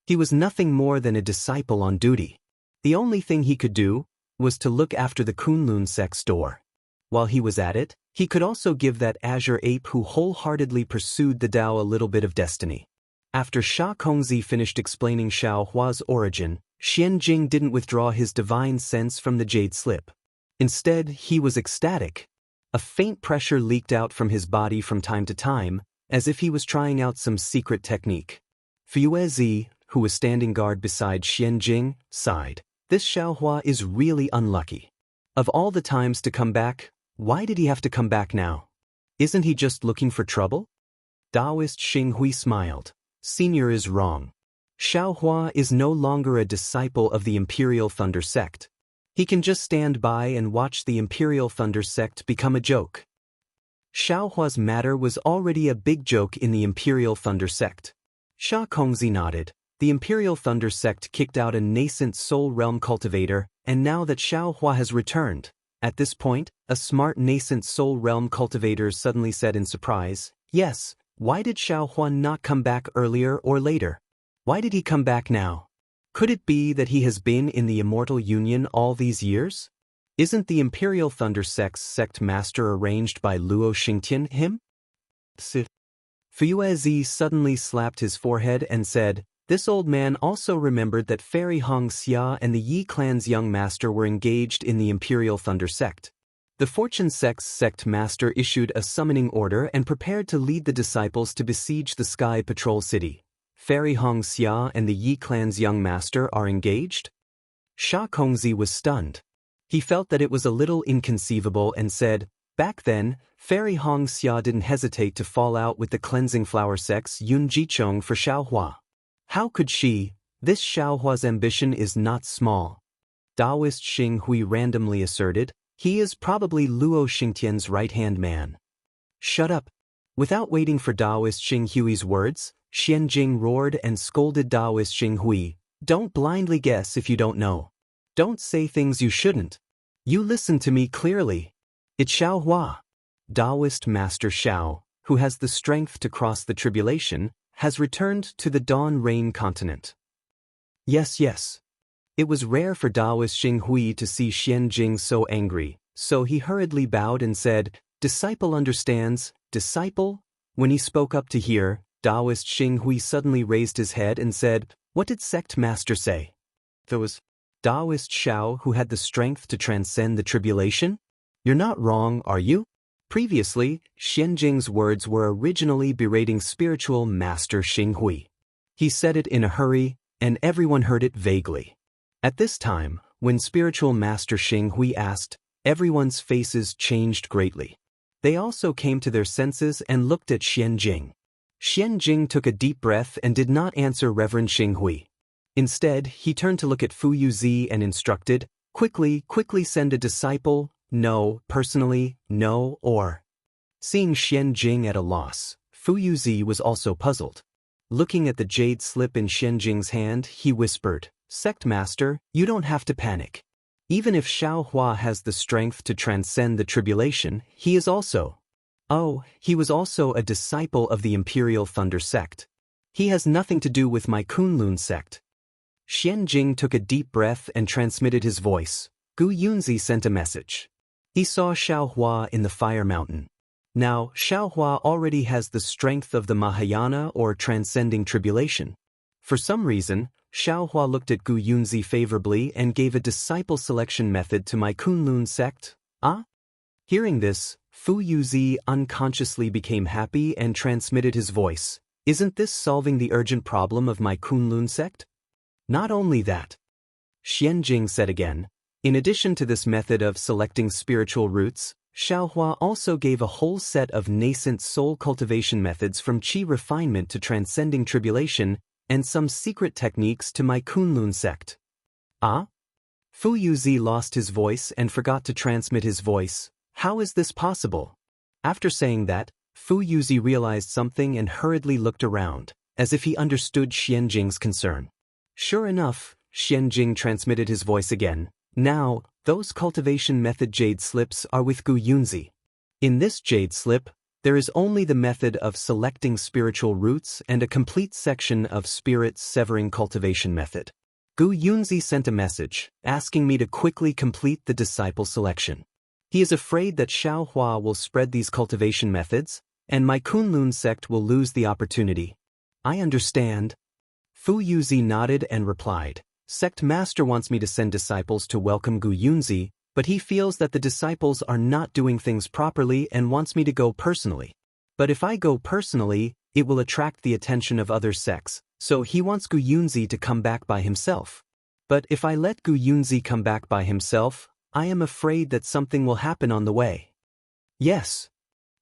[SPEAKER 1] He was nothing more than a disciple on duty. The only thing he could do was to look after the Kunlun sect's door. While he was at it, he could also give that azure ape who wholeheartedly pursued the Tao a little bit of destiny. After Sha Kongzi finished explaining Xiaohua's origin, Xianjing didn't withdraw his divine sense from the jade slip. Instead, he was ecstatic. A faint pressure leaked out from his body from time to time, as if he was trying out some secret technique. Fuezi, who was standing guard beside Xianjing, sighed. This Xiaohua is really unlucky. Of all the times to come back, why did he have to come back now? Isn't he just looking for trouble? Taoist Xing Hui smiled. Senior is wrong. Xiaohua is no longer a disciple of the Imperial Thunder sect. He can just stand by and watch the Imperial Thunder sect become a joke. Xiaohua's matter was already a big joke in the Imperial Thunder sect. Sha Kongzi nodded. The Imperial Thunder sect kicked out a nascent soul realm cultivator, and now that Xiaohua has returned, at this point, a smart nascent soul realm cultivator suddenly said in surprise, "Yes, why did Xiaohua not come back earlier or later? Why did he come back now? Could it be that he has been in the Immortal Union all these years? Isn't the Imperial Thunder sect's sect master arranged by Luo Xingtian him?" Fuezi suddenly slapped his forehead and said, "This old man also remembered that Fairy Hong Xia and the Yi clan's young master were engaged in the Imperial Thunder sect. The Fortune sect's sect master issued a summoning order and prepared to lead the disciples to besiege the Sky Patrol City. Fairy Hong Xia and the Yi clan's young master are engaged?" Sha Kongzi was stunned. He felt that it was a little inconceivable and said, "Back then, Fairy Hong Xia didn't hesitate to fall out with the Cleansing Flower sect's Yun Jichong for Xiaohua. How could she? This Xiaohua's ambition is not small." Taoist Xing Hui randomly asserted, "He is probably Luo Xingtian's right-hand man." "Shut up." Without waiting for Taoist Xing Hui's words, Xianjing roared and scolded Taoist Xing Hui, "Don't blindly guess if you don't know. Don't say things you shouldn't. You listen to me clearly. It's Xiaohua. Taoist Master Xiao, who has the strength to cross the tribulation, has returned to the Dawn Rain continent." Yes. It was rare for Taoist Xing Hui to see Xianjing so angry, so he hurriedly bowed and said, "Disciple understands, disciple?" When he spoke up to hear, Taoist Xing Hui suddenly raised his head and said, "What did sect master say?" There was Taoist Xiao who had the strength to transcend the tribulation? You're not wrong, are you? Previously, Xianjing's words were originally berating spiritual master Xing Hui. He said it in a hurry, and everyone heard it vaguely. At this time, when spiritual master Xing Hui asked, everyone's faces changed greatly. They also came to their senses and looked at Xianjing. Xianjing took a deep breath and did not answer Reverend Xing Hui. Instead, he turned to look at Fu Yuzi and instructed, quickly send a disciple, no, personally, no, or." Seeing Xianjing at a loss, Fu Yuzi was also puzzled. Looking at the jade slip in Xianjing's hand, he whispered, "Sect master, you don't have to panic. Even if Xiaohua has the strength to transcend the tribulation, he was also a disciple of the Imperial Thunder sect. He has nothing to do with my Kunlun sect." Xianjing took a deep breath and transmitted his voice. Gu Yunzi sent a message. He saw Xiaohua in the Fire Mountain. Now, Xiaohua already has the strength of the Mahayana or transcending tribulation. For some reason, Xiaohua looked at Gu Yunzi favorably and gave a disciple selection method to my Kunlun sect. Ah? Hearing this, Fu Yuzi unconsciously became happy and transmitted his voice. Isn't this solving the urgent problem of my Kunlun sect? Not only that, Xianjing said again, in addition to this method of selecting spiritual roots, Xiaohua also gave a whole set of nascent soul cultivation methods from qi refinement to transcending tribulation, and some secret techniques to my Kunlun sect. Ah? Fu Yuzi lost his voice and forgot to transmit his voice. How is this possible? After saying that, Fu Yuzi realized something and hurriedly looked around, as if he understood Xianjing's concern. Sure enough, Xianjing transmitted his voice again. Now, those cultivation method jade slips are with Gu Yunzi. In this jade slip, there is only the method of selecting spiritual roots and a complete section of spirit severing cultivation method. Gu Yunzi sent a message, asking me to quickly complete the disciple selection. He is afraid that Xiaohua will spread these cultivation methods, and my Kunlun sect will lose the opportunity. I understand. Fu Yuzi nodded and replied, Sect Master wants me to send disciples to welcome Gu Yunzi, but he feels that the disciples are not doing things properly and wants me to go personally. But if I go personally, it will attract the attention of other sects, so he wants Gu Yunzi to come back by himself. But if I let Gu Yunzi come back by himself, I am afraid that something will happen on the way. Yes.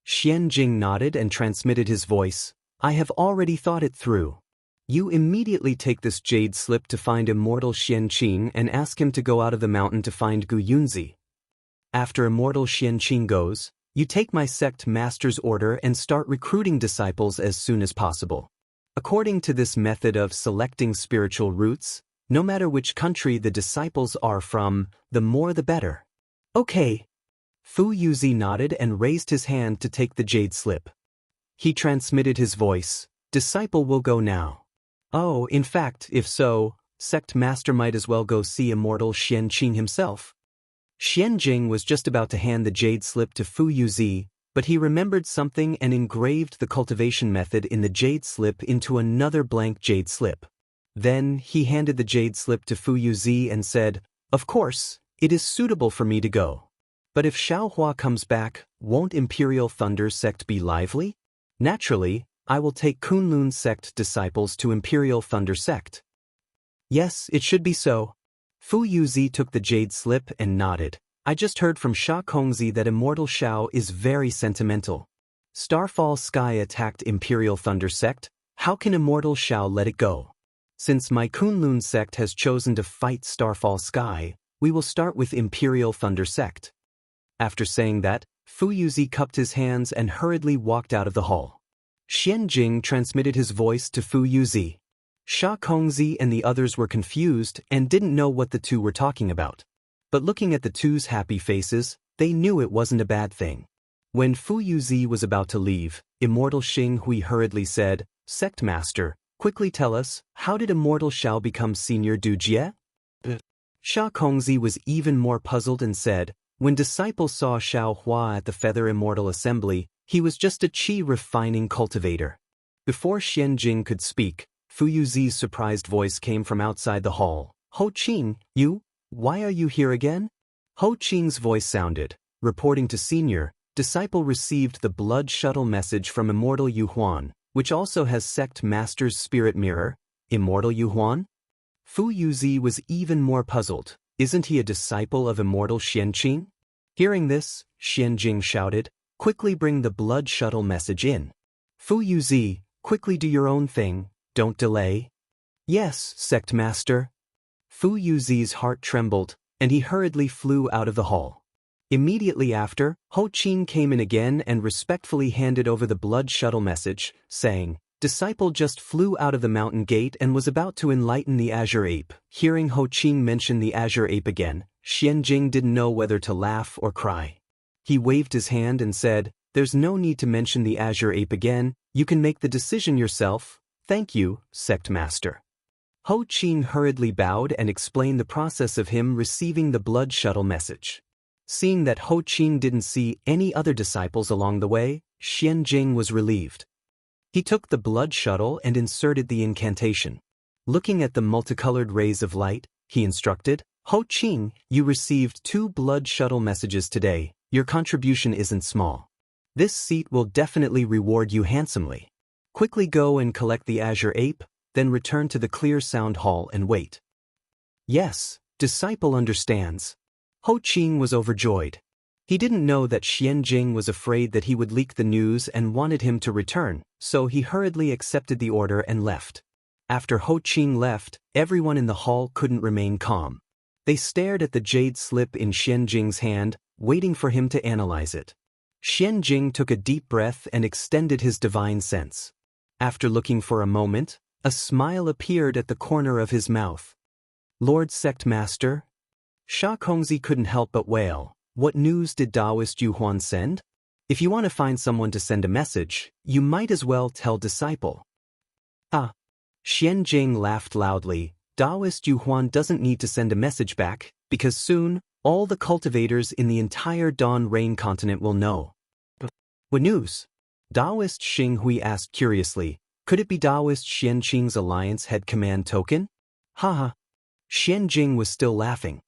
[SPEAKER 1] Xianjing nodded and transmitted his voice. I have already thought it through. You immediately take this jade slip to find Immortal Xianqing and ask him to go out of the mountain to find Gu Yunzi. After Immortal Xianqing goes, you take my sect master's order and start recruiting disciples as soon as possible. According to this method of selecting spiritual roots, no matter which country the disciples are from, the more the better. Okay. Fu Yuzi nodded and raised his hand to take the jade slip. He transmitted his voice. Disciple will go now. Oh, in fact, if so, sect master might as well go see Immortal Xianqing himself. Xianjing was just about to hand the jade slip to Fu Yuzi, but he remembered something and engraved the cultivation method in the jade slip into another blank jade slip. Then he handed the jade slip to Fu Yuzi and said, Of course, it is suitable for me to go. But if Xiaohua comes back, won't Imperial Thunder sect be lively? Naturally, I will take Kunlun sect disciples to Imperial Thunder sect. Yes, it should be so. Fu Yuzi took the jade slip and nodded. I just heard from Sha Kongzi that Immortal Shao is very sentimental. Starfall Sky attacked Imperial Thunder sect. How can Immortal Shao let it go? Since my Kunlun sect has chosen to fight Starfall Sky, we will start with Imperial Thunder sect. After saying that, Fu Yuzi cupped his hands and hurriedly walked out of the hall. Xianjing transmitted his voice to Fu Yuzi. Sha Kongzi and the others were confused and didn't know what the two were talking about. But looking at the two's happy faces, they knew it wasn't a bad thing. When Fu Yuzi was about to leave, Immortal Xing Hui hurriedly said, Sect Master, quickly tell us, how did Immortal Shao become Senior Dujie? Sha Kongzi was even more puzzled and said, when disciples saw Xiaohua at the Feather Immortal Assembly, he was just a qi refining cultivator. Before Xianjing could speak, Fu Yuzi's surprised voice came from outside the hall. Ho Qing, you? Why are you here again? Ho Qing's voice sounded. Reporting to Senior, disciple received the blood shuttle message from Immortal Yuhuan, which also has sect master's spirit mirror. Immortal Yuhuan? Fu Yuzi was even more puzzled. Isn't he a disciple of Immortal Xianqing? Hearing this, Xianjing shouted, Quickly bring the blood shuttle message in. Fu Yuzi, quickly do your own thing, don't delay. Yes, sect master. Fu Yuzi's heart trembled, and he hurriedly flew out of the hall. Immediately after, Ho Qing came in again and respectfully handed over the blood shuttle message, saying, Disciple just flew out of the mountain gate and was about to enlighten the Azure Ape. Hearing Ho Qing mention the Azure Ape again, Xianjing didn't know whether to laugh or cry. He waved his hand and said, There's no need to mention the Azure Ape again, you can make the decision yourself. Thank you, Sect Master. Ho Qing hurriedly bowed and explained the process of him receiving the blood shuttle message. Seeing that Ho Qing didn't see any other disciples along the way, Xianjing was relieved. He took the blood shuttle and inserted the incantation. Looking at the multicolored rays of light, he instructed, Ho Qing, you received 2 blood shuttle messages today. Your contribution isn't small. This seat will definitely reward you handsomely. Quickly go and collect the Azure Ape, then return to the Clear Sound Hall and wait. Yes, disciple understands. Ho Qing was overjoyed. He didn't know that Xianjing was afraid that he would leak the news and wanted him to return, so he hurriedly accepted the order and left. After Ho Qing left, everyone in the hall couldn't remain calm. They stared at the jade slip in Xianjing's hand, waiting for him to analyze it. Xianjing took a deep breath and extended his divine sense. After looking for a moment, a smile appeared at the corner of his mouth. Lord Sect Master? Sha Kongzi couldn't help but wail. What news did Taoist Yu Huan send? If you want to find someone to send a message, you might as well tell disciple. Ah. Xianjing laughed loudly. Taoist Yu Huan doesn't need to send a message back, because soon, all the cultivators in the entire Dawn Rain continent will know. What news? Taoist Xing Hui asked curiously. Could it be Taoist Xianqing's alliance head command token? Haha. Xianjing was still laughing.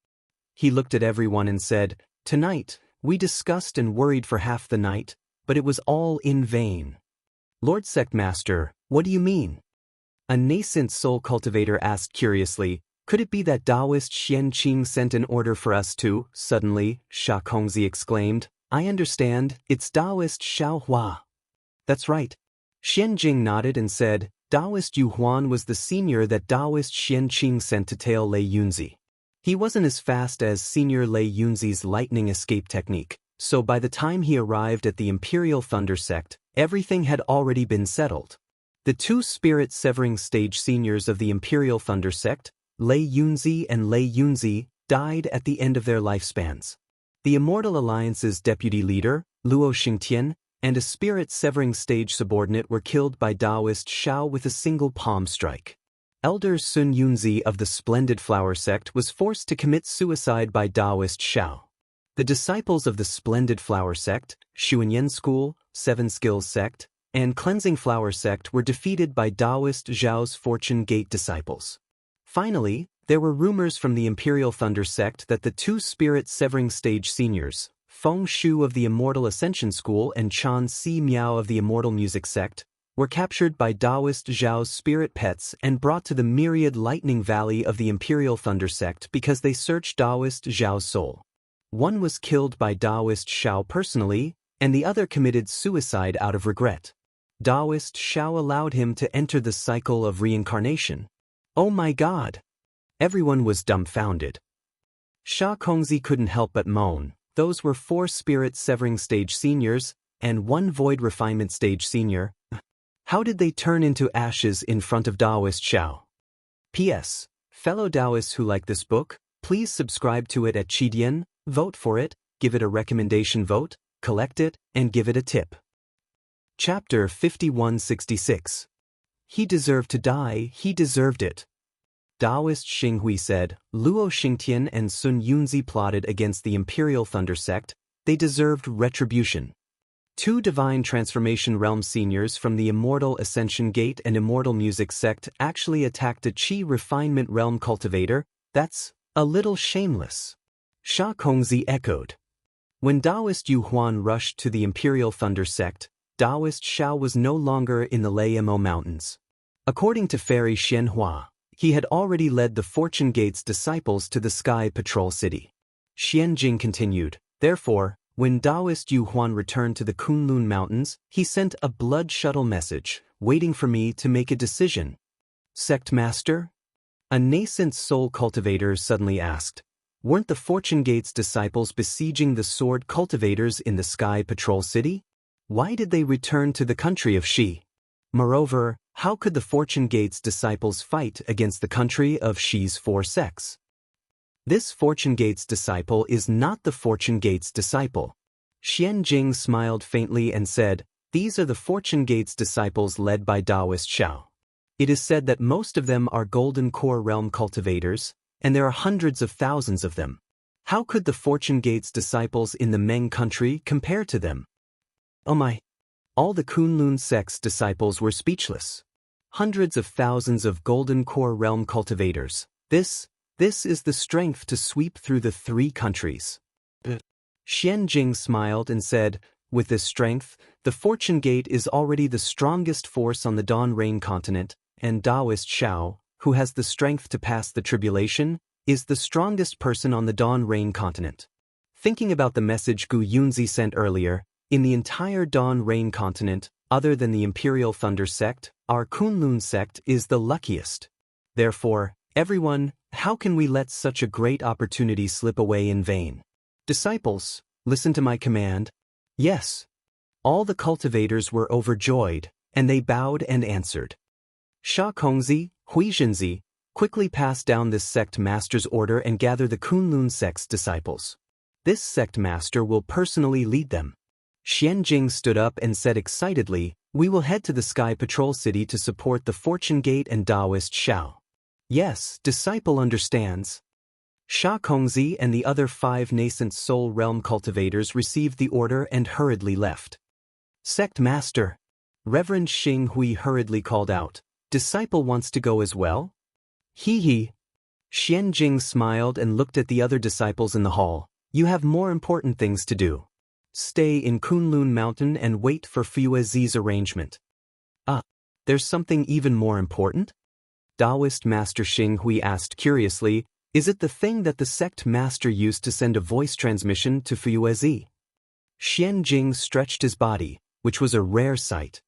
[SPEAKER 1] He looked at everyone and said, Tonight, we discussed and worried for half the night, but it was all in vain. Lord Sect Master, what do you mean? A nascent soul cultivator asked curiously, could it be that Taoist Xianqing sent an order for us to? Suddenly, Sha Kongzi exclaimed, I understand, it's Taoist Xiao Hua. That's right. Xianjing nodded and said, Taoist Yu Huan was the senior that Taoist Xianqing sent to tail Lei Yunzi. He wasn't as fast as Senior Lei Yunzi's lightning escape technique, so by the time he arrived at the Imperial Thunder Sect, everything had already been settled. The 2 spirit-severing stage seniors of the Imperial Thunder Sect, Lei Yunzi and Lei Yunzi, died at the end of their lifespans. The Immortal Alliance's deputy leader, Luo Xingtian, and a spirit-severing stage subordinate were killed by Taoist Shao with a single palm strike. Elder Sun Yunzi of the Splendid Flower Sect was forced to commit suicide by Taoist Shao. The disciples of the Splendid Flower Sect, Xuanyan School, 7 Skills Sect, and Cleansing Flower Sect were defeated by Taoist Zhao's Fortune Gate disciples. Finally, there were rumors from the Imperial Thunder Sect that the 2 spirit-severing stage seniors, Feng Shu of the Immortal Ascension School and Chan Si Miao of the Immortal Music Sect, were captured by Taoist Zhao's spirit pets and brought to the myriad Lightning Valley of the Imperial Thunder Sect because they searched Taoist Zhao's soul. One was killed by Taoist Shao personally, and the other committed suicide out of regret. Taoist Shao allowed him to enter the cycle of reincarnation. Oh my God! Everyone was dumbfounded. Sha Kongzi couldn't help but moan. Those were 4 spirit-severing stage seniors, and 1 void refinement stage senior. How did they turn into ashes in front of Taoist Shao? P.S. Fellow Taoists who like this book, please subscribe to it at Qidian, vote for it, give it a recommendation vote, collect it, and give it a tip. Chapter 5166. He deserved to die, he deserved it. Taoist Xing Hui said, Luo Xingtian and Sun Yunzi plotted against the Imperial Thunder Sect, they deserved retribution. 2 Divine Transformation Realm seniors from the Immortal Ascension Gate and Immortal Music Sect actually attacked a Qi Refinement Realm cultivator. That's a little shameless. Sha Kongzi echoed. When Taoist Yu Huan rushed to the Imperial Thunder Sect, Taoist Shao was no longer in the Lei Mo Mountains. According to Fairy Xianhua, he had already led the Fortune Gate's disciples to the Sky Patrol City. Xianjing continued, therefore, when Taoist Yu Huan returned to the Kunlun Mountains, he sent a blood shuttle message, waiting for me to make a decision. Sect Master? A nascent soul cultivator suddenly asked. Weren't the Fortune Gate's disciples besieging the sword cultivators in the Sky Patrol City? Why did they return to the country of Shi? Moreover, how could the Fortune Gate's disciples fight against the country of Shi's 4 sects? This Fortune Gate's disciple is not the Fortune Gate's disciple. Xianjing smiled faintly and said, these are the Fortune Gate's disciples led by Taoist Shao. It is said that most of them are Golden Core Realm cultivators, and there are hundreds of thousands of them. How could the Fortune Gate's disciples in the Meng country compare to them? Oh my! All the Kunlun sect's disciples were speechless. hundreds of thousands of golden core realm cultivators. This is the strength to sweep through the 3 countries. Xian Jing smiled and said, with this strength, the Fortune Gate is already the strongest force on the Dawn Rain continent, and Taoist Shao, who has the strength to pass the tribulation, is the strongest person on the Dawn Rain continent. Thinking about the message Gu Yunzi sent earlier, in the entire Dawn Rain continent, other than the Imperial Thunder sect, our Kunlun sect is the luckiest. Therefore, everyone, how can we let such a great opportunity slip away in vain? Disciples, listen to my command. Yes. All the cultivators were overjoyed, and they bowed and answered. Sha Kongzi, Huizhenzi, quickly pass down this sect master's order and gather the Kunlun sect's disciples. This sect master will personally lead them. Xian Jing stood up and said excitedly, we will head to the Sky Patrol City to support the Fortune Gate and Taoist Shao. Yes, disciple understands. Sha Kongzi and the other 5 nascent soul realm cultivators received the order and hurriedly left. Sect Master. Reverend Xing Hui hurriedly called out, disciple wants to go as well? He. Xian Jing smiled and looked at the other disciples in the hall. You have more important things to do. Stay in Kunlun Mountain and wait for Fuezi's arrangement. There's something even more important? Taoist Master Xing Hui asked curiously, is it the thing that the sect master used to send a voice transmission to Fuezi? Xian Jing stretched his body, which was a rare sight.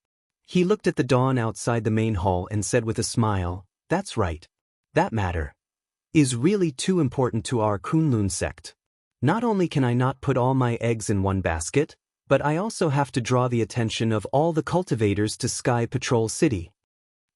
[SPEAKER 1] He looked at the dawn outside the main hall and said with a smile, that's right. That matter is really too important to our Kunlun sect. Not only can I not put all my eggs in one basket, but I also have to draw the attention of all the cultivators to Sky Patrol City.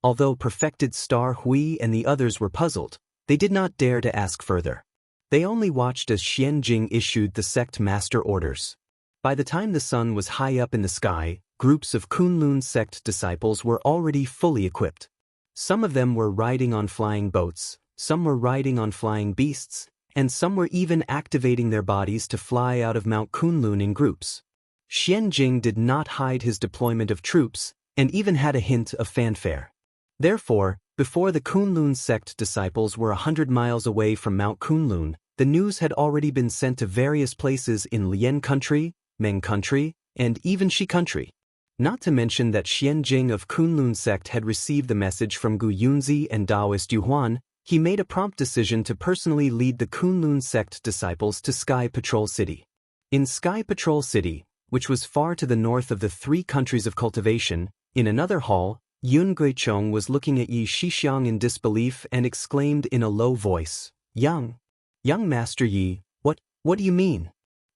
[SPEAKER 1] Although perfected Star Hui and the others were puzzled, they did not dare to ask further. They only watched as Xian Jing issued the sect master orders. By the time the sun was high up in the sky, groups of Kunlun sect disciples were already fully equipped. Some of them were riding on flying boats, some were riding on flying beasts, and some were even activating their bodies to fly out of Mount Kunlun in groups. Xian Jing did not hide his deployment of troops, and even had a hint of fanfare. Therefore, before the Kunlun sect disciples were 100 miles away from Mount Kunlun, the news had already been sent to various places in Lian country, Meng country, and even Shi country. Not to mention that Xian Jing of Kunlun sect had received the message from Gu Yunzi and Taoist Yuhuan. He made a prompt decision to personally lead the Kunlun sect disciples to Sky Patrol City. In Sky Patrol City, which was far to the north of the 3 countries of cultivation, in another hall, Yun Guichong was looking at Yi Shixiang in disbelief and exclaimed in a low voice, Young Master Yi, what do you mean?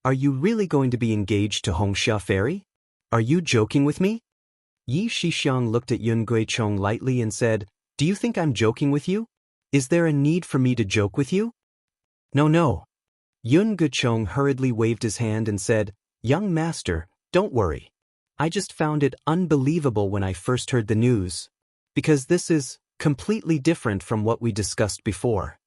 [SPEAKER 1] Are you really going to be engaged to Hongxia Fairy? Are you joking with me? Yi Shixiang looked at Yun Guichong lightly and said, do you think I'm joking with you? Is there a need for me to joke with you? No. Yun Guichong hurriedly waved his hand and said, Young Master, don't worry. I just found it unbelievable when I first heard the news. Because this is completely different from what we discussed before.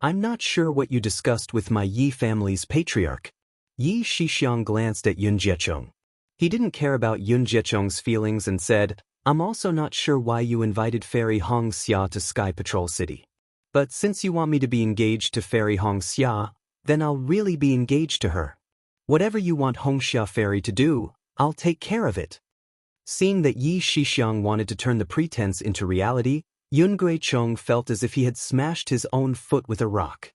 [SPEAKER 1] I'm not sure what you discussed with my Yi family's patriarch. Yi Shixiang glanced at Yun Jiechong. He didn't care about Yun Jiechong's feelings and said, I'm also not sure why you invited Fairy Hongxia to Sky Patrol City. But since you want me to be engaged to Fairy Hongxia, then I'll really be engaged to her. Whatever you want Hongxia Fairy to do, I'll take care of it. Seeing that Yi Shixiang wanted to turn the pretense into reality, Yun Guichong felt as if he had smashed his own foot with a rock.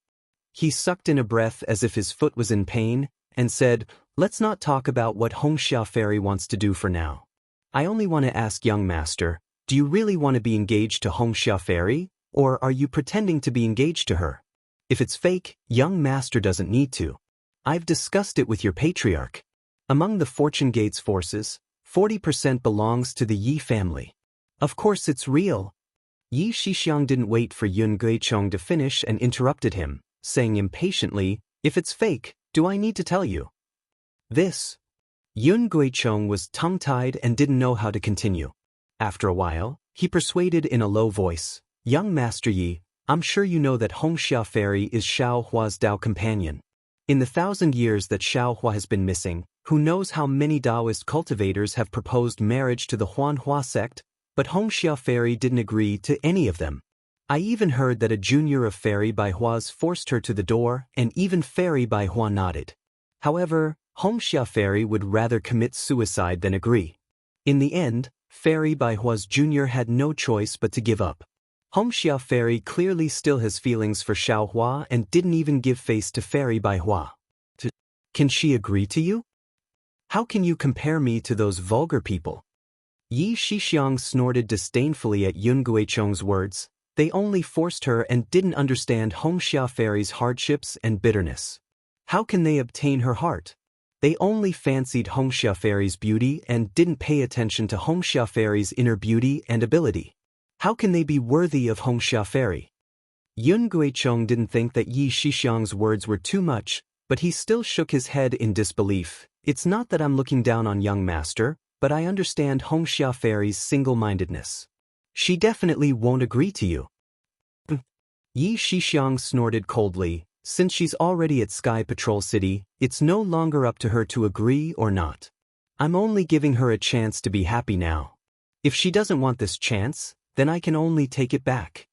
[SPEAKER 1] He sucked in a breath as if his foot was in pain, and said, let's not talk about what Hongxia Fairy wants to do for now. I only want to ask young master, do you really want to be engaged to Hongxia Fairy, or are you pretending to be engaged to her? If it's fake, young master doesn't need to. I've discussed it with your patriarch. Among the Fortune Gate's forces, 40% belongs to the Yi family. Of course it's real. Yi Shixiang didn't wait for Yun Guichong to finish and interrupted him, saying impatiently, if it's fake, do I need to tell you? This. Yun Guichong was tongue-tied and didn't know how to continue. After a while, he persuaded in a low voice, Young Master Yi, I'm sure you know that Hongxia Fairy is Xiao Hua's Dao companion. In the 1,000 years that Xiao Hua has been missing, who knows how many Taoist cultivators have proposed marriage to the Huanhua sect, but Hongxia Fairy didn't agree to any of them. I even heard that a junior of Fairy Bai Hua's forced her to the door, and even Fairy Bai Hua nodded. However, Hongxia Fairy would rather commit suicide than agree. In the end, Fairy Bai Hua's junior had no choice but to give up. Hongxia Fairy clearly still has feelings for Xiaohua and didn't even give face to Fairy Bai Hua. Can she agree to you? How can you compare me to those vulgar people? Yi Shixiang snorted disdainfully at Yun Guichong's words. They only forced her and didn't understand Hongxia Fairy's hardships and bitterness. How can they obtain her heart? They only fancied Hongxia Fairy's beauty and didn't pay attention to Hongxia Fairy's inner beauty and ability. How can they be worthy of Hongxia Fairy? Yun Guichong didn't think that Yi Shixiang's words were too much, but he still shook his head in disbelief. It's not that I'm looking down on young master, but I understand Hongxia Fairy's single-mindedness. She definitely won't agree to you. Yi Shixiang snorted coldly. Since she's already at Sky Patrol City, it's no longer up to her to agree or not. I'm only giving her a chance to be happy now. If she doesn't want this chance, then I can only take it back.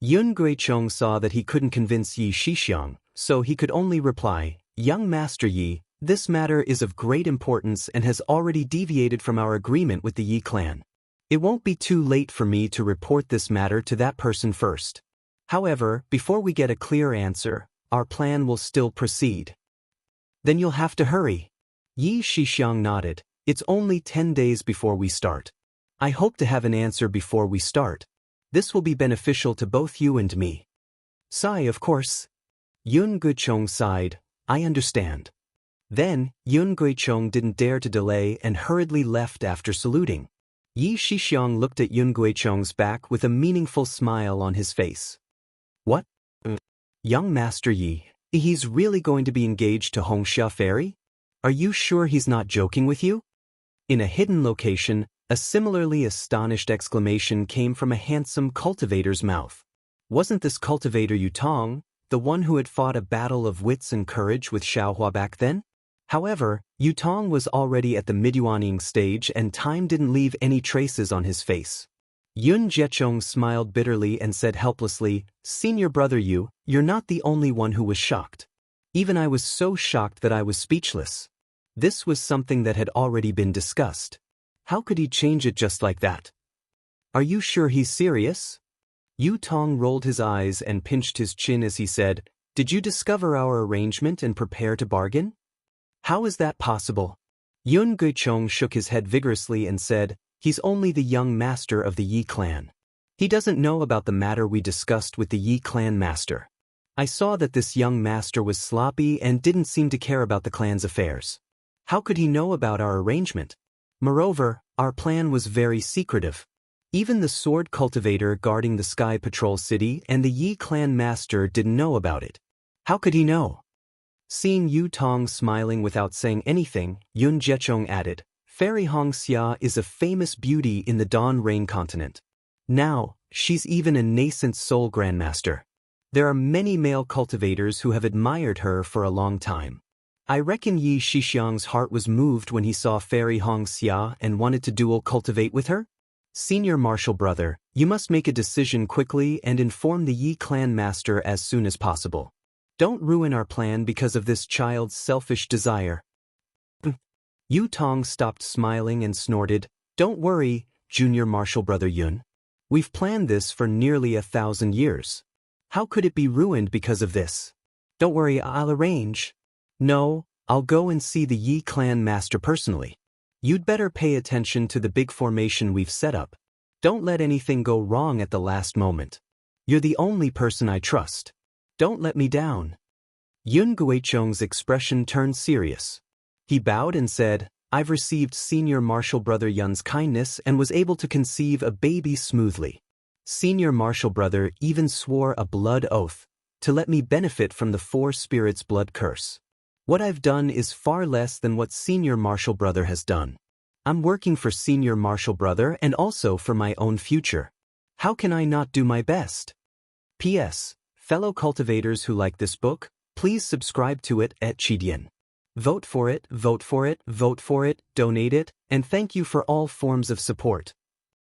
[SPEAKER 1] Yun Guichong saw that he couldn't convince Yi Shixiang, so he could only reply, Young Master Yi, this matter is of great importance and has already deviated from our agreement with the Yi clan. It won't be too late for me to report this matter to that person first. However, before we get a clear answer, our plan will still proceed. Then you'll have to hurry. Yi Shixiang nodded. It's only 10 days before we start. I hope to have an answer before we start. This will be beneficial to both you and me. Sigh, of course. Yun Guichong sighed. I understand. Then, Yun Guichong didn't dare to delay and hurriedly left after saluting. Yi Shixiang looked at Yun Guichong's back with a meaningful smile on his face. What? Young Master Yi, he's really going to be engaged to Hongxia Fairy? Are you sure he's not joking with you? In a hidden location, a similarly astonished exclamation came from a handsome cultivator's mouth. Wasn't this cultivator Yutong, the one who had fought a battle of wits and courage with Xiaohua back then? However, Yutong was already at the Midyuaning stage and time didn't leave any traces on his face. Yun Jiechong smiled bitterly and said helplessly, Senior brother Yu, you're not the only one who was shocked. Even I was so shocked that I was speechless. This was something that had already been discussed. How could he change it just like that? Are you sure he's serious? Yu Tong rolled his eyes and pinched his chin as he said, Did you discover our arrangement and prepare to bargain? How is that possible? Yun Guichong shook his head vigorously and said, He's only the young master of the Yi clan. He doesn't know about the matter we discussed with the Yi clan master. I saw that this young master was sloppy and didn't seem to care about the clan's affairs. How could he know about our arrangement? Moreover, our plan was very secretive. Even the sword cultivator guarding the Sky Patrol City and the Yi clan master didn't know about it. How could he know? Seeing Yu Tong smiling without saying anything, Yun Jiechong added, Fairy Hongxia is a famous beauty in the Dawn Rain continent. Now, she's even a nascent soul grandmaster. There are many male cultivators who have admired her for a long time. I reckon Yi Shixiang's heart was moved when he saw Fairy Hongxia and wanted to dual cultivate with her. Senior martial brother, you must make a decision quickly and inform the Yi clan master as soon as possible. Don't ruin our plan because of this child's selfish desire. Yu Tong stopped smiling and snorted, Don't worry, junior martial brother Yun. We've planned this for nearly 1,000 years. How could it be ruined because of this? Don't worry, I'll arrange. No, I'll go and see the Yi clan master personally. You'd better pay attention to the big formation we've set up. Don't let anything go wrong at the last moment. You're the only person I trust. Don't let me down. Yun Guichong's expression turned serious. He bowed and said, I've received Senior Martial Brother Yun's kindness and was able to conceive a baby smoothly. Senior Martial Brother even swore a blood oath to let me benefit from the Four Spirits' blood curse. What I've done is far less than what Senior Martial Brother has done. I'm working for Senior Martial Brother and also for my own future. How can I not do my best? P.S. Fellow cultivators who like this book, please subscribe to it at Chidian. Vote for it, vote for it, vote for it, donate it, and thank you for all forms of support.